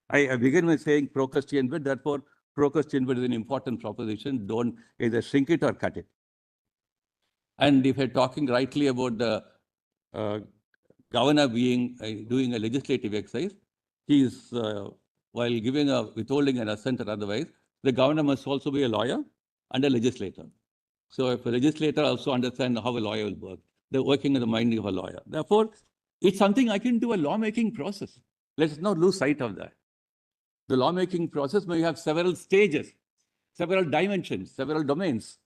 I begin with saying pro Christian bid, therefore pro Christian bid is an important proposition. Don't either shrink it or cut it. And if you're talking rightly about the governor being doing a legislative exercise, he is while giving a withholding an assent or otherwise, the governor must also be a lawyer and a legislator. So if a legislator also understands how a lawyer will work, they're working in the mind of a lawyer. Therefore, it's something akin to a lawmaking process. Let's not lose sight of that. The lawmaking process may have several stages, several dimensions, several domains.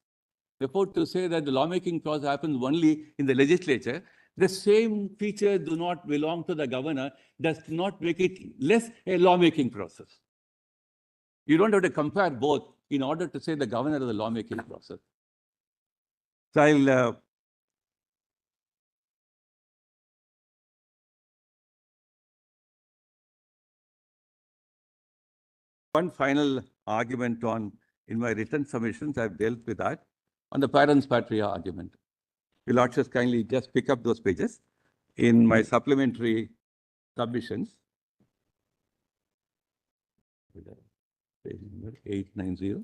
Therefore, to say that the lawmaking process happens only in the legislature, the same features do not belong to the governor, does not make it less a lawmaking process. You don't have to compare both in order to say the governor is the lawmaking process. So I'll one final argument on, in my written submissions, I've dealt with that, on the parents patria argument. Your Lordships kindly just pick up those pages in my supplementary submissions. Page number 890.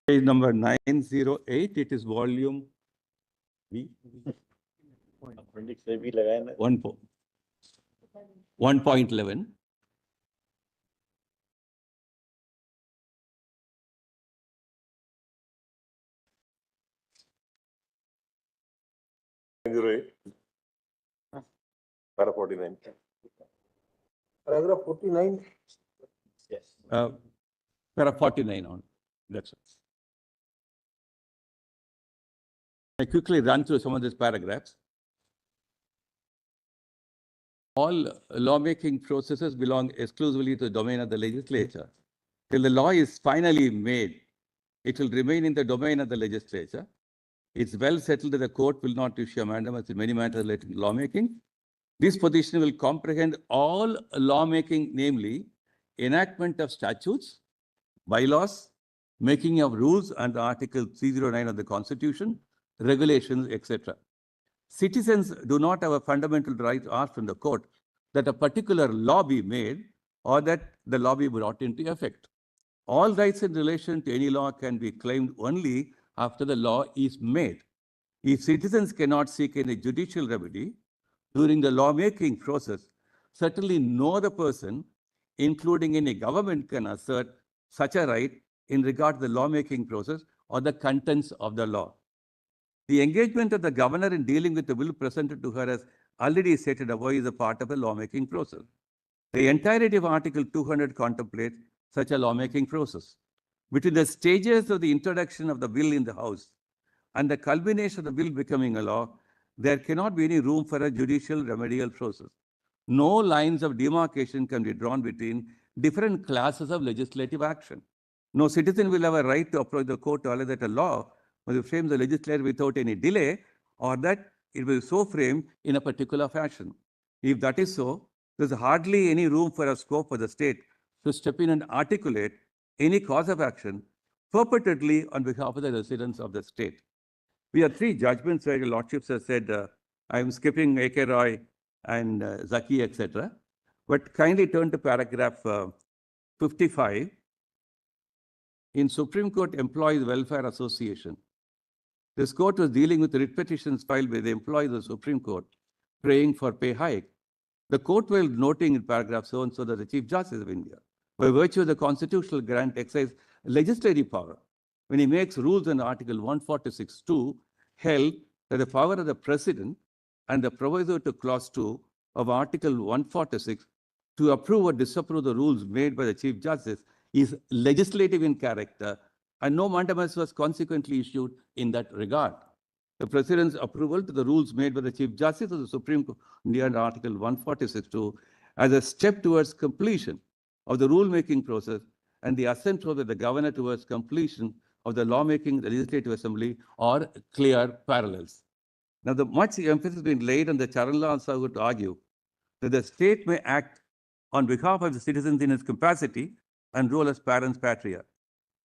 Page number 908, it is volume B. 1.11. Para 49. Paragraph 49. Yes. Para 49 on. That's it. I quickly run through some of these paragraphs. All lawmaking processes belong exclusively to the domain of the legislature. Till the law is finally made, it will remain in the domain of the legislature. It's well settled that the court will not issue a mandamus in many matters related to lawmaking. This position will comprehend all lawmaking, namely enactment of statutes, bylaws, making of rules under Article 309 of the Constitution, regulations, etc. Citizens do not have a fundamental right to ask from the court that a particular law be made or that the law be brought into effect. All rights in relation to any law can be claimed only after the law is made. If citizens cannot seek any judicial remedy during the lawmaking process, certainly no other person, including any government, can assert such a right in regard to the lawmaking process or the contents of the law. The engagement of the governor in dealing with the bill presented to her as already stated above is a part of a lawmaking process. The entirety of Article 200 contemplates such a lawmaking process. Between the stages of the introduction of the bill in the House and the culmination of the bill becoming a law, there cannot be any room for a judicial remedial process. No lines of demarcation can be drawn between different classes of legislative action. No citizen will have a right to approach the court to allege that a law will frame the legislature without any delay, or that it will so frame in a particular fashion. If that is so, there's hardly any room for a scope for the state to step in and articulate any cause of action perpetually on behalf of the residents of the state. We have three judgments where your lordships have said, I'm skipping A.K. Roy and Zaki, etc. But kindly turn to paragraph 55. In Supreme Court Employees Welfare Association, this court was dealing with writ petitions filed by the employees of the Supreme Court praying for pay hike. The court was noting in paragraph so-and-so that the Chief Justice of India, by virtue of the constitutional grant, exercise legislative power when he makes rules in Article 146(2), held that the power of the President and the proviso to Clause 2 of Article 146 to approve or disapprove the rules made by the Chief Justice is legislative in character, and no mandamus was consequently issued in that regard. The President's approval to the rules made by the Chief Justice of the Supreme Court under Article 146(2) as a step towards completion of the rulemaking process, and the assent of the Governor towards completion of the lawmaking Legislative Assembly are clear parallels. Now, the much emphasis being laid on the Charan law also would argue that the state may act on behalf of the citizens in its capacity and role as parens patria.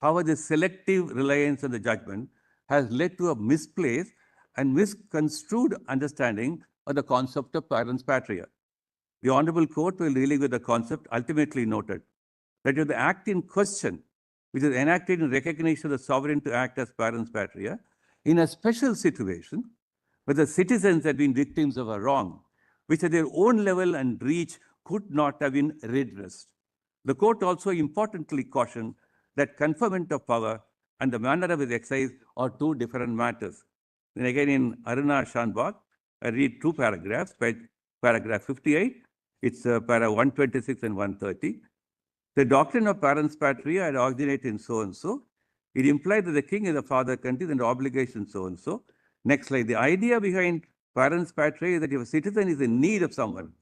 However, this selective reliance on the judgment has led to a misplaced and misconstrued understanding of the concept of parens patria. The Honorable Court, while dealing with the concept, ultimately noted that if the act in question, which is enacted in recognition of the sovereign to act as parens patria, in a special situation where the citizens had been victims of a wrong, which at their own level and reach could not have been redressed. The court also importantly cautioned that conferment of power and the manner of its exercise are two different matters. Then again in Aruna Shanbag, I read two paragraphs, paragraph 58, it's para 126 and 130. The doctrine of parens patria had originated in so-and-so. It implied that the king is the father country and the obligation so-and-so. Next slide. The idea behind parens patria is that if a citizen is in need of someone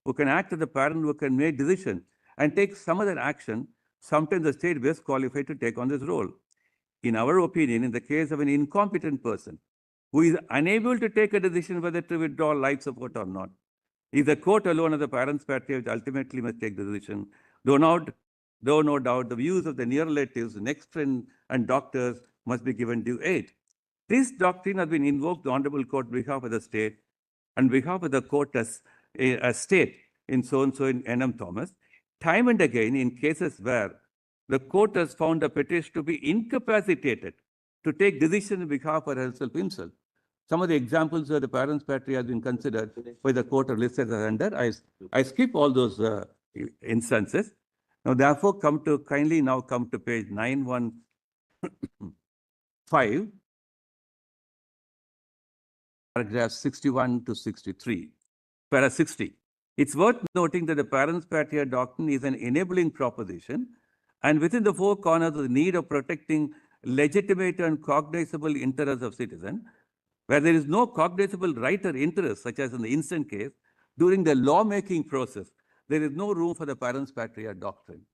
who can act as a parent, who can make decisions and take some other action, sometimes the state is best qualified to take on this role. In our opinion, in the case of an incompetent person who is unable to take a decision whether to withdraw life support or not, if the court alone as the parens patria which ultimately must take the decision, though no doubt the views of the near relatives, next friend and doctors must be given due aid. This doctrine has been invoked the Honorable Court on behalf of the state and behalf of the court as a state in so-and-so in N.M. Thomas, time and again in cases where the court has found a petitioner to be incapacitated to take decision on behalf of himself. Some of the examples where the parens patria has been considered by the court are listed as under. I skip all those instances. Now, therefore, kindly now come to page 915, paragraph 61 to 63, para 60. It's worth noting that the parens patria doctrine is an enabling proposition, and within the four corners of the need of protecting legitimate and cognizable interests of citizens, where there is no cognizable right or interest, such as in the instant case, during the lawmaking process, there is no room for the parens patria doctrine.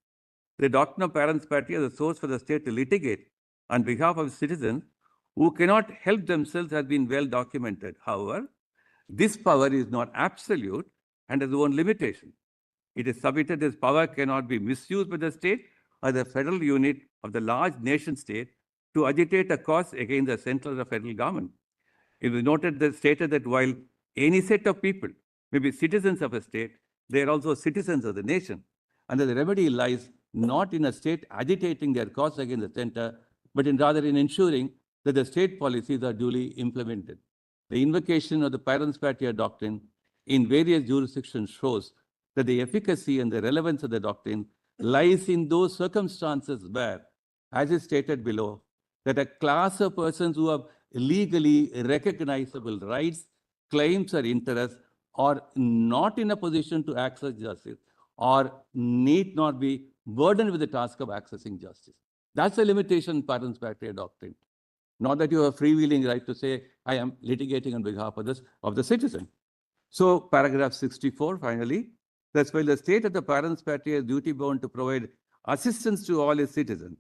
The doctrine of parens patria is a source for the state to litigate on behalf of citizens who cannot help themselves has been well documented. However, this power is not absolute and has its own limitation. It is submitted this power cannot be misused by the state or the federal unit of the large nation state to agitate a cause against the central or federal government. It was stated that while any set of people may be citizens of a state, they are also citizens of the nation. And that the remedy lies not in a state agitating their cause against the center, but rather in ensuring that the state policies are duly implemented. The invocation of the parens patria doctrine in various jurisdictions shows that the efficacy and the relevance of the doctrine lies in those circumstances where, as is stated below, that a class of persons who have legally recognizable rights, claims, or interests are not in a position to access justice or need not be burdened with the task of accessing justice. That's the limitation of parens patria doctrine. Not that you have a freewheeling right to say, I am litigating on behalf of the citizen. So, paragraph 64, finally, that's why the state of the parens patria is duty bound to provide assistance to all its citizens,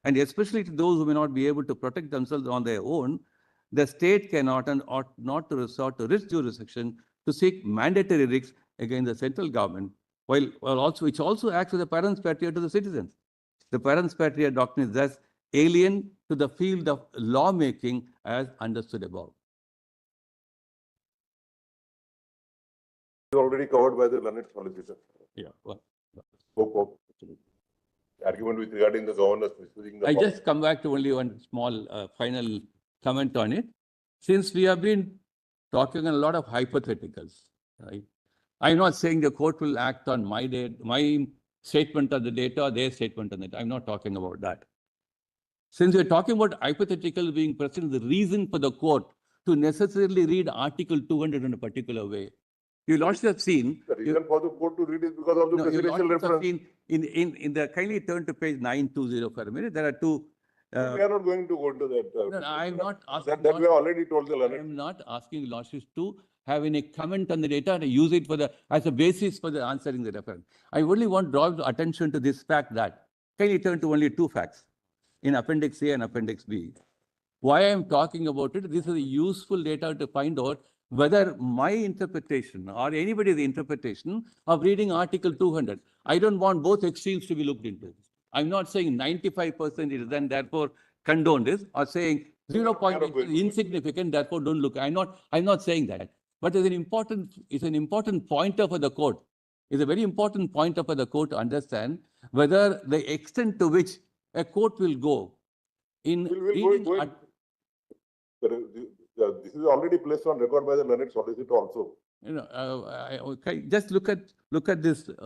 and especially to those who may not be able to protect themselves on their own. The state cannot and ought not to resort to risk jurisdiction to seek mandatory risks against the central government, which also acts as a parens patria to the citizens. The parens patria doctrine is thus alien to the field of lawmaking as understood above. It's already covered by the learned solicitor. Yeah. Well, Hope argument with regarding the governors misusing the I power. just come back to only one small final comment on it. Since we have been talking a lot of hypotheticals, right? I'm not saying the court will act on my statement of the data or their statement on it. I'm not talking about that. Since we're talking about hypotheticals being present, the reason for the court to necessarily read Article 200 in a particular way. You lordships have seen. The reason for the court to read is because of the No, your presidential lordships have reference. seen in the, kindly turn to page 920 for a minute. There are two. We are not going to go into that. No, no, I'm not asking. That we have already told the I learned. am not asking lordships to have any comment on the data and use it for as a basis for the answering the reference. I only want to draw your attention to this fact that, kindly turn to only two facts in Appendix A and Appendix B. Why I am talking about it, this is useful data to find out whether my interpretation or anybody's interpretation of reading Article 200. I don't want both extremes to be looked into. I'm not saying 95% is then therefore condone this, or saying 0 point is insignificant, therefore don't look. I'm not saying that. But it's an important pointer for the court. It's a very important pointer for the court to understand whether the extent to which a court will go in reading. This is already placed on record by the learned solicitor also. You know, okay, just look at this. Just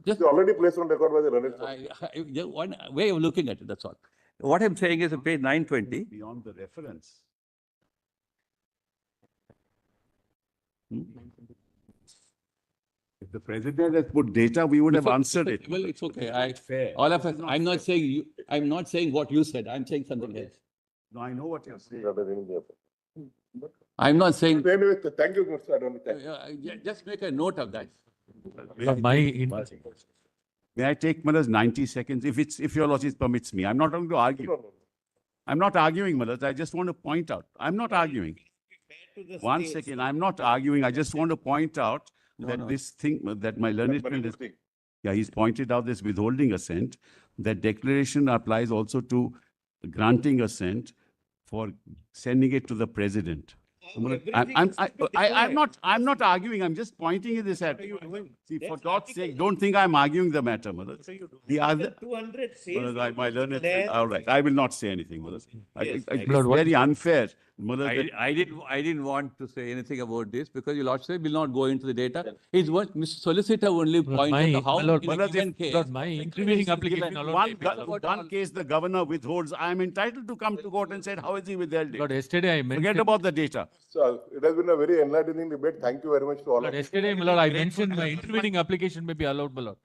It's already placed on record by the learned solicitor. one way of looking at it. That's all. What I'm saying is, on page 920. Beyond the reference. If the president had put data, we would have answered it. Well, it's okay. Fair. All of us. I'm not saying you. I'm not saying what you said. I'm saying something else. No, I know what you're saying. I'm not saying. Anyway, thank you, Mr. Adoni. Thank you. Just make a note of that. May I take Malas 90 seconds if your lordship permits me? I'm not going to argue. I'm not arguing, Malas. I just want to point out. I'm not arguing. 1 second. I'm not arguing. I just want to point out that this thing that my learned friend is, yeah, he's pointed out this withholding assent. That declaration applies also to granting assent for sending it to the president. I'm not arguing. I'm just pointing this at. See, for God's sake, don't think I'm arguing the matter, mother. The other 200 says my learned. All right, I will not say anything, mother. It's very unfair, mother. I didn't want to say anything about this because your lordship will not go into the data. It's what Mr. Solicitor only pointed out how in a given case. My intervening application One case the governor withholds. I am entitled to come to court and say, how is he withheld it? Lord, yesterday I mentioned. Forget about the data. So it has been a very enlightening debate. Thank you very much to all of you. Yesterday, my lord, I mentioned my intervening application may be allowed, my lord.